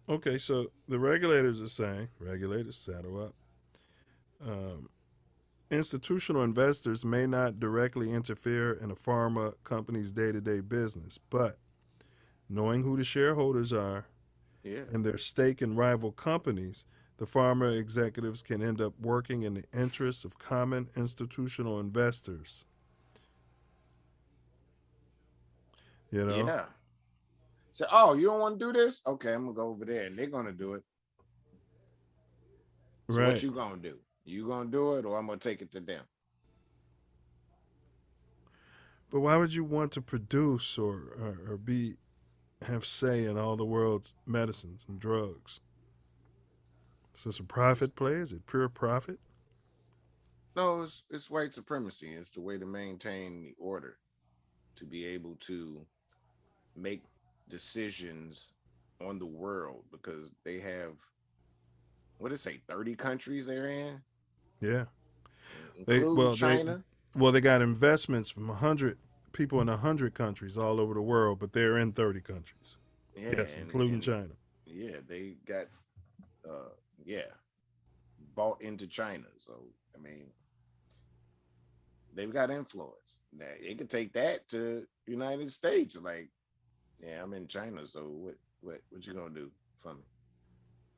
okay, so the regulators are saying, saddle up. Institutional investors may not directly interfere in a pharma company's day-to-day business, but knowing who the shareholders are and their stake in rival companies, the pharma executives can end up working in the interests of common institutional investors. Yeah. So, you don't want to do this? Okay, I'm going to go over there, and they're going to do it. So right. What you going to do? You going to do it, or I'm going to take it to them? But why would you want to produce or have say in all the world's medicines and drugs? Is this a profit play? Is it pure profit? No, it's white supremacy. It's the way to maintain the order, to be able to make decisions on the world, because they have, what did it say, 30 countries they're in? Yeah. Including China? They got investments from 100 people in 100 countries all over the world, but they're in 30 countries. Yeah, yes, including China. Yeah, they got, bought into China. So, I mean, they've got influence. Now, it could take that to United States. Like, yeah, I'm in China, so what you gonna do for me?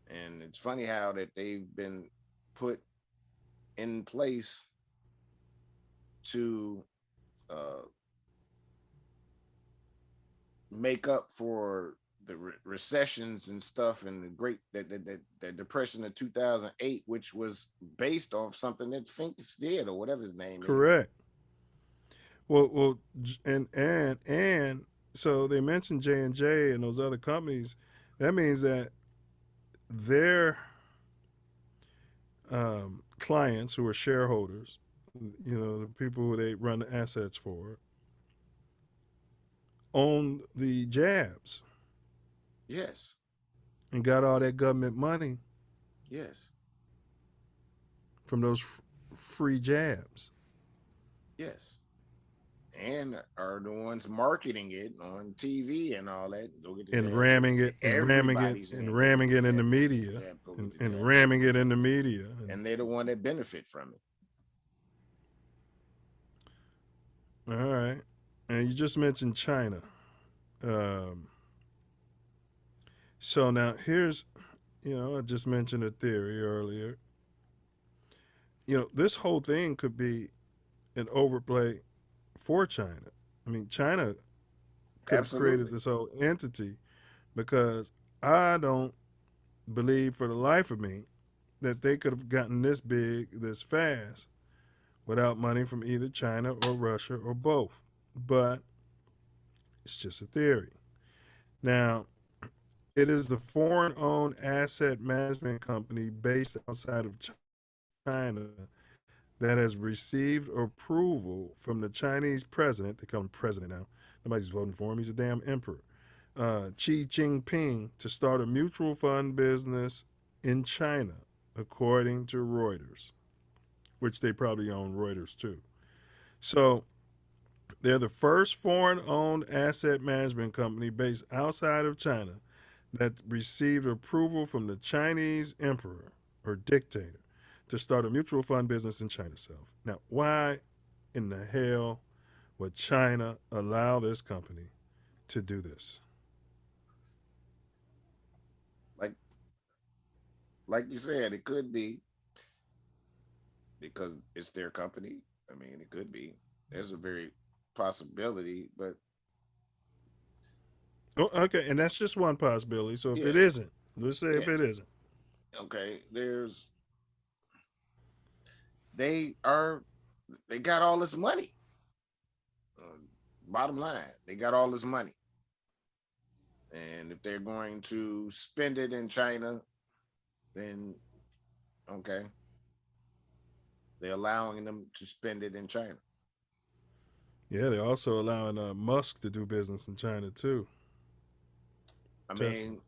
And it's funny how that they've been put in place to make up for the recessions and stuff, and the great the depression of 2008, which was based off something that Finks did, or whatever his name is. Correct. Well, and so they mentioned J&J and those other companies. That means that their clients, who are shareholders, the people who they run the assets for, own the jabs. Yes. And got all that government money. Yes. From those free jabs. Yes. And are the ones marketing it on TV and all that. And ramming it in the media. And ramming it in the media. And they're the one that benefit from it. All right. And you just mentioned China. So now here's, I just mentioned a theory earlier. This whole thing could be an overplay for China. I mean, China could have created this whole entity, because I don't believe for the life of me that they could have gotten this big, this fast, without money from either China or Russia or both. but it's just a theory. Now, it is the foreign-owned asset management company based outside of China that has received approval from the Chinese president. They call him president now. Nobody's voting for him. He's a damn emperor. Xi Jinping, to start a mutual fund business in China, according to Reuters, which they probably own Reuters too. So they're the first foreign-owned asset management company based outside of China that received approval from the Chinese emperor or dictator to start a mutual fund business in China itself. Now, why in the hell would China allow this company to do this? Like you said, it could be because it's their company. I mean, it could be. There's a very possibility, but Oh, okay, and that's just one possibility. So if it Yeah. isn't, let's say if Yeah. it isn't. okay, they got all this money. Bottom line, they got all this money. And if they're going to spend it in China, then okay. They're allowing them to spend it in China. Yeah, they're also allowing Musk to do business in China too. I Tesla. mean,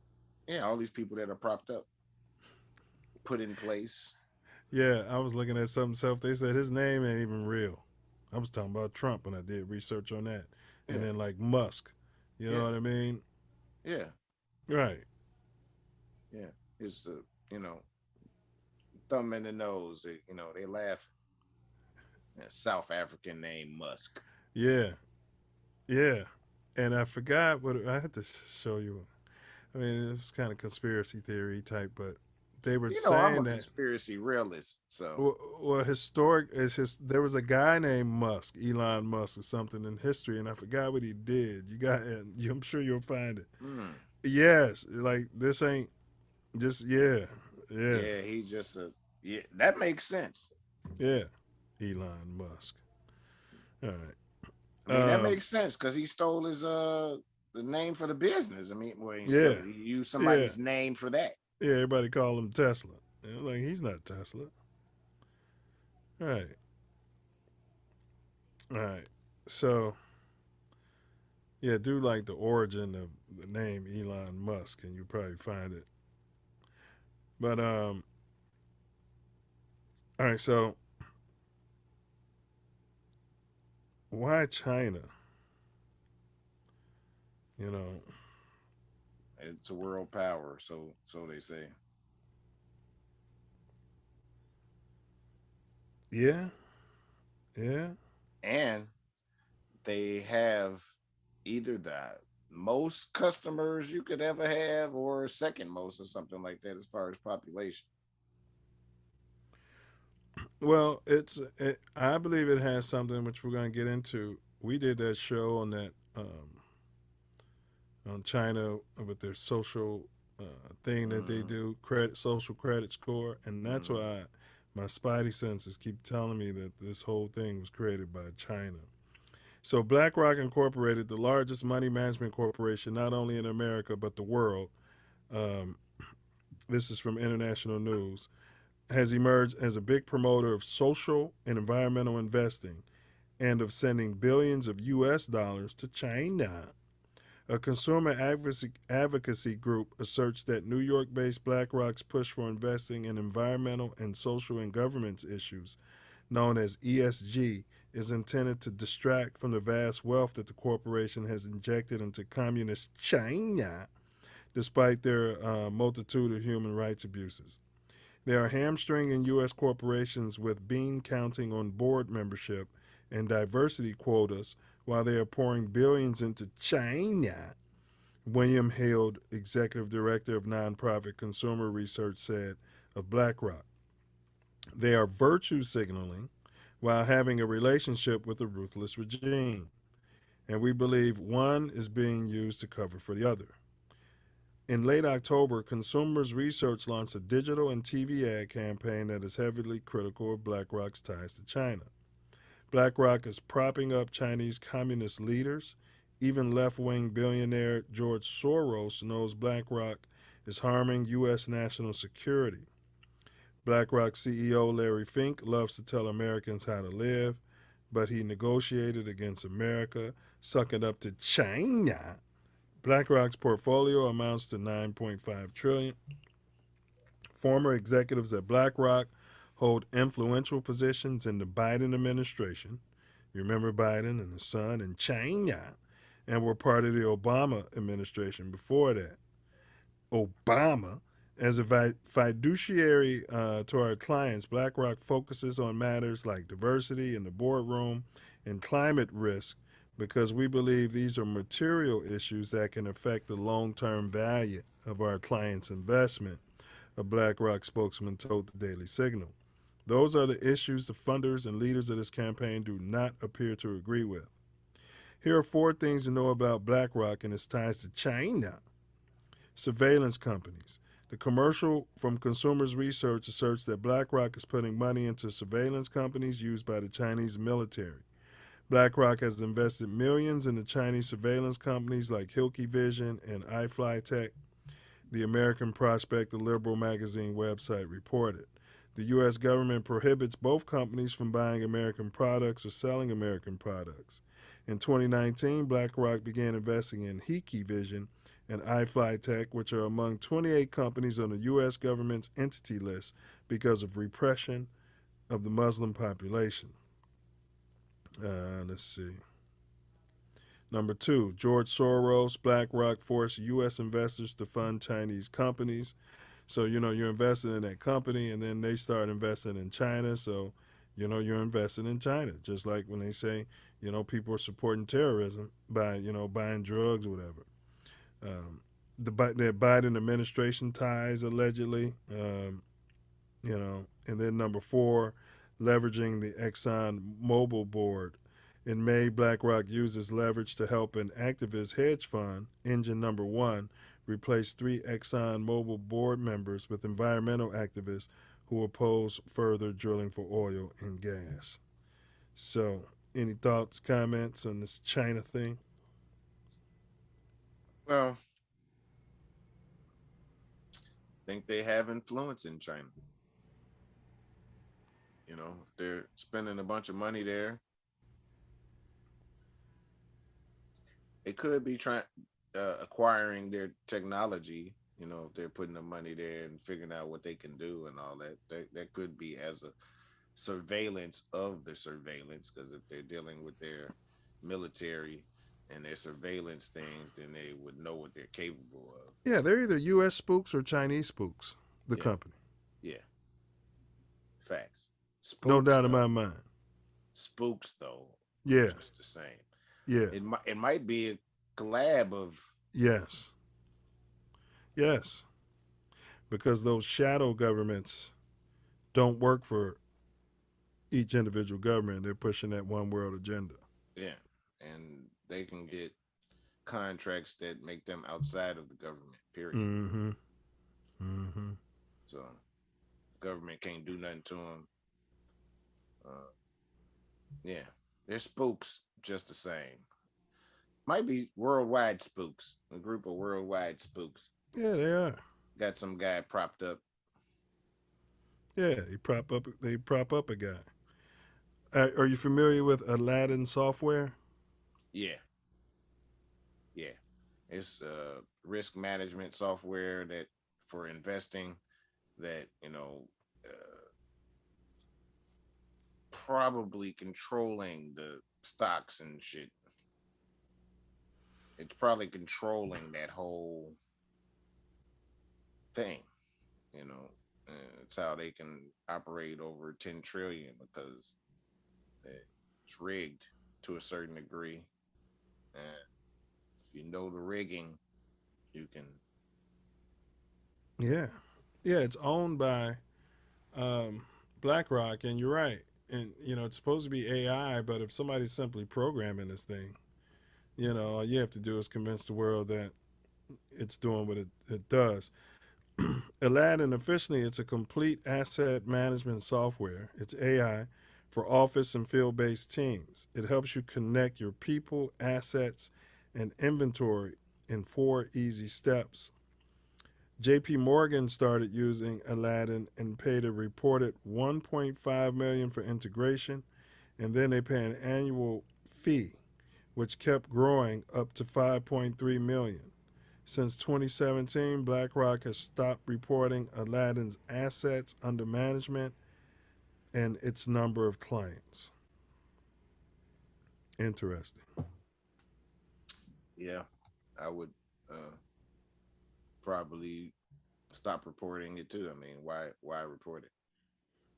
yeah, all these people that are propped up, put in place. Yeah, I was looking at something self. They said his name ain't even real. I was talking about Trump when I did research on that. And Yeah. then like Musk. You know Yeah. what I mean? Yeah, Right. yeah. It's thumb in the nose. They laugh. South African name Musk. Yeah. Yeah. And I forgot what I had to show you. I mean, it was kind of conspiracy theory type, but they were I'm saying a that conspiracy realist, so well, historic is just there was a guy named Musk, Elon Musk or something in history, and I forgot what he did. I'm sure you'll find it. Yes, like this ain't just yeah. he just that makes sense. Yeah, Elon Musk. All right. I mean, that makes sense because he stole his the name for the business. I mean, he used somebody's name for that. Yeah, everybody call him Tesla. Like he's not Tesla. All right. All right. So yeah, do like the origin of the name Elon Musk, and you'll probably find it. But all right, so why China? You know, It's a world power, so they say. Yeah. Yeah. And they have either the most customers you could ever have or second most or something like that as far as population. Well, I believe it has something which we're going to get into. We did that show on that on China with their social thing that they do, social credit score, and that's why my spidey senses keep telling me that this whole thing was created by China. So Blackrock Incorporated, the largest money management corporation not only in America but the world, this is from International News, has emerged as a big promoter of social and environmental investing and of sending billions of U.S. dollars to China. A consumer advocacy group asserts that New York-based BlackRock's push for investing in environmental and social and governance issues, known as ESG, is intended to distract from the vast wealth that the corporation has injected into communist China, despite their multitude of human rights abuses. They are hamstringing U.S. corporations with bean counting on board membership and diversity quotas while they are pouring billions into China, William Held, executive director of nonprofit consumer research, said of BlackRock. They are virtue signaling while having a relationship with a ruthless regime, and we believe one is being used to cover for the other. In late October, Consumers Research launched a digital and TV ad campaign that is heavily critical of BlackRock's ties to China. BlackRock is propping up Chinese communist leaders. Even left-wing billionaire George Soros knows BlackRock is harming U.S. national security. BlackRock CEO Larry Fink loves to tell Americans how to live, but he negotiated against America, sucking up to China. BlackRock's portfolio amounts to $9.5 trillion. Former executives at BlackRock hold influential positions in the Biden administration. You remember Biden and his son in China, and were part of the Obama administration before that. Obama. As a fiduciary to our clients, BlackRock focuses on matters like diversity in the boardroom and climate risk because we believe these are material issues that can affect the long-term value of our clients' investment, a BlackRock spokesman told the Daily Signal. Those are the issues the funders and leaders of this campaign do not appear to agree with. Here are 4 things to know about BlackRock and its ties to China. Surveillance companies. The commercial from Consumers Research asserts that BlackRock is putting money into surveillance companies used by the Chinese military. BlackRock has invested millions in the Chinese surveillance companies like Hilki Vision and iFlyTech, the American Prospect, the Liberal magazine website, reported. The U.S. government prohibits both companies from buying American products or selling American products. In 2019, BlackRock began investing in Hilki Vision and iFlyTech, which are among 28 companies on the U.S. government's entity list because of repression of the Muslim population. Let's see. Number 2, George Soros, BlackRock forced U.S. investors to fund Chinese companies. So, you're investing in that company, and then they start investing in China. So, you're investing in China. Just like when they say, people are supporting terrorism by, buying drugs or whatever. The Biden administration ties, allegedly, and then number 4, leveraging the Exxon Mobil board. In May, BlackRock uses leverage to help an activist hedge fund, Engine Number 1, replace 3 Exxon Mobil board members with environmental activists who oppose further drilling for oil and gas. So, any thoughts, comments on this China thing? Well, I think they have influence in China. If they're spending a bunch of money there, it could be acquiring their technology. If they're putting the money there and figuring out what they can do and all that could be as a surveillance of the surveillance, because if they're dealing with their military and their surveillance things, then they would know what they're capable of. Yeah, they're either U.S. spooks or Chinese spooks, the company. Yeah. Facts. Spooks, no doubt in my mind. Spooks, though. Yeah. Just the same. Yeah. It might be a collab of. Yes. Yes. Because those shadow governments don't work for each individual government. They're pushing that one world agenda. Yeah. And they can get contracts that make them outside of the government, period. Mm-hmm. Mm-hmm. So government can't do nothing to them. Yeah. They're spooks just the same. Might be worldwide spooks. A group of worldwide spooks. Yeah, they are. Got some guy propped up. Yeah, they prop up a guy. Are you familiar with Aladdin software? Yeah. Yeah. It's risk management software that for investing that, probably controlling the stocks and shit. It's probably controlling that whole thing. It's how they can operate over 10 trillion because it's rigged to a certain degree. And if you know the rigging, you can. Yeah. Yeah, it's owned by BlackRock, and you're right. And, it's supposed to be AI, but if somebody's simply programming this thing, all you have to do is convince the world that it's doing what it does. Aladdin, officially, it's a complete asset management software. It's AI for office and field-based teams. It helps you connect your people, assets, and inventory in 4 easy steps. JP Morgan started using Aladdin and paid a reported $1.5 million for integration, and then they pay an annual fee, which kept growing up to $5.3 million. Since 2017, BlackRock has stopped reporting Aladdin's assets under management and its number of clients. Interesting. Yeah, I would probably stop reporting it too. I mean, why report it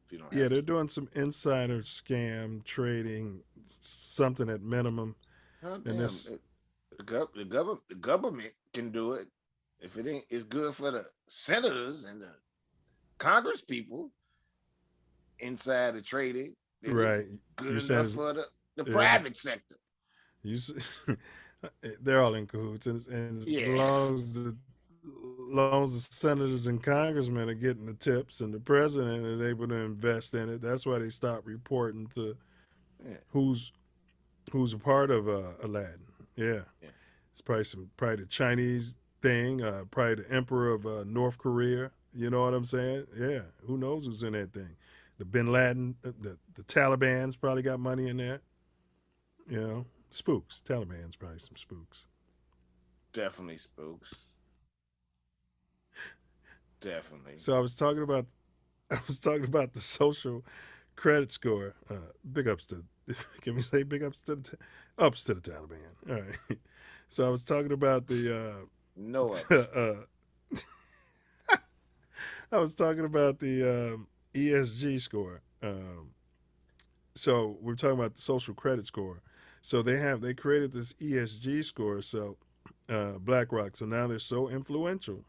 if you don't Yeah, have they're to? doing some insider scam trading, something at minimum. Oh, And damn, this, the government can do it if it ain't. It's good for the senators and the Congress people inside the trading. Then it's right? good You said enough it's, for the yeah, private sector. you, they're all in cahoots, and Yeah, as long as the senators and congressmen are getting the tips, and the president is able to invest in it, that's why they stopped reporting to yeah, who's a part of Aladdin. Yeah, yeah. it's probably the Chinese thing, probably the emperor of North Korea. You know what I'm saying? Yeah, who knows who's in that thing? The Bin Laden, the Taliban's probably got money in there. You know, spooks. Taliban's probably some spooks. Definitely spooks. Definitely. So I was talking about the social credit score. Big ups to, can we say big ups to ups to the Taliban? All right. So I was talking about No ups. I was talking about the ESG score. So we're talking about the social credit score. So they created this ESG score. So BlackRock. So now they're so influential.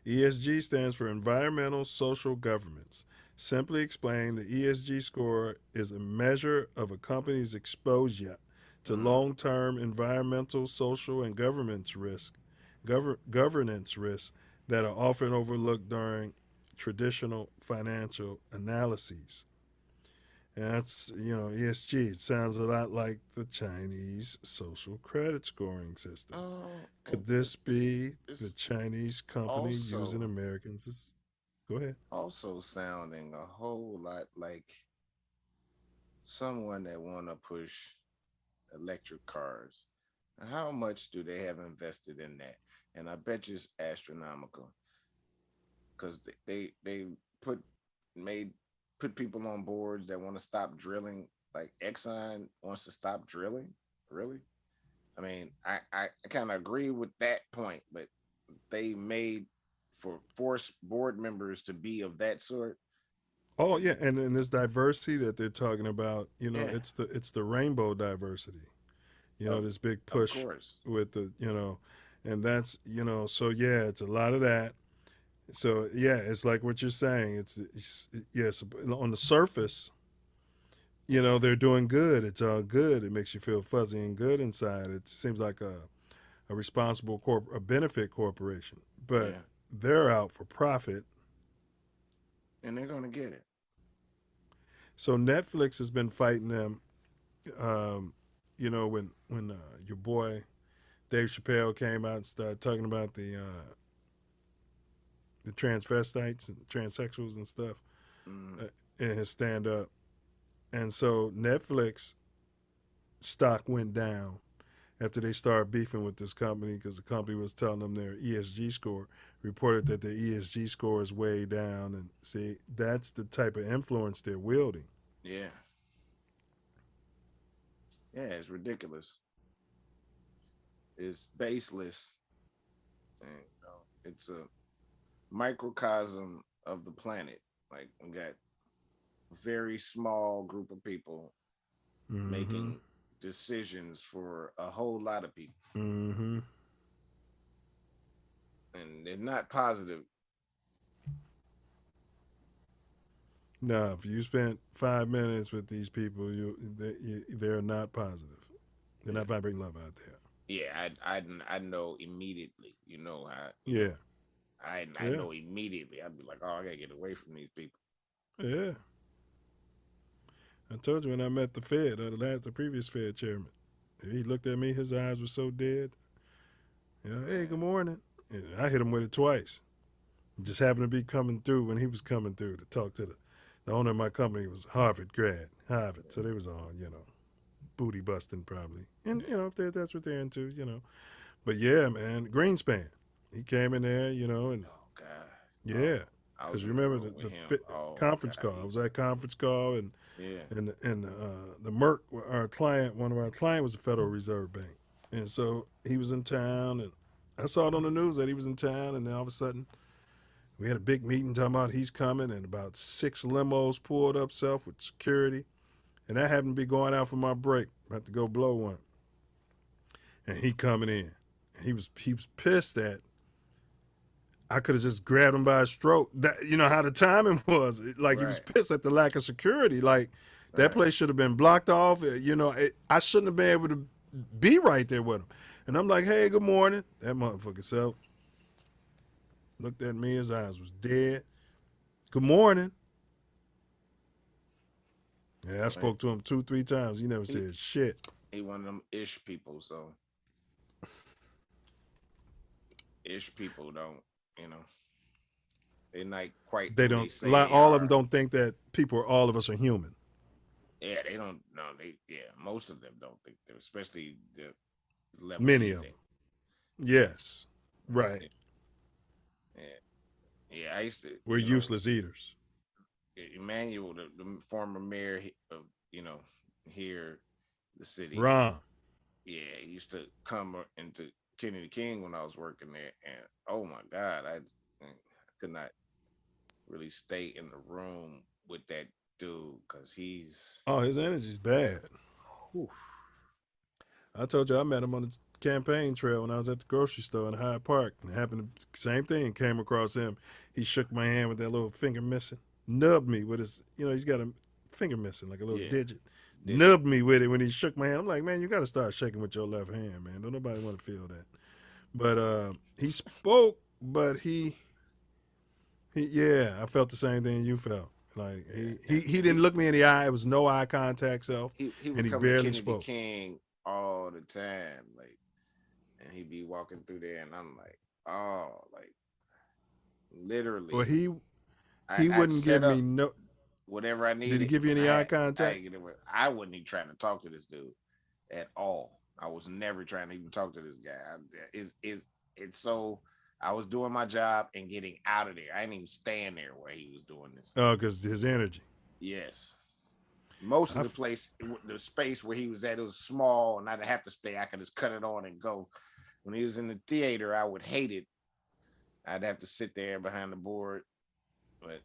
ESG stands for Environmental Social Governance. Simply explained, the ESG score is a measure of a company's exposure to long-term environmental, social, and governance risks that are often overlooked during traditional financial analyses. And that's, ESG. It sounds a lot like the Chinese social credit scoring system. Could this be the Chinese company using Also, Americans? Go ahead. also sounding a whole lot like someone that want to push electric cars. How much do they have invested in that? And I bet you it's astronomical because they put made put people on boards that want to stop drilling. Like Exxon wants to stop drilling. Really? I mean, I kind of agree with that point, but they made for force board members to be of that sort. Oh yeah, and this diversity that they're talking about, Yeah, it's the rainbow diversity. of This big of push course. with and that's so yeah, it's a lot of that. So yeah, it's like what you're saying. It's yes, on the surface, they're doing good. It's all good. It makes you feel fuzzy and good inside. It seems like a responsible a benefit corporation, but Yeah, they're out for profit. and they're gonna get it. So Netflix has been fighting them. Um, when your boy Dave Chappelle came out and started talking about the transvestites and transsexuals and stuff in his stand up, and so Netflix stock went down after they started beefing with this company because the company was telling them their ESG score reported that their ESG score is way down. And see, that's the type of influence they're wielding. Yeah, yeah, it's ridiculous. It's baseless. And, it's a microcosm of the planet. Like we got a very small group of people Mm-hmm. making decisions for a whole lot of people, Mm-hmm. and they're not positive. Now, if you spent 5 minutes with these people, they're not positive. They're not vibrating love out there. Yeah, I know immediately. You know how Yeah. I Yeah. know immediately. I'd be like, oh, I gotta get away from these people. Yeah. I told you when I met the Fed, the previous Fed chairman. He looked at me, his eyes were so dead. You know, hey, good morning. And I hit him with it twice. Just happened to be coming through when he was coming through to talk to the owner of my company was Harvard grad. Harvard. So they was on, booty busting probably. And, if that's what they're into, But yeah, man, Greenspan. He came in there, and God. yeah. I Because was in remember room with the him. conference God, call. I was at conference call, and Yeah. and the Merck, our client, one of our client was the Federal Reserve Bank, and so he was in town, and I saw it on the news that he was in town, and then all of a sudden, we had a big meeting talking about he's coming, and about 6 limos pulled up self with security, and that happened to be going out for my break, about to go blow one, and he coming in, and he was pissed that I could have just grabbed him by his throat. That how the timing was. Like he was pissed at the lack of security. Like that place should have been blocked off. I shouldn't have been able to be right there with him. And I'm like, hey, good morning. That motherfucker self looked at me. His eyes was dead. Good morning. Yeah, I spoke to him 2-3 times. He never said shit. He one of them ish people, so ish people don't, they're not quite. They who don't. say they All of are. them don't think that all of us are human. Yeah, they don't. No, most of them don't think they're, especially the level. Many of them. Yes. Right. Yeah. I used to. We're useless eaters. Emmanuel, the former mayor of here, the city. Ron. Yeah, he used to come into Kennedy King when I was working there, and oh my God, I could not really stay in the room with that dude because he's. Oh, his energy's bad. Whew. I told you I met him on the campaign trail when I was at the grocery store in Hyde Park. And it happened, same thing, came across him. He shook my hand with that little finger missing. Nubbed me with his, he's got a finger missing, like a little digit. Nubbed me with it when he shook my hand. I'm like, man, you got to start shaking with your left hand, man. Don't nobody want to feel that. But he spoke, but he I felt the same thing you felt. Like he didn't look me in the eye. It was no eye contact, self. He and he come barely to Kennedy spoke. King all the time, like, and he'd be walking through there, and I'm like, oh, like, literally. Well, he wouldn't give me no. Whatever I needed. Did he give you any eye contact? I wasn't even trying to talk to this dude at all. I was never trying to even talk to this guy. It's so I was doing my job and getting out of there. I didn't even stand there where he was doing this. Oh, because his energy. Yes. Most of the space where he was at, it was small, and I'd have to stay. I could just cut it on and go. When he was in the theater, I would hate it. I'd have to sit there behind the board, but.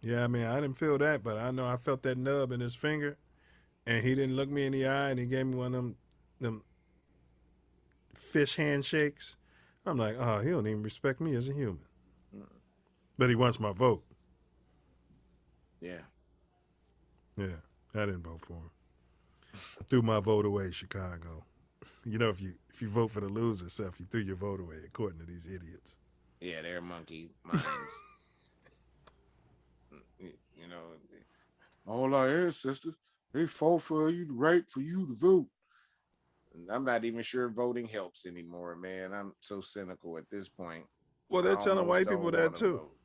Yeah, I mean, I didn't feel that, but I know I felt that nub in his finger, and he didn't look me in the eye, and he gave me one of them fish handshakes. I'm like, oh, he don't even respect me as a human. But he wants my vote. Yeah. Yeah, I didn't vote for him. I threw my vote away, Chicago. If you vote for the loser, self, you threw your vote away, according to these idiots. Yeah, they're monkey minds. All our ancestors, they fought for you, right for you to vote. And I'm not even sure voting helps anymore, man. I'm so cynical at this point. Well, they're telling white people that too. Vote.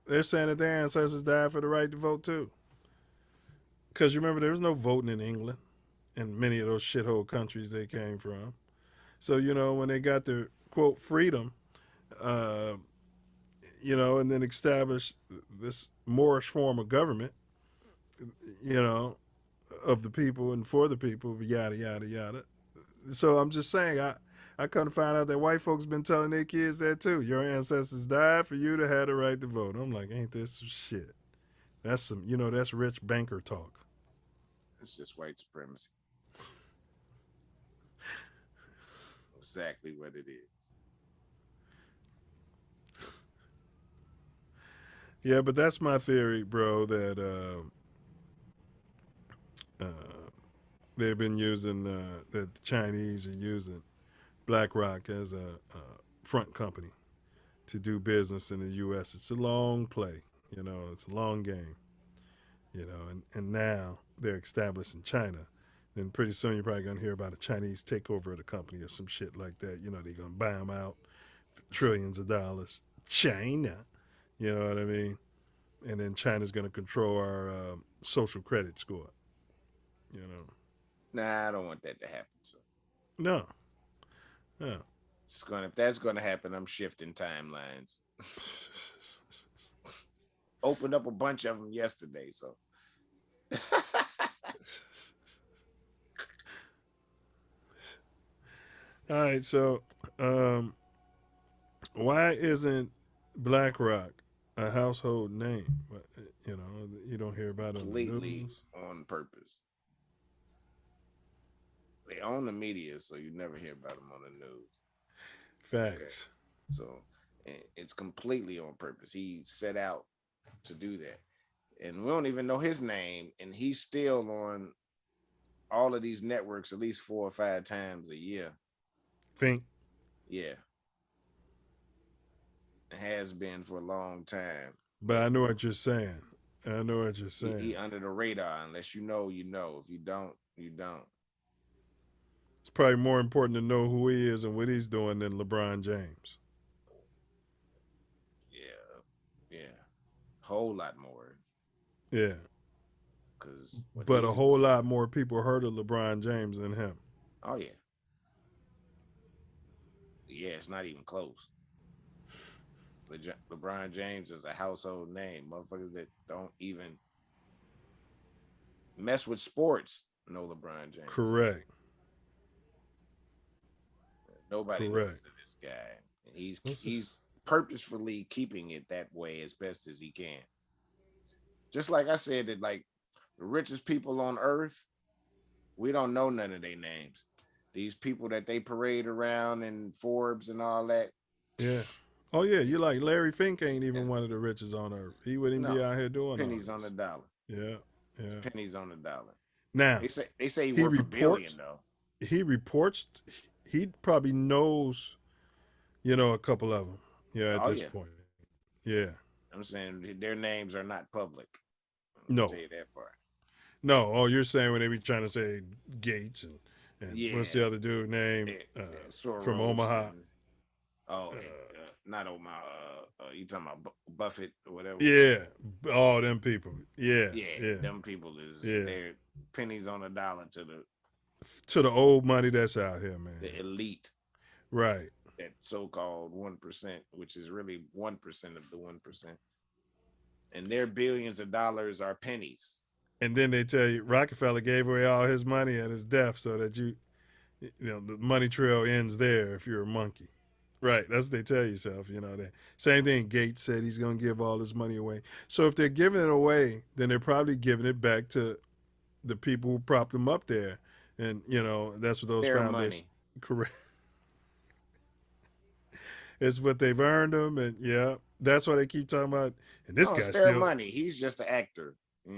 They're saying that their ancestors died for the right to vote too. Because remember, there was no voting in England and many of those shithole countries they came from. So, when they got their, quote, freedom, and then established this Moorish form of government, of the people and for the people, yada, yada, yada. So I'm just saying, I come to find out that white folks been telling their kids that too. Your ancestors died for you to have the right to vote. I'm like, ain't this some shit? That's some, that's rich banker talk. It's just white supremacy. Exactly what it is. Yeah, but that's my theory, bro, that they've been using, that the Chinese are using Blackrock as a front company to do business in the U.S. It's a long play, it's a long game. you know, and now they're established in China. Then pretty soon you're probably going to hear about a Chinese takeover of the company or some shit like that. You know, they're going to buy them out for trillions of dollars. China, you know what I mean? And then China's going to control our social credit score, you know. Nah, I don't want that to happen. So No. No. If that's gonna happen, I'm shifting timelines. Opened up a bunch of them yesterday, so. All right, so why isn't Blackrock a household name? You know, you don't hear about it on the Completely news. on purpose. They own the media, so you never hear about them on the news. Facts. Okay. So it's completely on purpose. He set out to do that. And we don't even know his name, and he's still on all of these networks at least 4 or 5 times a year. Think? Yeah. It has been for a long time. But I know what you're saying. I know what you're saying. He under the radar. Unless you know, you know. If you don't, you don't. It's probably more important to know who he is and what he's doing than LeBron James. Yeah. Whole lot more. Yeah. But a whole lot more people heard of LeBron James than him. Oh, yeah. Yeah, it's not even close. LeBron James is a household name. Motherfuckers that don't even mess with sports know LeBron James. Correct. Nobody knows of this guy. And he's purposefully keeping it that way as best as he can. Just like I said, that like the richest people on earth, we don't know none of their names. These people that they parade around in Forbes and all that. Yeah. Oh yeah, you're like Larry Fink ain't even one of the richest on earth. He wouldn't be out here doing pennies all on this. the dollar. Yeah. It's pennies on the dollar. Now they say he worth $1 billion though. He reports. He probably knows, you know, a couple of them. Yeah, at this point. Yeah. I'm saying their names are not public. No. I'll tell you that part. No. Oh, you're saying when they be trying to say Gates and what's the other dude name from Omaha? Not Omaha. You talking about Buffett or whatever? Yeah. All them people. Yeah. Them people is they're pennies on the dollar to the old money that's out here, man. The elite. Right. That so-called 1%, which is really 1% of the 1%. And their billions of dollars are pennies. And then they tell you Rockefeller gave away all his money at his death so that you know, the money trail ends there if you're a monkey. Right. That's what they tell yourself, you know. That same thing Gates said, he's going to give all his money away. So if they're giving it away, then they're probably giving it back to the people who propped them up there. And, you know, that's what those foundations. Correct. It's what they've earned them. And yeah, that's why they keep talking about. And this guy's their still money. He's just an actor.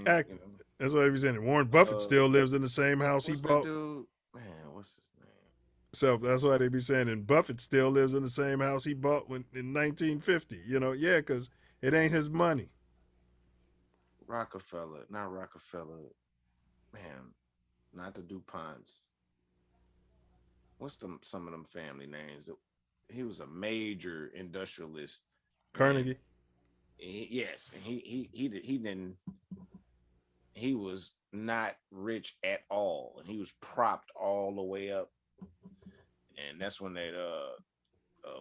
Actor. You know? That's what he was saying. Warren Buffett still lives in the same house he bought. Dude? Man, what's his name? So that's why they be saying, and Buffett still lives in the same house he bought in 1950. You know, yeah, because it ain't his money. Rockefeller, not Rockefeller. Man, not the DuPonts. What's some of them family names? He was a major industrialist. Carnegie. Yes, and he was not rich at all, and he was propped all the way up. And that's when that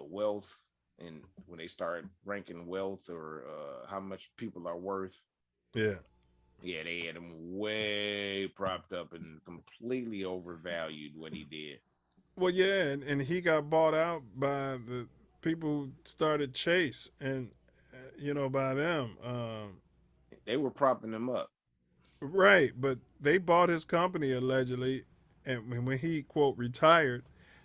wealth, and when they started ranking wealth or how much people are worth. Yeah. Yeah, they had him way propped up and completely overvalued what he did. Well, yeah, and he got bought out by the people who started Chase, and you know, by them. They were propping him up. Right, but they bought his company allegedly, and when he, quote, retired,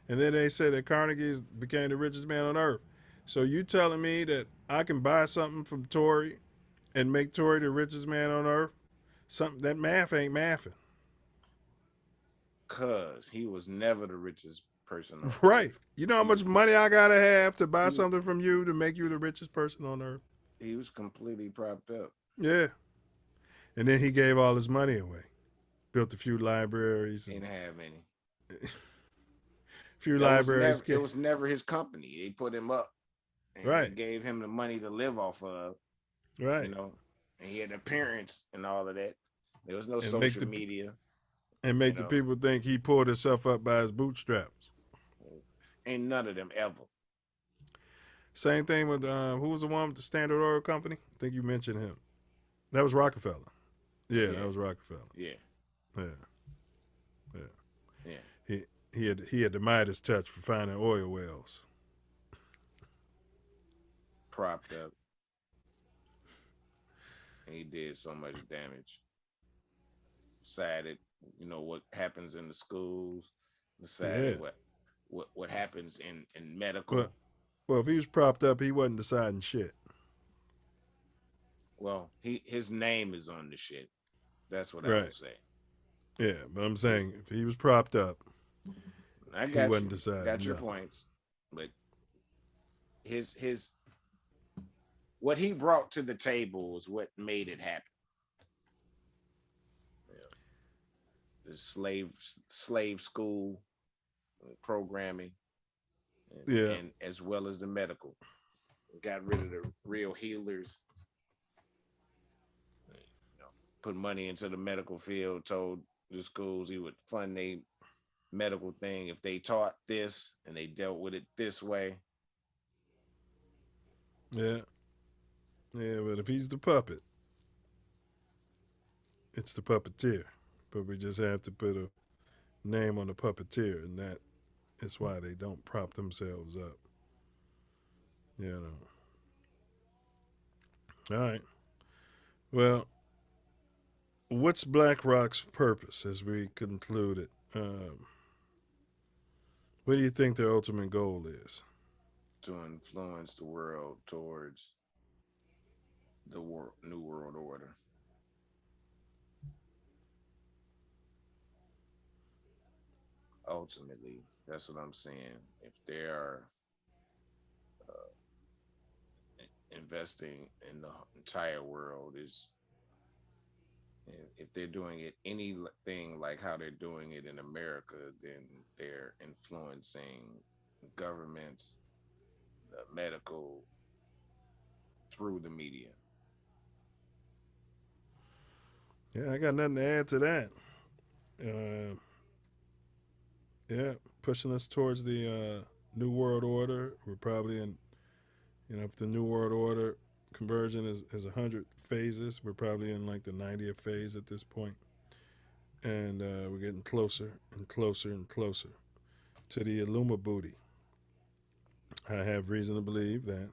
and then they said that Carnegie became the richest man on earth. So you telling me that I can buy something from Tory and make Tory the richest man on earth? Something that math ain't mathing. Cause he was never the richest person on earth. Right. You know how much money I gotta have to buy something from you to make you the richest person on earth? He was completely propped up. Yeah. And then he gave all his money away. Built a few libraries. Didn't have any. Few That libraries. it was never his company. They put him up. And Right. they gave him the money to live off of. Right. You know, and he had appearance and all of that. There was no social media. And make the people think he pulled himself up by his bootstraps. Ain't none of them ever. Same thing with who was the one with the Standard Oil Company? I think you mentioned him. That was Rockefeller. Yeah, that was Rockefeller. Yeah. Yeah. Yeah. Yeah. He had the Midas touch for finding oil wells. Propped up. And he did so much damage. Decided, what happens in the schools. Decided what happens in medical. Well, if he was propped up, he wasn't deciding shit. Well, his name is on the shit. That's what I would say. Yeah, but I'm saying if he was propped up, he wasn't deciding. Got your points, but his what he brought to the table is what made it happen. The slave school programming, and as well as the medical. Got rid of the real healers. Put money into the medical field. Told the schools he would fund a medical thing if they taught this and they dealt with it this way. Yeah. Yeah, but if he's the puppet, it's the puppeteer. But we just have to put a name on the puppeteer, and that is why they don't prop themselves up. All right. Well, what's Blackrock's purpose as we conclude it? What do you think their ultimate goal is? To influence the world towards the New World Order. Ultimately, that's what I'm saying. If they are investing in the entire world, if they're doing it anything like how they're doing it in America, then they're influencing governments, medical, through the media. Yeah, I got nothing to add to that. Pushing us towards the New World Order. We're probably in, if the New World Order conversion is 100 phases, we're probably in like the 90th phase at this point. And we're getting closer and closer and closer to the Illuma booty. I have reason to believe that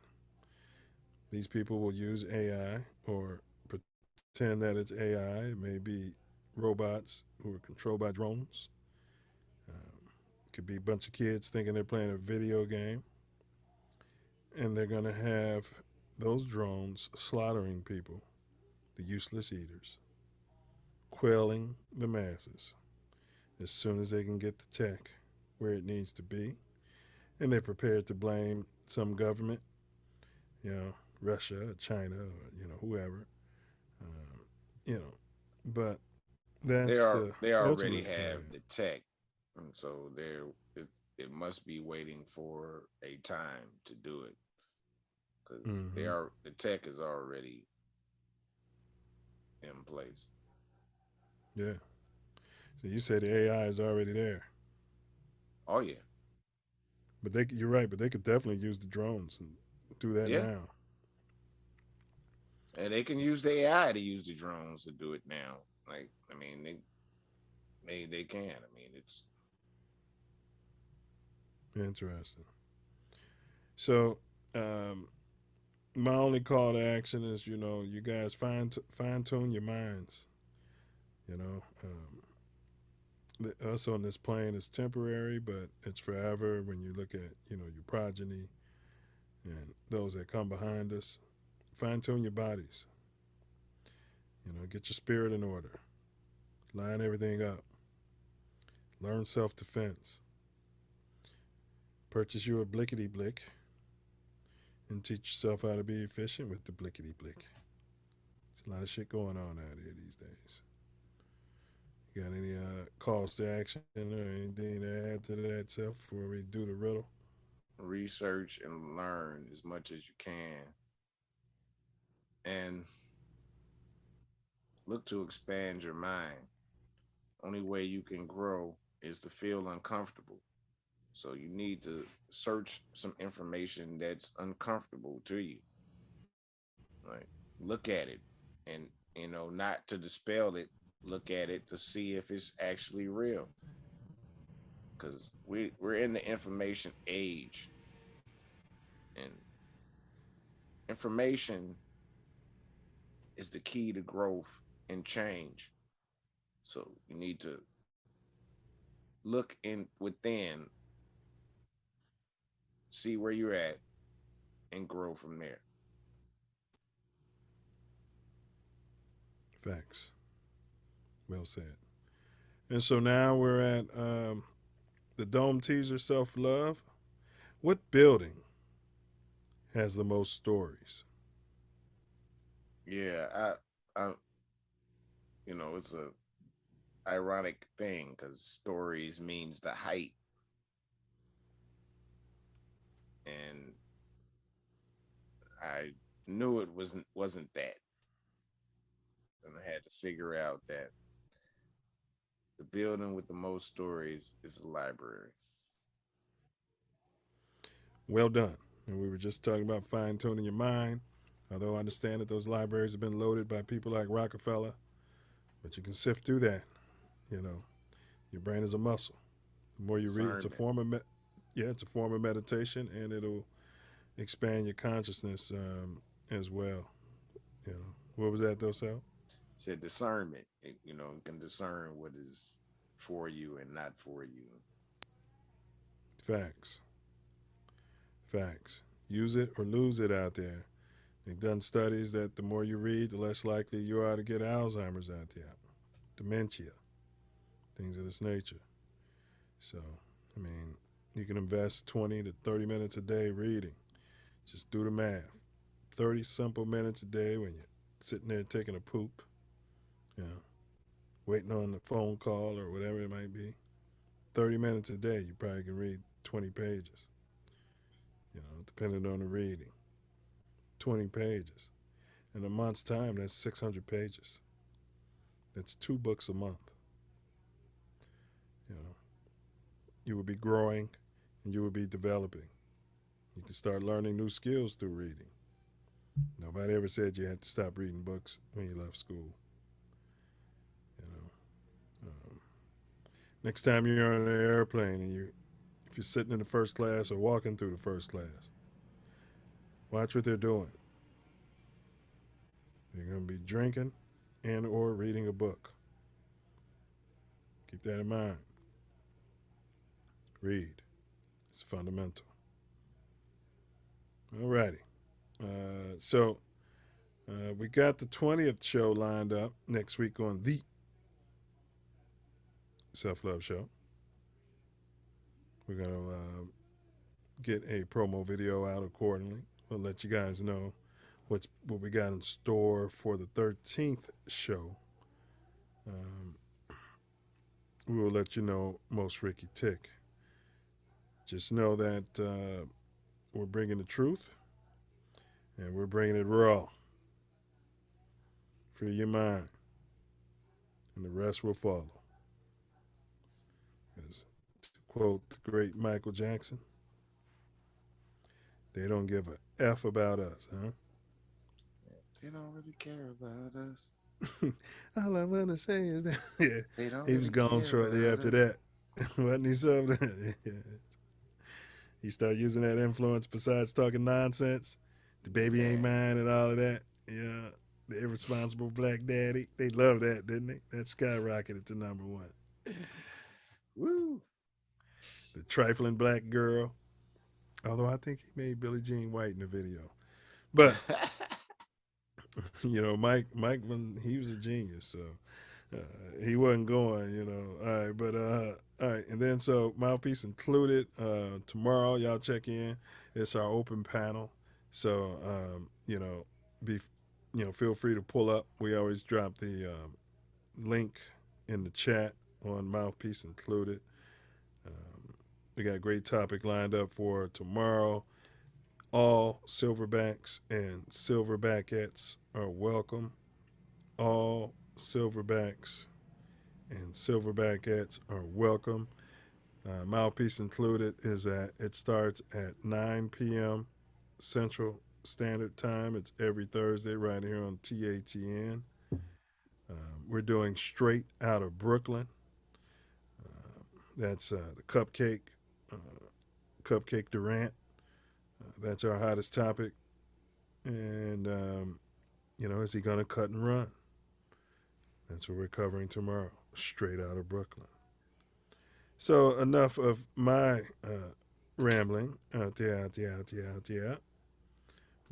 these people will use AI or pretend that it's AI. It may be robots who are controlled by drones. Could be a bunch of kids thinking they're playing a video game. And they're going to have those drones slaughtering people, the useless eaters, quelling the masses as soon as they can get the tech where it needs to be. And they're prepared to blame some government, Russia, China, or, whoever, but that's they already have the tech, and so it must be waiting for a time to do it, because the tech is already in place. Yeah. So you said the AI is already there. Oh yeah. But you're right. But they could definitely use the drones and do that now. And they can use the AI to use the drones to do it now. Like, I mean, they can. I mean, it's interesting. So, my only call to action is, you guys fine tune your minds. Us on this plane is temporary, but it's forever. When you look at, your progeny and those that come behind us, fine tune your bodies. Get your spirit in order. Line everything up. Learn self-defense. Purchase you a blickety blick and teach yourself how to be efficient with the blickety blick. a lot of shit going on out here these days. You got any calls to action or anything to add to that, Self, before we do the riddle? Research and learn as much as you can, and look to expand your mind. Only way you can grow is to feel uncomfortable. So you need to search some information that's uncomfortable to you. Like, look at it, and not to dispel it. Look at it to see if it's actually real. Because we're in the information age, and information is the key to growth and change. So you need to look in within, see where you're at, and grow from there. Facts. Well said. And so now we're at the Dome teaser, Self Love. What building has the most stories? Yeah, I it's a ironic thing because stories means the height, and I knew it wasn't that, and I had to figure out that the building with the most stories is a library. Well done. And we were just talking about fine tuning your mind. Although I understand that those libraries have been loaded by people like Rockefeller, but you can sift through that. Your brain is a muscle. The more you read, it's a form of it's a form of meditation, and it'll expand your consciousness as well. What was that though, Sal? Said discernment. You can discern what is for you and not for you. Facts. Use it or lose it out there. They've done studies that the more you read, the less likely you are to get Alzheimer's out there, dementia, things of this nature. So, you can invest 20 to 30 minutes a day reading. Just do the math. 30 simple minutes a day when you're sitting there taking a poop, waiting on the phone call or whatever it might be. 30 minutes a day, you probably can read 20 pages, depending on the reading. 20 pages. In a month's time, that's 600 pages. That's 2 books a month. You will be growing and you will be developing. You can start learning new skills through reading. Nobody ever said you had to stop reading books when you left school. Next time you're on an airplane and if you're sitting in the first class or walking through the first class, watch what they're doing. They're going to be drinking and or reading a book. Keep that in mind. Read. It's fundamental. All righty. So we got the 20th show lined up next week on the Self Luv Show. We're going to get a promo video out accordingly. We'll let you guys know what we got in store for the 13th show. We will let you know most Ricky Tick. Just know that we're bringing the truth, and we're bringing it raw. Free your mind, and the rest will follow. As to quote the great Michael Jackson, they don't give a F about us, huh? They don't really care about us. All I want to say is that They don't he was really gone care shortly about after us. that. Wasn't he something? He started using that influence besides talking nonsense. The baby ain't mine and all of that. Yeah, the irresponsible black daddy. They loved that, didn't they? That skyrocketed to number 1. Woo! The trifling black girl. Although I think he made Billie Jean White in the video. But Mike, when he was a genius, so he wasn't going, All right, but all right, and then so Mouthpiece included. Tomorrow, y'all check in. It's our open panel, so be feel free to pull up. We always drop the link in the chat on Mouthpiece included. We got a great topic lined up for tomorrow. All silverbacks and silverbackettes are welcome. All silverbacks and silverbackettes are welcome. Mouthpiece included it starts at 9 p.m. Central Standard Time. It's every Thursday right here on TATN. We're doing Straight Out of Brooklyn. That's the Cupcake Durant. That's our hottest topic. And, is he going to cut and run? That's what we're covering tomorrow, Straight Out of Brooklyn. So enough of my rambling. We're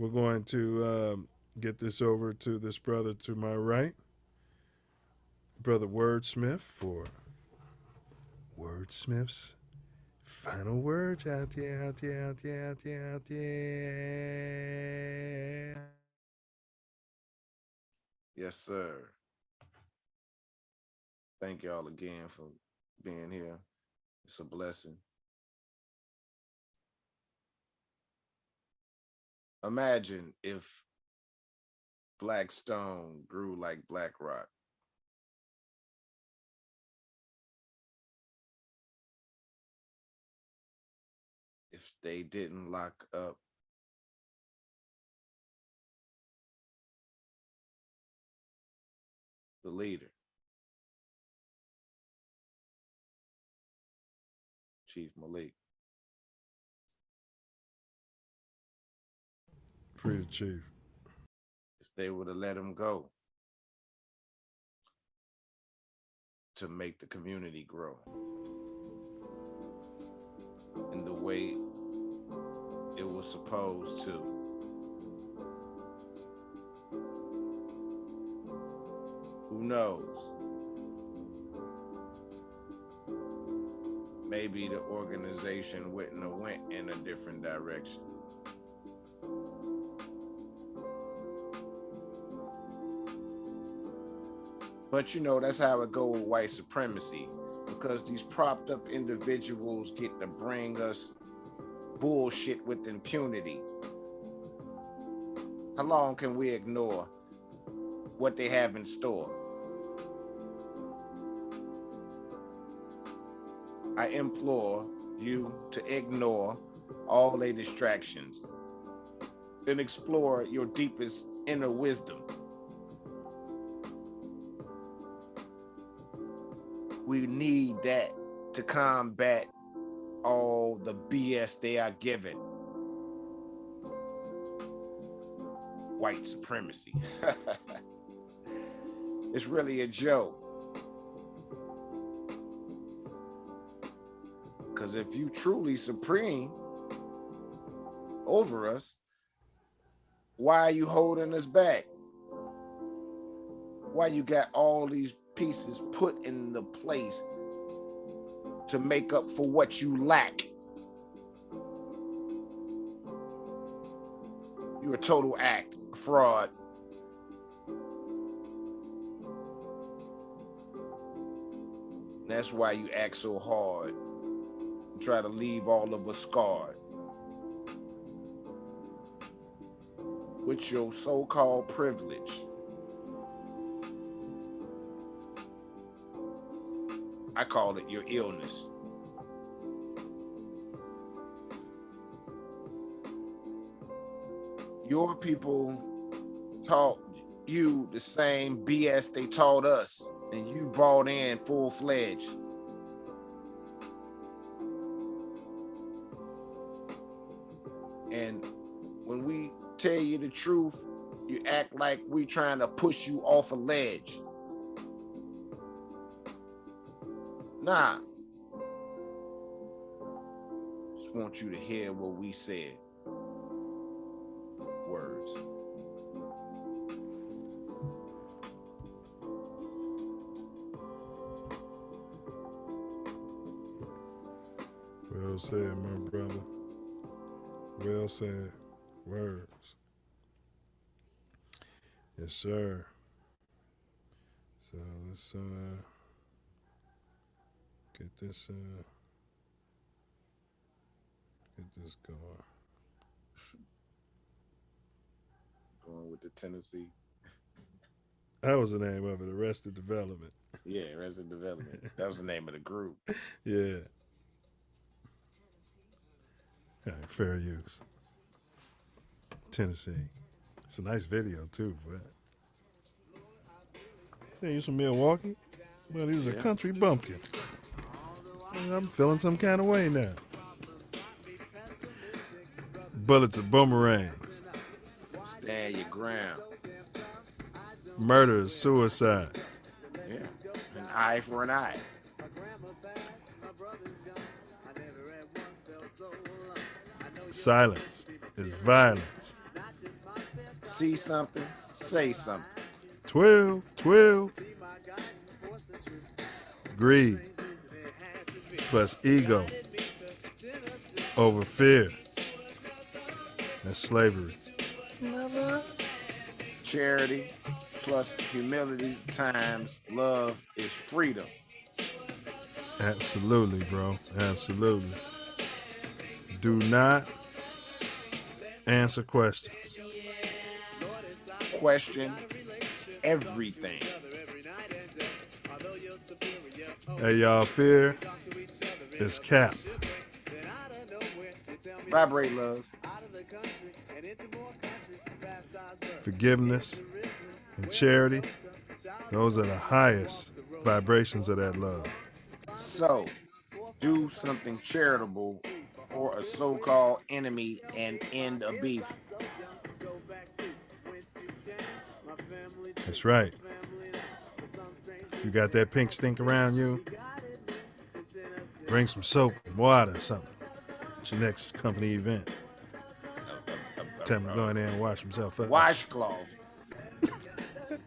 going to get this over to this brother to my right, Brother Wordsmith, for Wordsmith's final words out there. Yes, sir. Thank y'all again for being here. It's a blessing. Imagine if Black Stone grew like Blackrock. If they didn't lock up the leader, Chief Malik. Free the chief. If they would have let him go to make the community grow in the way it was supposed to. Who knows? Maybe the organization wouldn't have went in a different direction. But that's how it go with white supremacy, because these propped up individuals get to bring us bullshit with impunity. How long can we ignore what they have in store? I implore you to ignore all their distractions and explore your deepest inner wisdom. We need that to combat all the BS they are giving. White supremacy. It's really a joke. Because if you truly supreme over us, why are you holding us back? Why you got all these pieces put in the place to make up for what you lack? You're a total act, a fraud. That's why you act so hard and try to leave all of us scarred with your so-called privilege. I call it your illness. Your people taught you the same BS they taught us, and you bought in full-fledged. And when we tell you the truth, you act like we trying to push you off a ledge. Nah. Just want you to hear what we said. Words. Well said, my brother. Well said. Words. Yes, sir. So let's get this going. Going with the Tennessee. That was the name of it, Arrested Development. Yeah, Arrested Development. That was the name of the group. Yeah. All right, fair use. Tennessee. It's a nice video too, but say he's from Milwaukee, but he was a country bumpkin. And I'm feeling some kind of way now. Bullets are boomerangs. Stand your ground. Murder is suicide. Yeah. An eye for an eye. Silence is violence. See something, say something. 12. Greed plus ego over fear. That's slavery. Charity plus humility times love is freedom. Absolutely, bro. Absolutely. Do not answer questions. Question everything. Hey, y'all, fear is cap. Vibrate, love. Forgiveness and charity, those are the highest vibrations of that love. So, do something charitable for a so-called enemy and end a beef. That's right. If you got that pink stink around you, bring some soap and water or something at your next company event. Tell him to go in there and wash himself up. Washcloth.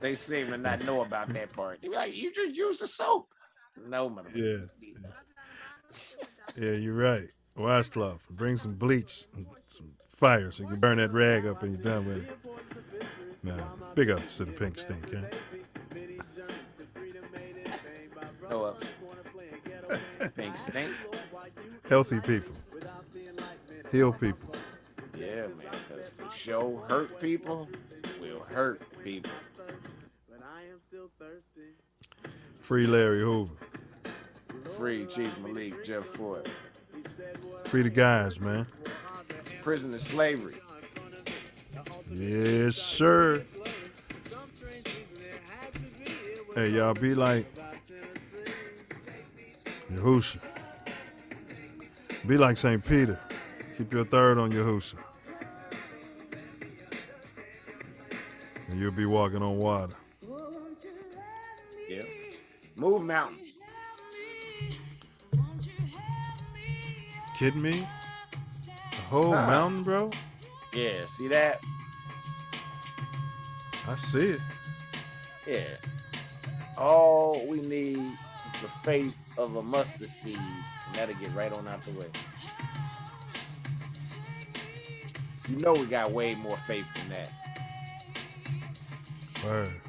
They seem to not know about that part. They be like, you just use the soap. No, motherfucker. Yeah, you're right. Washcloth. Bring some bleach and some fire so you can burn that rag up and you're done with it. Now, big ups to the pink stink, huh? No ups. Pink stink. Healthy people. Heal people. Yeah, man. Because for sure, hurt people will hurt people. Free Larry Hoover. Free Chief Malik, Jeff Ford. Free the guys, man. Prison is slavery. Yes, sir. Hey, y'all, be like Yahusha. Be like St. Peter. Keep your third on Yahusha. And you'll be walking on water. Yeah. Move mountains. Kidding me? The whole mountain, bro? Yeah, see that? I see it. Yeah. All we need is the faith of a mustard seed, and that'll get right on out the way. You know we got way more faith than that. Word.